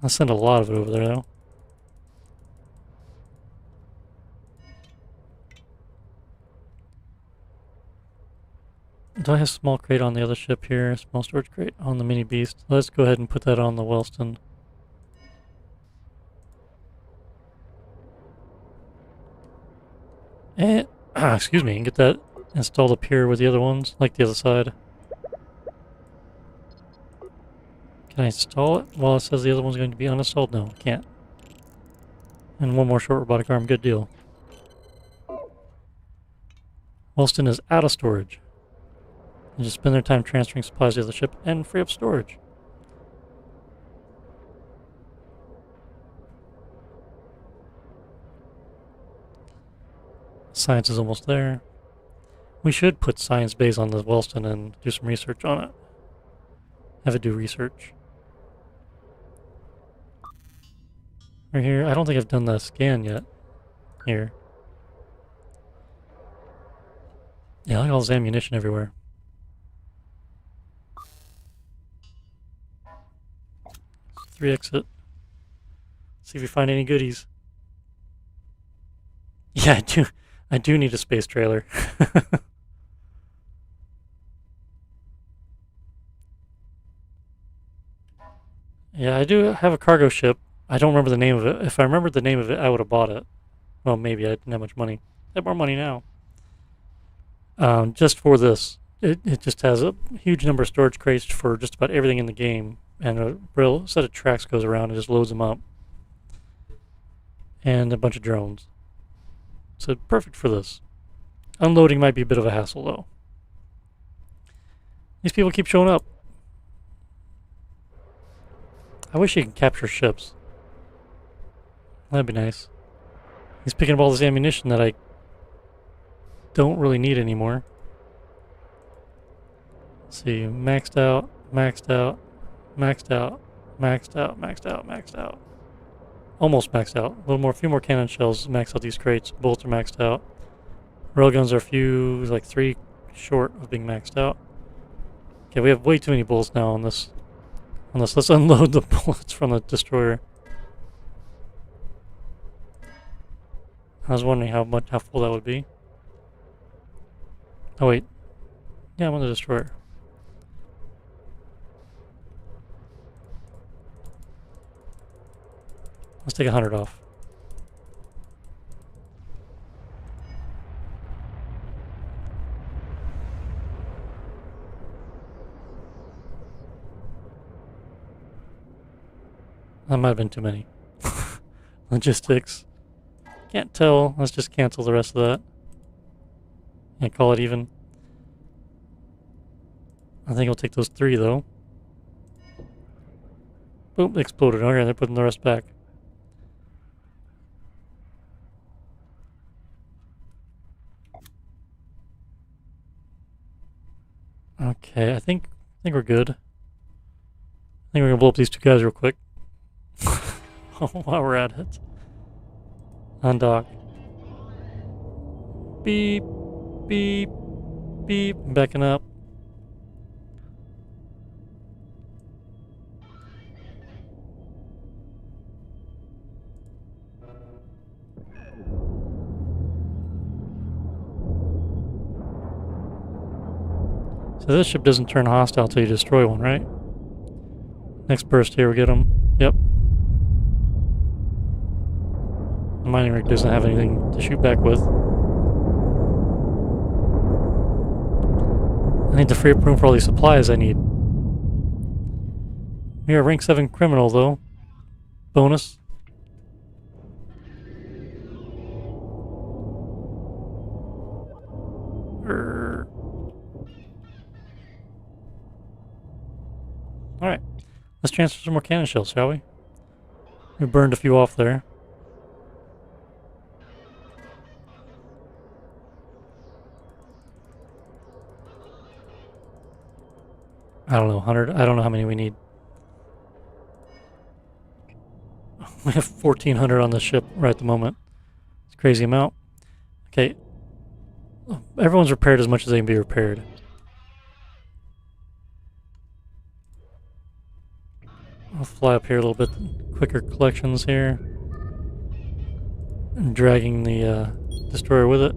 I'll send a lot of it over there, though. Do I have a small crate on the other ship here? Small storage crate on the mini beast. Let's go ahead and put that on the Welston. And, excuse me, and get that installed up here with the other ones, like the other side. Can I install it while it says the other one's going to be uninstalled? No, can't. And one more short robotic arm, good deal. Welston is out of storage. And just spend their time transferring supplies to the other ship and free up storage. Science is almost there. We should put science bays on the Welston and do some research on it. Have it do research. Right here, I don't think I've done the scan yet. Here. Yeah, look at all this ammunition everywhere. Three exit. See if we find any goodies. Yeah, I do need a space trailer. Yeah, I do have a cargo ship. I don't remember the name of it. If I remembered the name of it, I would have bought it. Well, maybe I didn't have much money. I have more money now. Just for this. It just has a huge number of storage crates for just about everything in the game. And a real set of tracks goes around and just loads them up. And a bunch of drones. So perfect for this. Unloading might be a bit of a hassle, though. These people keep showing up. I wish you could capture ships. That'd be nice. He's picking up all this ammunition that I don't really need anymore. Let's see, maxed out, maxed out, maxed out, maxed out, maxed out, maxed out. Almost maxed out. A little more, a few more cannon shells max out these crates. Bullets are maxed out. Railguns are a few, like 3 short of being maxed out. Okay, we have way too many bullets now on this. Let's unload the bullets from the destroyer. I was wondering how full that would be. Oh wait. Yeah, I'm on the destroyer. Let's take 100 off. That might have been too many. Logistics. Can't tell. Let's just cancel the rest of that. And call it even. I think I'll take those 3 though. Boom, they exploded. Okay, they're putting the rest back. Okay, I think we're good. I think we're gonna blow up these 2 guys real quick. While we're at it. Undock. Beep, beep, beep. Backing up. So this ship doesn't turn hostile until you destroy one, right? Next burst here, we get them. Yep. The mining rig doesn't have anything to shoot back with. I need to free up room for all these supplies I need. You're a rank 7 criminal, though. Bonus. Alright. Let's transfer some more cannon shells, shall we? We burned a few off there. I don't know, 100? I don't know how many we need. We have 1,400 on the ship right at the moment. It's a crazy amount. Okay. Everyone's repaired as much as they can be repaired. I'll fly up here a little bit. Quicker collections here. And dragging the destroyer with it.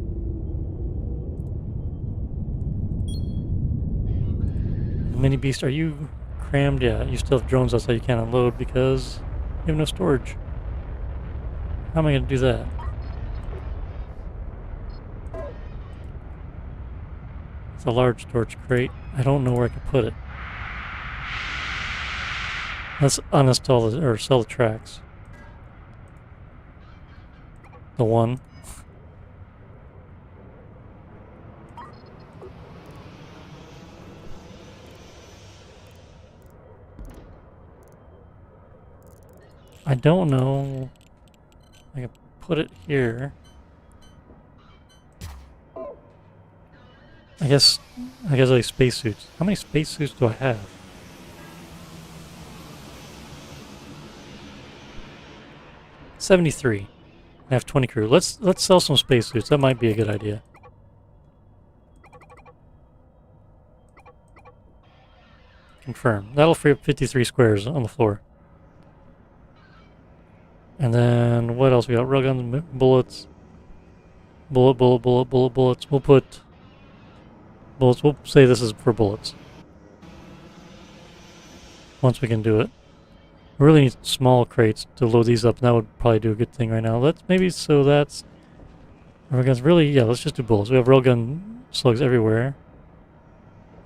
Mini Beast, are you crammed? Yeah, you still have drones outside you can't unload because you have no storage. How am I going to do that? It's a large storage crate. I don't know where I can put it. Let's uninstall the, or sell the tracks. The one. I don't know. I can put it here. I guess like spacesuits. How many spacesuits do I have? 73. I have 20 crew. Let's sell some spacesuits. That might be a good idea. Confirm. That'll free up 53 squares on the floor. And then what else we got? Railguns, bullets. Bullets. We'll put bullets. We'll say this is for bullets. Once we can do it. We really need small crates to load these up, and that would probably do a good thing right now. Let's maybe, so that's railguns. Really, yeah, let's just do bullets. We have railgun slugs everywhere.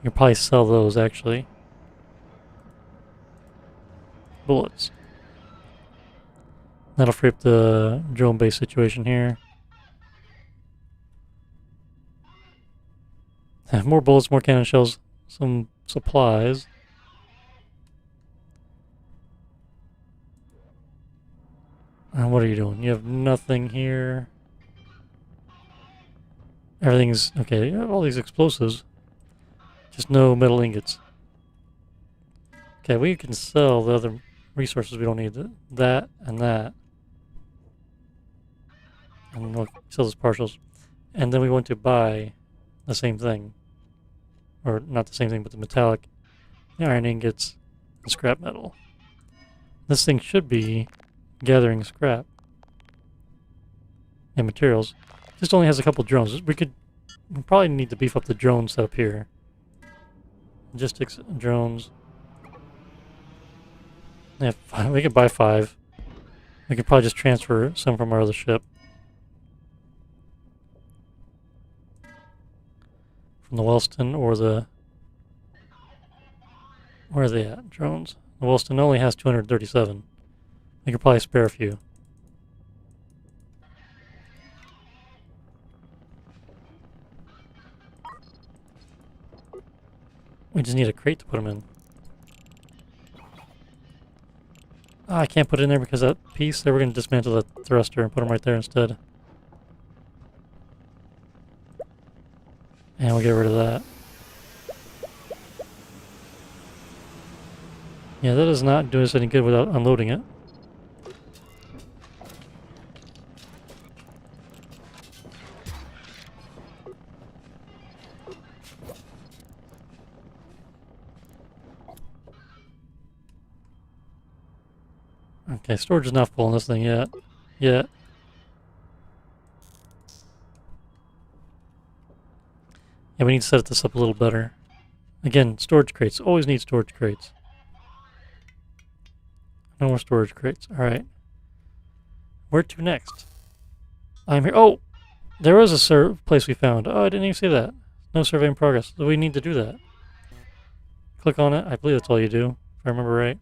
You can probably sell those, actually. Bullets. That'll free up the drone base situation here. More bullets, more cannon shells, some supplies. And what are you doing? You have nothing here. Everything's okay. You have all these explosives, just no metal ingots. Okay, we can sell the other resources we don't need. That and that. And we'll sell those partials. And then we want to buy the same thing. Or not the same thing, but the metallic, the iron ingots, and scrap metal. This thing should be gathering scrap and materials. Just only has a couple drones. We probably need to beef up the drone setup here. Logistics, drones. Yeah, we could buy 5. We could probably just transfer some from our other ship. From the Welston or the... Where are they at? Drones. The Welston only has 237. We could probably spare a few. We just need a crate to put them in. Oh, I can't put it in there because that piece there, we're going to dismantle the thruster and put them right there instead. And we'll get rid of that. Yeah, that does not do us any good without unloading it. Okay, storage is not full on this thing yet. Yeah, we need to set this up a little better. Again, storage crates. Always need storage crates. No more storage crates. Alright. Where to next? I'm here. Oh! There was a place we found. Oh, I didn't even see that. No survey in progress. So we need to do that. Click on it. I believe that's all you do, if I remember right.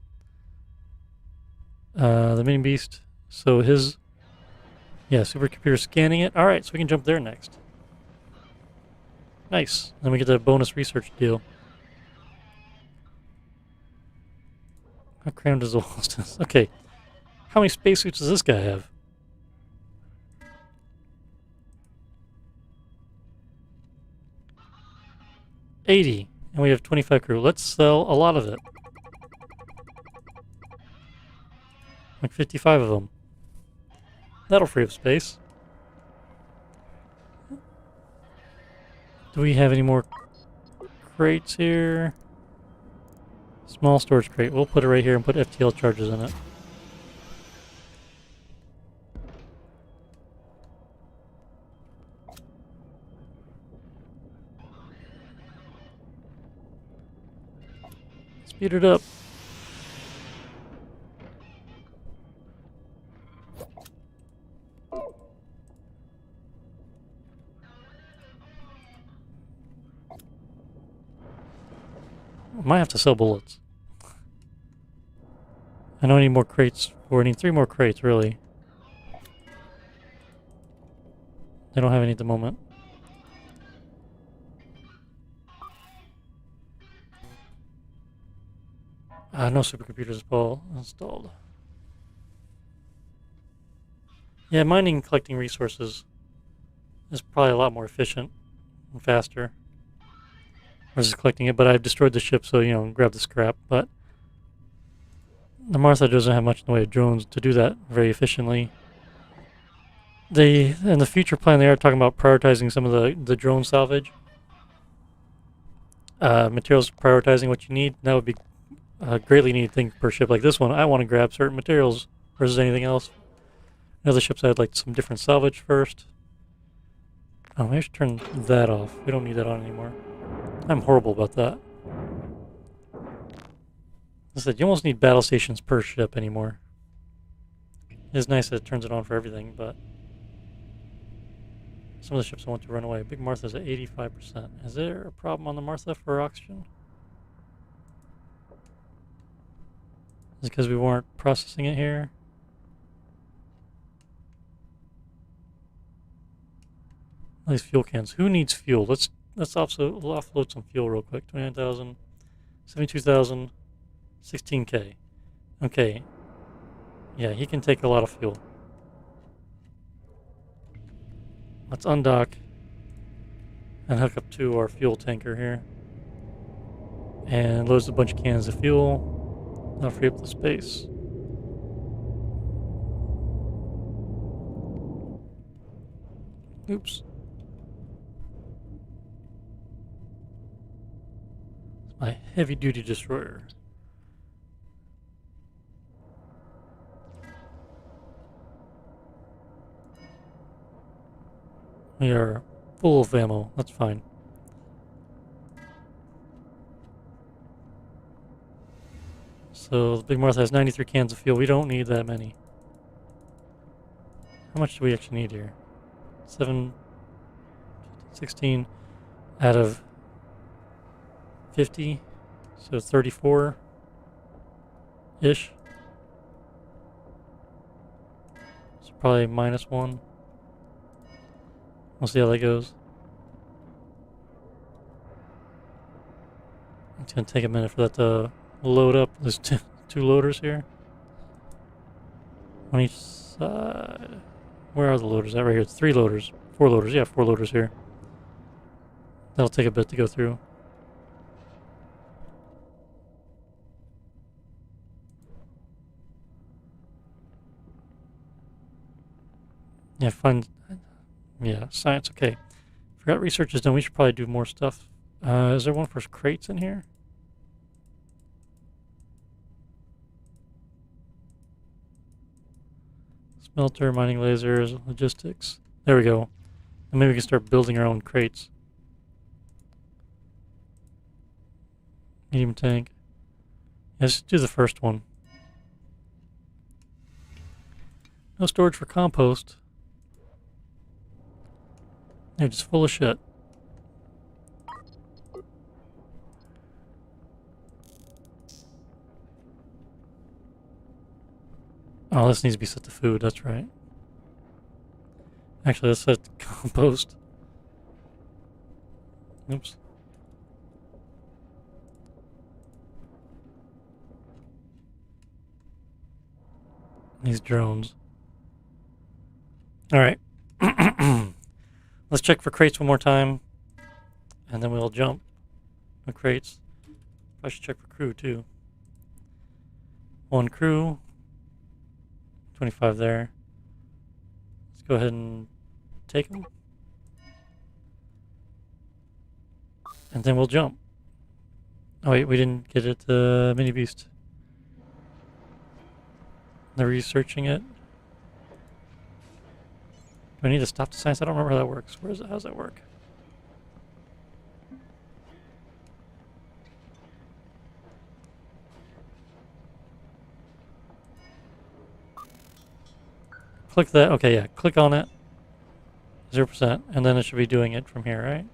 The mini beast. So his... Yeah, supercomputer scanning it. Alright, so we can jump there next. Nice. Then we get the bonus research deal. How crammed is the Welston? Okay. How many spacesuits does this guy have? 80. And we have 25 crew. Let's sell a lot of it. Like 55 of them. That'll free up space. Do we have any more crates here? Small storage crate. We'll put it right here and put FTL charges in it. Speed it up. I might have to sell bullets. I know I need more crates. I need 3 more crates, really. They don't have any at the moment. No supercomputers installed. Yeah, mining and collecting resources is probably a lot more efficient and faster versus collecting it, but I've destroyed the ship, so, you know, grab the scrap. But the Martha doesn't have much in the way of drones to do that very efficiently. In the future plan, they are talking about prioritizing some of the drone salvage. Materials, prioritizing what you need. That would be a greatly needed thing per ship. Like this one, I want to grab certain materials versus anything else. In other ships, I'd like some different salvage first. Oh, maybe I should turn that off. We don't need that on anymore. I'm horrible about that. I said, you almost need battle stations per ship anymore. It's nice that it turns it on for everything, but some of the ships I want to run away. Big Martha's at 85%. Is there a problem on the Martha for oxygen? Is it because we weren't processing it here? These fuel cans. Who needs fuel? Let's also offload some fuel real quick. 29,000, 72,000, 16K. Okay. Yeah, he can take a lot of fuel. Let's undock and hook up to our fuel tanker here. And loads a bunch of cans of fuel. That'll free up the space. Oops. It's my heavy-duty destroyer. We are full of ammo. That's fine. So the Big Martha has 93 cans of fuel. We don't need that many. How much do we actually need here? 7, 16 out of 50. So 34-ish. So probably -1. We'll see how that goes. It's going to take a minute for that to load up. There's two loaders here. On each side. Where are the loaders? That right here. It's 3 loaders. 4 loaders. Yeah, 4 loaders here. That'll take a bit to go through. Yeah, fun. Yeah, science, okay. Forgot research is done. We should probably do more stuff. Is there one for crates in here? Smelter, mining lasers, logistics. There we go. And maybe we can start building our own crates. Medium tank. Yeah, let's do the first one. No storage for compost. They're just full of shit. Oh, this needs to be set to food, that's right. Actually, let's set to compost. Oops. These drones. Alright. Let's check for crates one more time. And then we'll jump the crates. I should check for crew too. 1 crew. 25 there. Let's go ahead and take them. And then we'll jump. Oh wait, we didn't get it, mini beast. They're researching it. Do I need to stop the science? I don't remember how that works. Where is it? How does that work? Click that. Okay, yeah. Click on it. 0%. And then it should be doing it from here, right?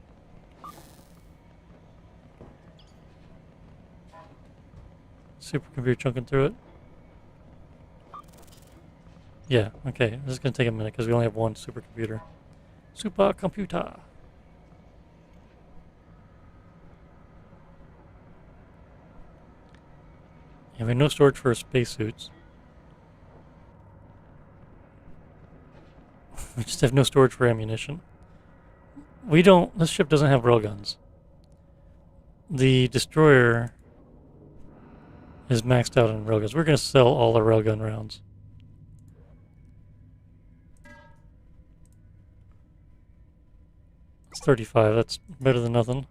Supercomputer chunking through it. Yeah, okay. This is going to take a minute because we only have one supercomputer. Supercomputer. Yeah, we have no storage for spacesuits. We just have no storage for ammunition. We don't... This ship doesn't have railguns. The destroyer is maxed out on railguns. We're going to sell all the railgun rounds. It's 35. That's better than nothing.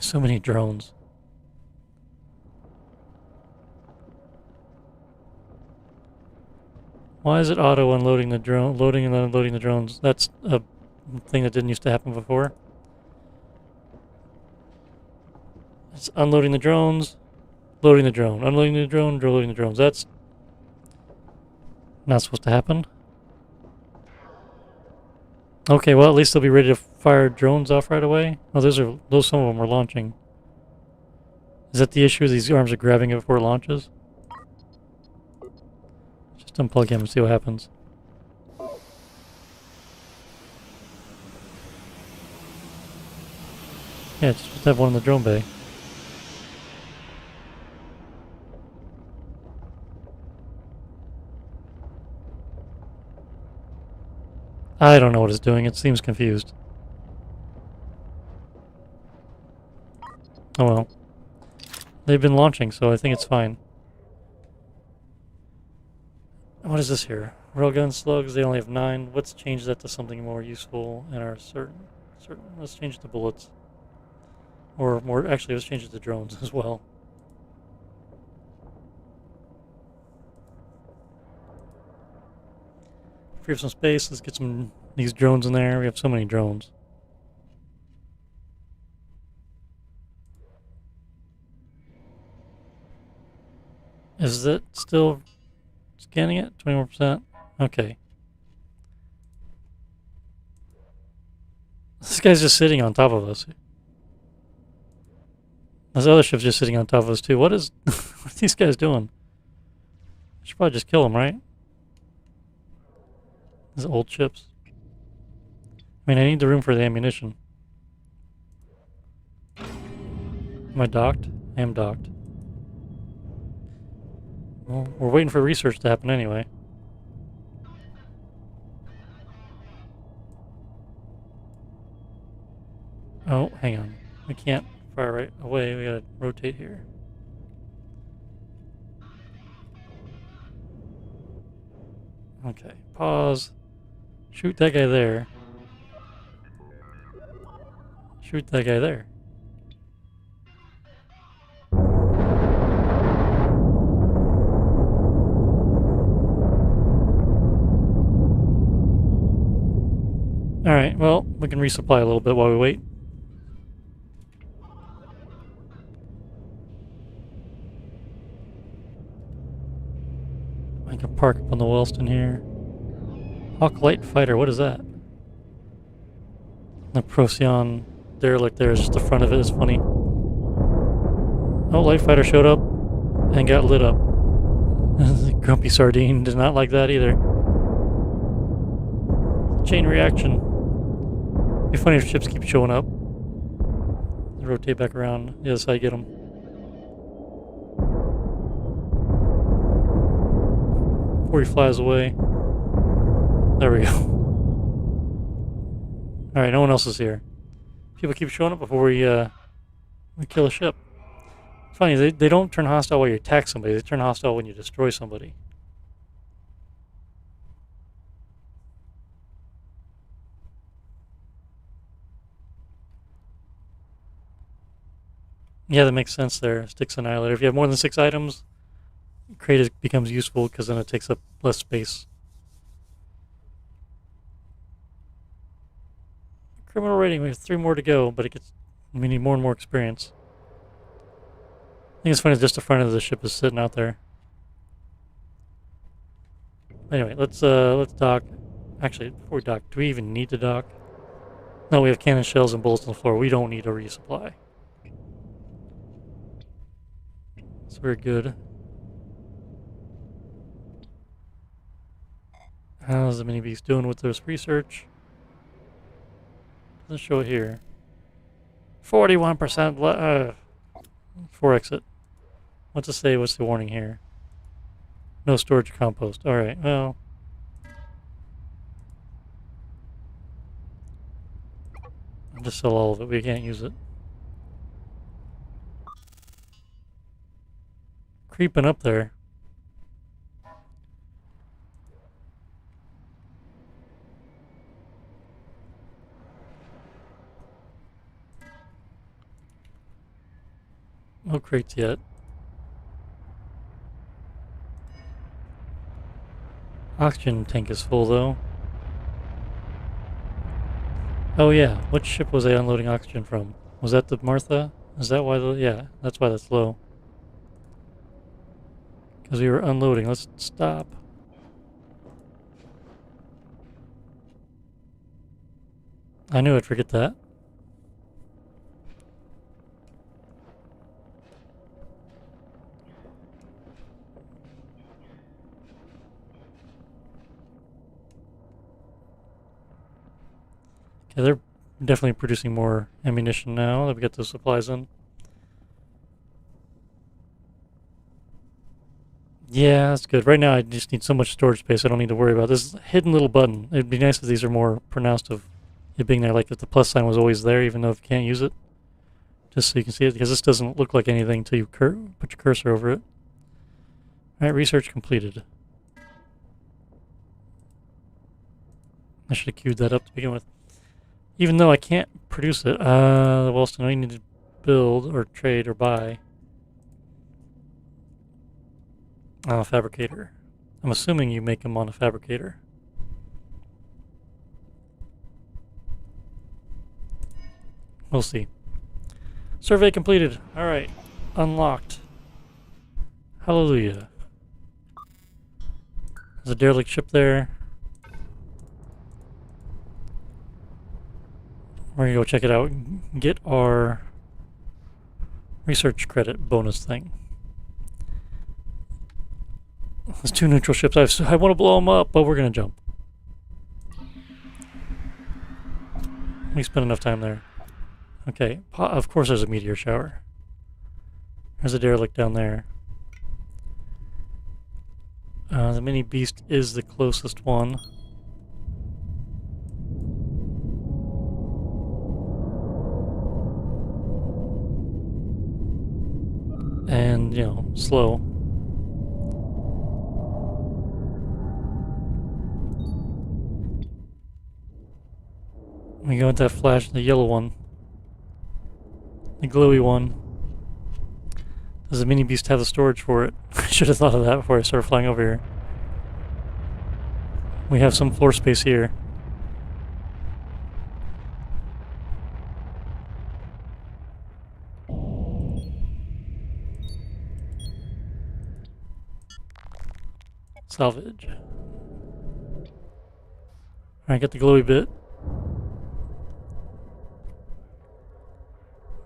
So many drones. Why is it auto unloading the drone, loading and unloading the drones? That's a thing that didn't used to happen before. It's unloading the drones, loading the drone, unloading the drone, loading the drones. That's not supposed to happen. Okay, well at least they'll be ready to fire drones off right away. Oh, those some of them are launching. Is that the issue? These arms are grabbing it before it launches? Just unplug him and see what happens. Yeah, just have one in the drone bay. I don't know what it's doing. It seems confused. Oh well. They've been launching, so I think it's fine. What is this here? Railgun slugs, they only have 9. Let's change that to something more useful and are certain. Let's change it to bullets. Or more, actually, let's change it to drones as well. Free up some space, let's get these drones in there. We have so many drones. Is it still scanning it? 21%? Okay. This guy's just sitting on top of us. This other ship's just sitting on top of us too. What are these guys doing? I should probably just kill them, right? These old ships. I mean, I need the room for the ammunition. Am I docked? I am docked. Well, we're waiting for research to happen anyway. Oh, hang on. We can't fire right away. We gotta rotate here. Okay, pause. Shoot that guy there. Shoot that guy there. Alright, well, we can resupply a little bit while we wait. I can park up on the Welston here. Hawk Light Fighter, what is that? The Procyon derelict there is just the front of it is funny. Oh, Light Fighter showed up and got lit up. Grumpy Sardine did not like that either. Chain reaction. It'd be funny if ships keep showing up. Rotate back around the other side, get them. Before he flies away. There we go. Alright, no one else is here. People keep showing up before we kill a ship. It's funny, they don't turn hostile while you attack somebody, they turn hostile when you destroy somebody. Yeah, that makes sense there. Sticks Annihilator. If you have more than 6 items, crate becomes useful because then it takes up less space. Criminal rating, we have 3 more to go, but we need more and more experience. I think it's funny just the front of the ship is sitting out there. Anyway, let's dock. Actually, before we dock, do we even need to dock? No, we have cannon shells and bullets on the floor. We don't need a resupply. That's very good. How's the mini beast doing with this research? Doesn't show it here. 41% for exit. What's it say? What's the warning here? No storage compost. Alright, well. I'll just sell all of it. We can't use it. Creeping up there. No crates yet. Oxygen tank is full though. Oh yeah, which ship was I unloading oxygen from? Was that the Martha? Is that why yeah, that's why that's low. Because we were unloading. Let's stop. I knew I'd forget that. Okay, they're definitely producing more ammunition now that we got those supplies in. Yeah, that's good. Right now I just need so much storage space I don't need to worry about this hidden little button. It'd be nice if these are more pronounced of it being there, like if the plus sign was always there even though if you can't use it. Just so you can see it, because this doesn't look like anything until you put your cursor over it. Alright, research completed. I should have queued that up to begin with. Even though I can't produce it, the Welston, I need to build or trade or buy. On a fabricator. I'm assuming you make them on a fabricator. We'll see. Survey completed. Alright. Unlocked. Hallelujah. There's a derelict ship there. We're gonna go check it out and get our research credit bonus thing. There's 2 neutral ships. I want to blow them up, but we're gonna jump. We spent enough time there. Okay, of course there's a meteor shower. There's a derelict down there. The mini beast is the closest one. And, you know, slow. We go with that flash, the yellow one. The glowy one. Does the mini beast have the storage for it? I should have thought of that before I started flying over here. We have some floor space here. Salvage. Alright, get the glowy bit.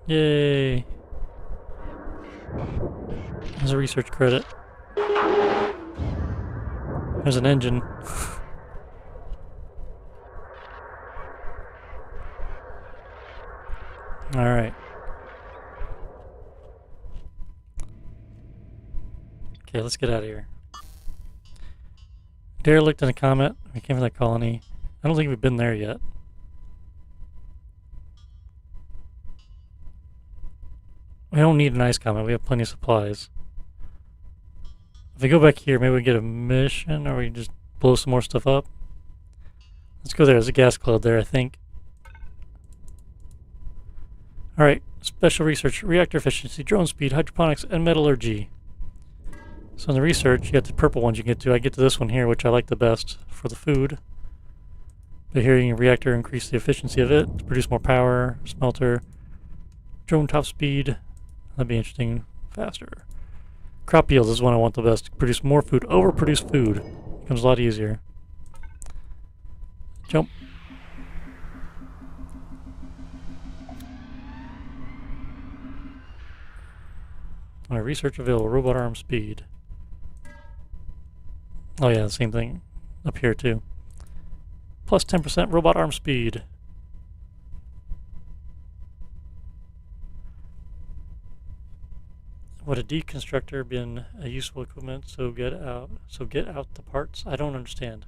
Yay! There's a research credit. There's an engine. Alright. Okay, let's get out of here. Derelict in a comet. We came from that colony. I don't think we've been there yet. We don't need an ice comet. We have plenty of supplies. If we go back here, maybe we get a mission, or we can just blow some more stuff up. Let's go there. There's a gas cloud there, I think. Alright, special research, reactor efficiency, drone speed, hydroponics, and metallurgy. So in the research, you got the purple ones you can get to. I get to this one here, which I like the best for the food. But here you can reactor increase the efficiency of it to produce more power, smelter, drone top speed. That'd be interesting. Faster. Crop yield is one I want the best. Produce more food. Overproduce food. Becomes a lot easier. Jump. Alright, research available. Robot arm speed. Oh yeah, the same thing up here too. Plus 10% robot arm speed. Would a deconstructor been a useful equipment? So get out the parts. I don't understand.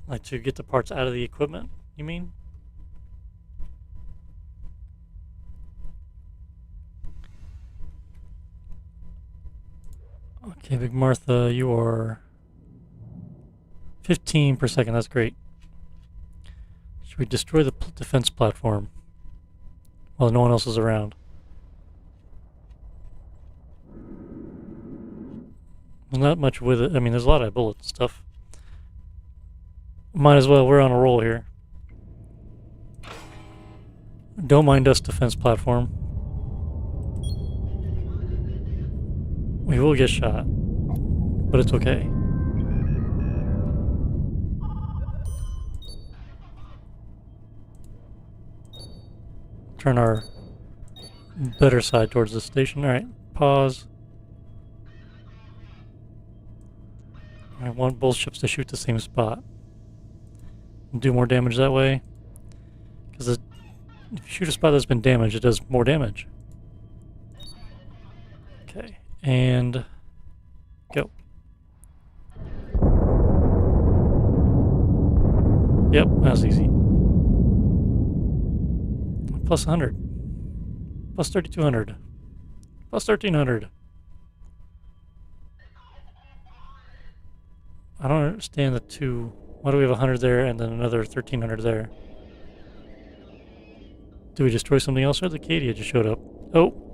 Like to get the parts out of the equipment, you mean? Okay, Big Martha, you are 15 per second. That's great. Should we destroy the defense platform while no one else is around? There's not much with it. I mean, there's a lot of bullets and stuff. Might as well. We're on a roll here. Don't mind us, defense platform. We will get shot, but it's okay. Turn our better side towards the station. Alright, pause. I want both ships to shoot the same spot. Do more damage that way. Because if you shoot a spot that's been damaged, it does more damage. Okay. And go. Yep, that was easy. Plus 100. Plus 3,200. Plus 1,300. I don't understand the two. Why do we have 100 there and then another 1,300 there? Did we destroy something else, or the Acadia just showed up? Oh!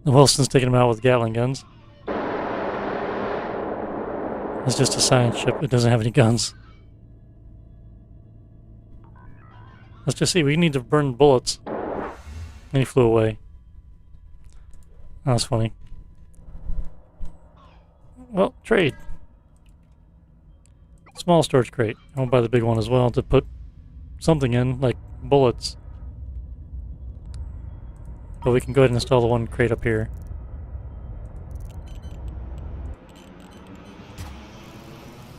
The Welston's taking them out with Gatling guns. It's just a science ship. It doesn't have any guns. Let's just see. We need to burn bullets. And he flew away. That was funny. Well, trade. Small storage crate. I won't buy the big one as well to put something in, like bullets. But we can go ahead and install the one crate up here.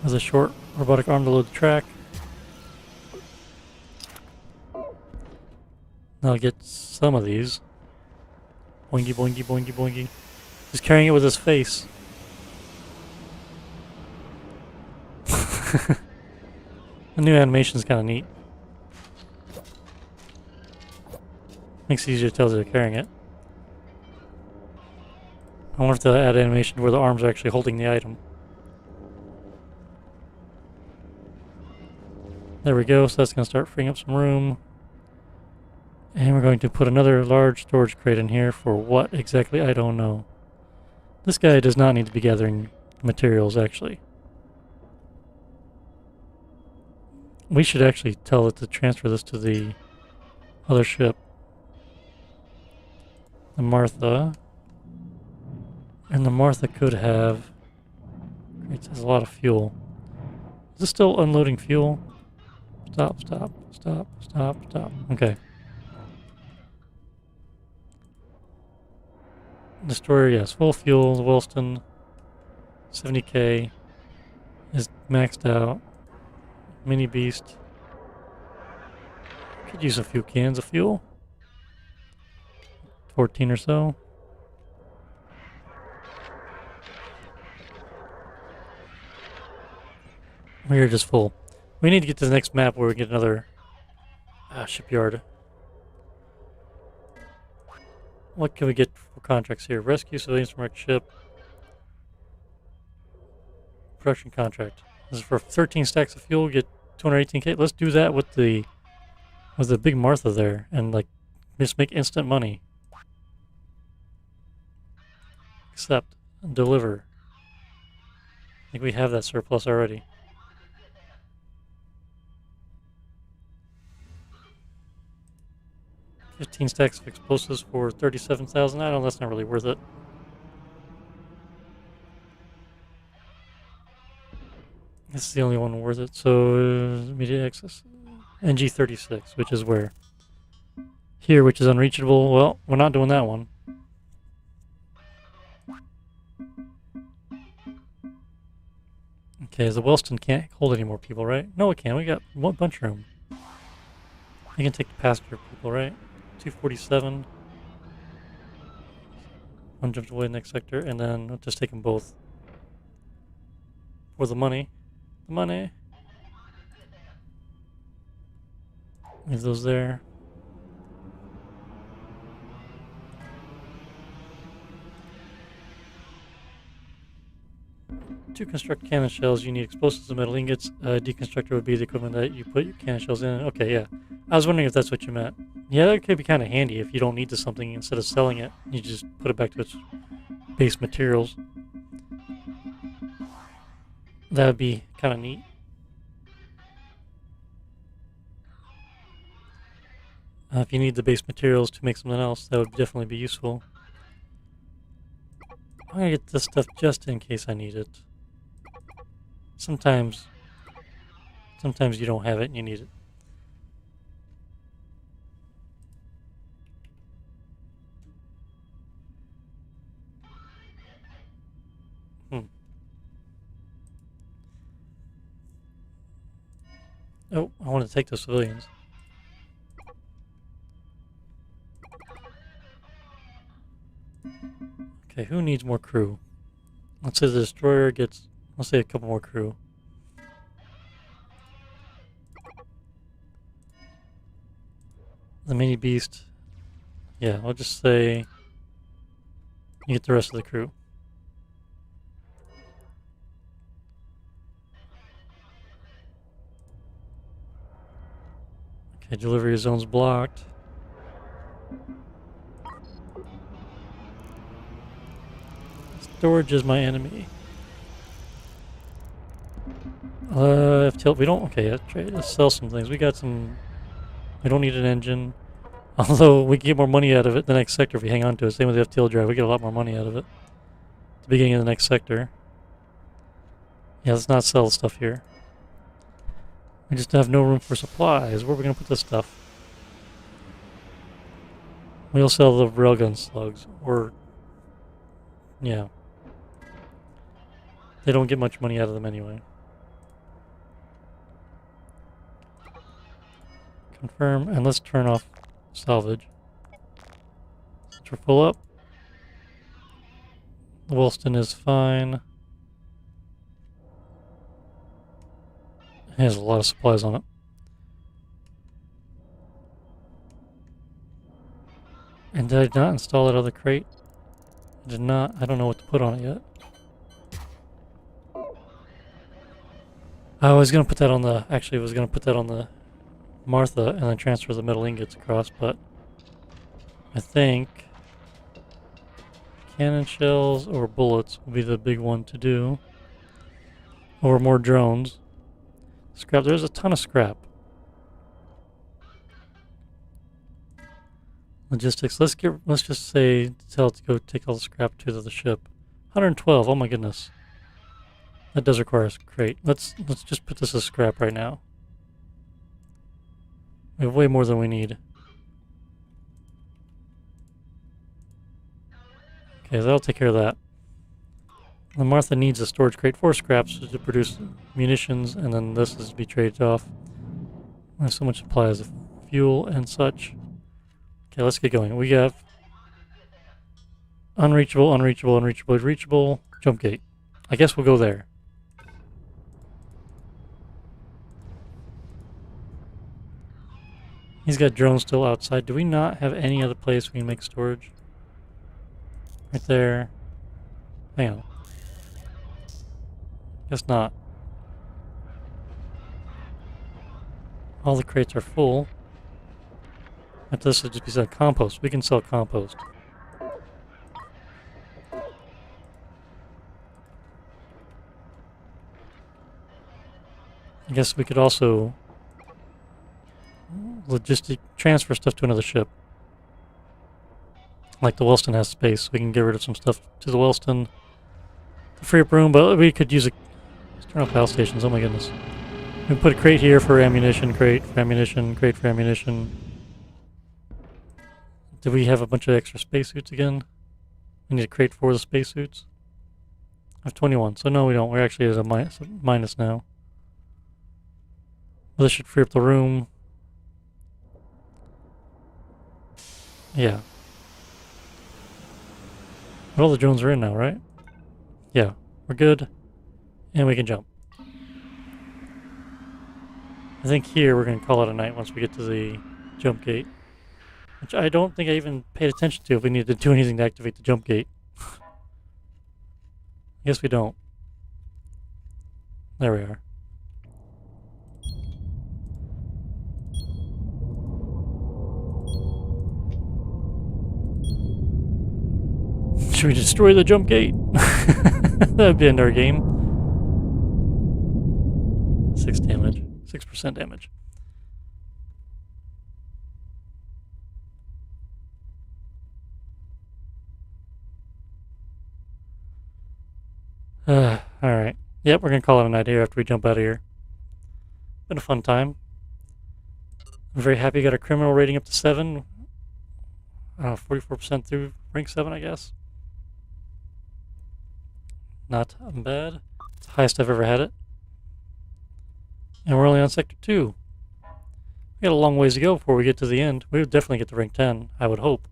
There's a short robotic arm to load the track. Now I'll get some of these. Boingy, boingy, boingy, boingy. He's carrying it with his face. The new animation is kind of neat. Makes it easier to tell they're carrying it. I wonder if they'll add animation where the arms are actually holding the item. There we go, so that's going to start freeing up some room. And we're going to put another large storage crate in here for what exactly, I don't know. This guy does not need to be gathering materials, actually. We should actually tell it to transfer this to the other ship. The Martha. And the Martha could have... It has a lot of fuel. Is this still unloading fuel? Stop, stop, stop, stop, stop. Okay. Destroyer, yes, full fuel. The Welston, 70k is maxed out. Mini Beast. Could use a few cans of fuel. 14 or so. We're just full. We need to get to the next map where we get another shipyard. What can we get for contracts here? Rescue civilians from wrecked ship. Production contract. This is for 13 stacks of fuel. We get 218k. Let's do that with the big Martha there, and like just make instant money. Accept. Deliver. I think we have that surplus already. $15 stacks of explosives for 37,000. I don't know, that's not really worth it. This is the only one worth it. So, immediate access. NG36, which is where? Here, which is unreachable. Well, we're not doing that one. Okay, the Welston can't hold any more people, right? No, it can. We got one bunch of room. We can take the passenger people, right? 247. One jumped away next sector, and then we'll just take them both. For the money. The money. Leave those there. To construct cannon shells, you need explosives and metal ingots. Deconstructor would be the equipment that you put your cannon shells in. Okay, yeah. I was wondering if that's what you meant. Yeah, that could be kind of handy if you don't need something. Instead of selling it, you just put it back to its base materials. That would be kind of neat. If you need the base materials to make something else, that would definitely be useful. I'm gonna get this stuff just in case I need it. Sometimes you don't have it and you need it. Oh, I want to take the civilians. Okay, who needs more crew? Let's say the destroyer gets, let's say a couple more crew. The mini beast, yeah, I'll just say you get the rest of the crew. Okay, delivery zone's blocked. Storage is my enemy. FTL, we don't, okay, let's sell some things. We got some, we don't need an engine. Although we can get more money out of it the next sector if we hang on to it. Same with the FTL drive, we get a lot more money out of it. At the beginning of the next sector. Yeah, let's not sell stuff here. We just have no room for supplies. Where are we going to put this stuff? We'll sell the railgun slugs, or, yeah. They don't get much money out of them anyway. Confirm, and let's turn off salvage. Since we're full up. The Welston is fine. It has a lot of supplies on it. And did I not install that other crate? I did not. I don't know what to put on it yet. I was going to put that on the... Actually, I was going to put that on the Martha and then transfer the metal ingots across, but I think cannon shells or bullets will be the big one to do. Or more drones. Scrap. There's a ton of scrap. Logistics. Let's just say tell it to go take all the scrap to the ship. 112. Oh my goodness. That does require a crate. Let's just put this as scrap right now. We have way more than we need. Okay, that'll take care of that. And Martha needs a storage crate for scraps to produce munitions, and then this is to be traded off. I have so much supplies of fuel and such. Okay, let's get going. We have unreachable, unreachable, unreachable, reachable, jump gate. I guess we'll go there. He's got drones still outside. Do we not have any other place we can make storage? Right there. Hang on. Guess not. All the crates are full. But this would just be sell compost. We can sell compost. I guess we could also transfer stuff to another ship. Like the Welston has space. We can get rid of some stuff to the Welston to free up room, but we could use let's turn off power stations. Oh my goodness. We can put a crate here for ammunition, crate for ammunition, crate for ammunition. Do we have a bunch of extra spacesuits again? We need a crate for the spacesuits. I have 21, so no we don't. We're actually at a minus now. Well, this should free up the room. Yeah. But all the drones are in now, right? Yeah, we're good. And we can jump. I think here we're going to call it a night once we get to the jump gate. Which I don't think I even paid attention to if we needed to do anything to activate the jump gate. I guess we don't. There we are. Should we destroy the jump gate? That'd be end our game. 6 damage. 6% damage. Alright. Yep, we're gonna call it a night here after we jump out of here. Been a fun time. I'm very happy we got our criminal rating up to 7. 44% through rank 7, I guess. Not bad. It's the highest I've ever had it. And we're only on Sector 2. We got a long ways to go before we get to the end. We would definitely get to rank 10, I would hope.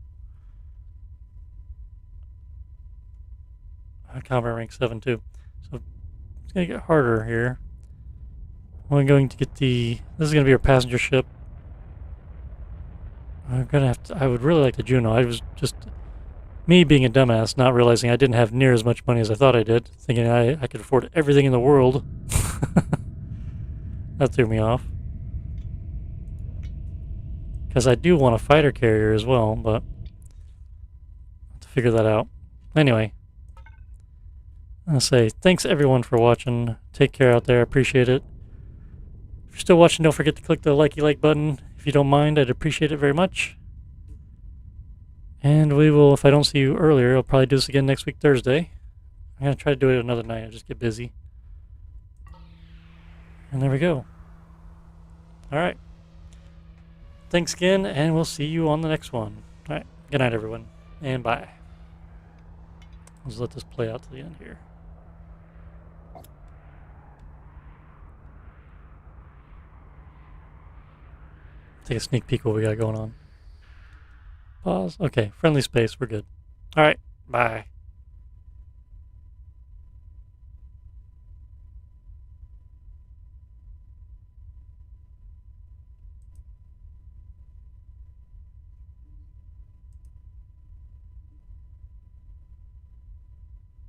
Combat rank 7 too. So it's going to get harder here. We're going to get this is going to be our passenger ship. I'm going to have to, I would really like the Juno. I was just, me being a dumbass, not realizing I didn't have near as much money as I thought I did. Thinking I could afford everything in the world. That threw me off. Because I do want a fighter carrier as well, but I'll have to figure that out. Anyway. I'll say thanks everyone for watching. Take care out there. Appreciate it. If you're still watching, don't forget to click the like button. If you don't mind, I'd appreciate it very much. And we will, if I don't see you earlier, I'll probably do this again next week, Thursday. I'm going to try to do it another night. I'll just get busy. And there we go. Alright. Thanks again, and we'll see you on the next one. Alright. Good night, everyone. And bye. Let's let this play out to the end here. Take a sneak peek what we got going on. Pause. Okay, friendly space, we're good. Alright, bye.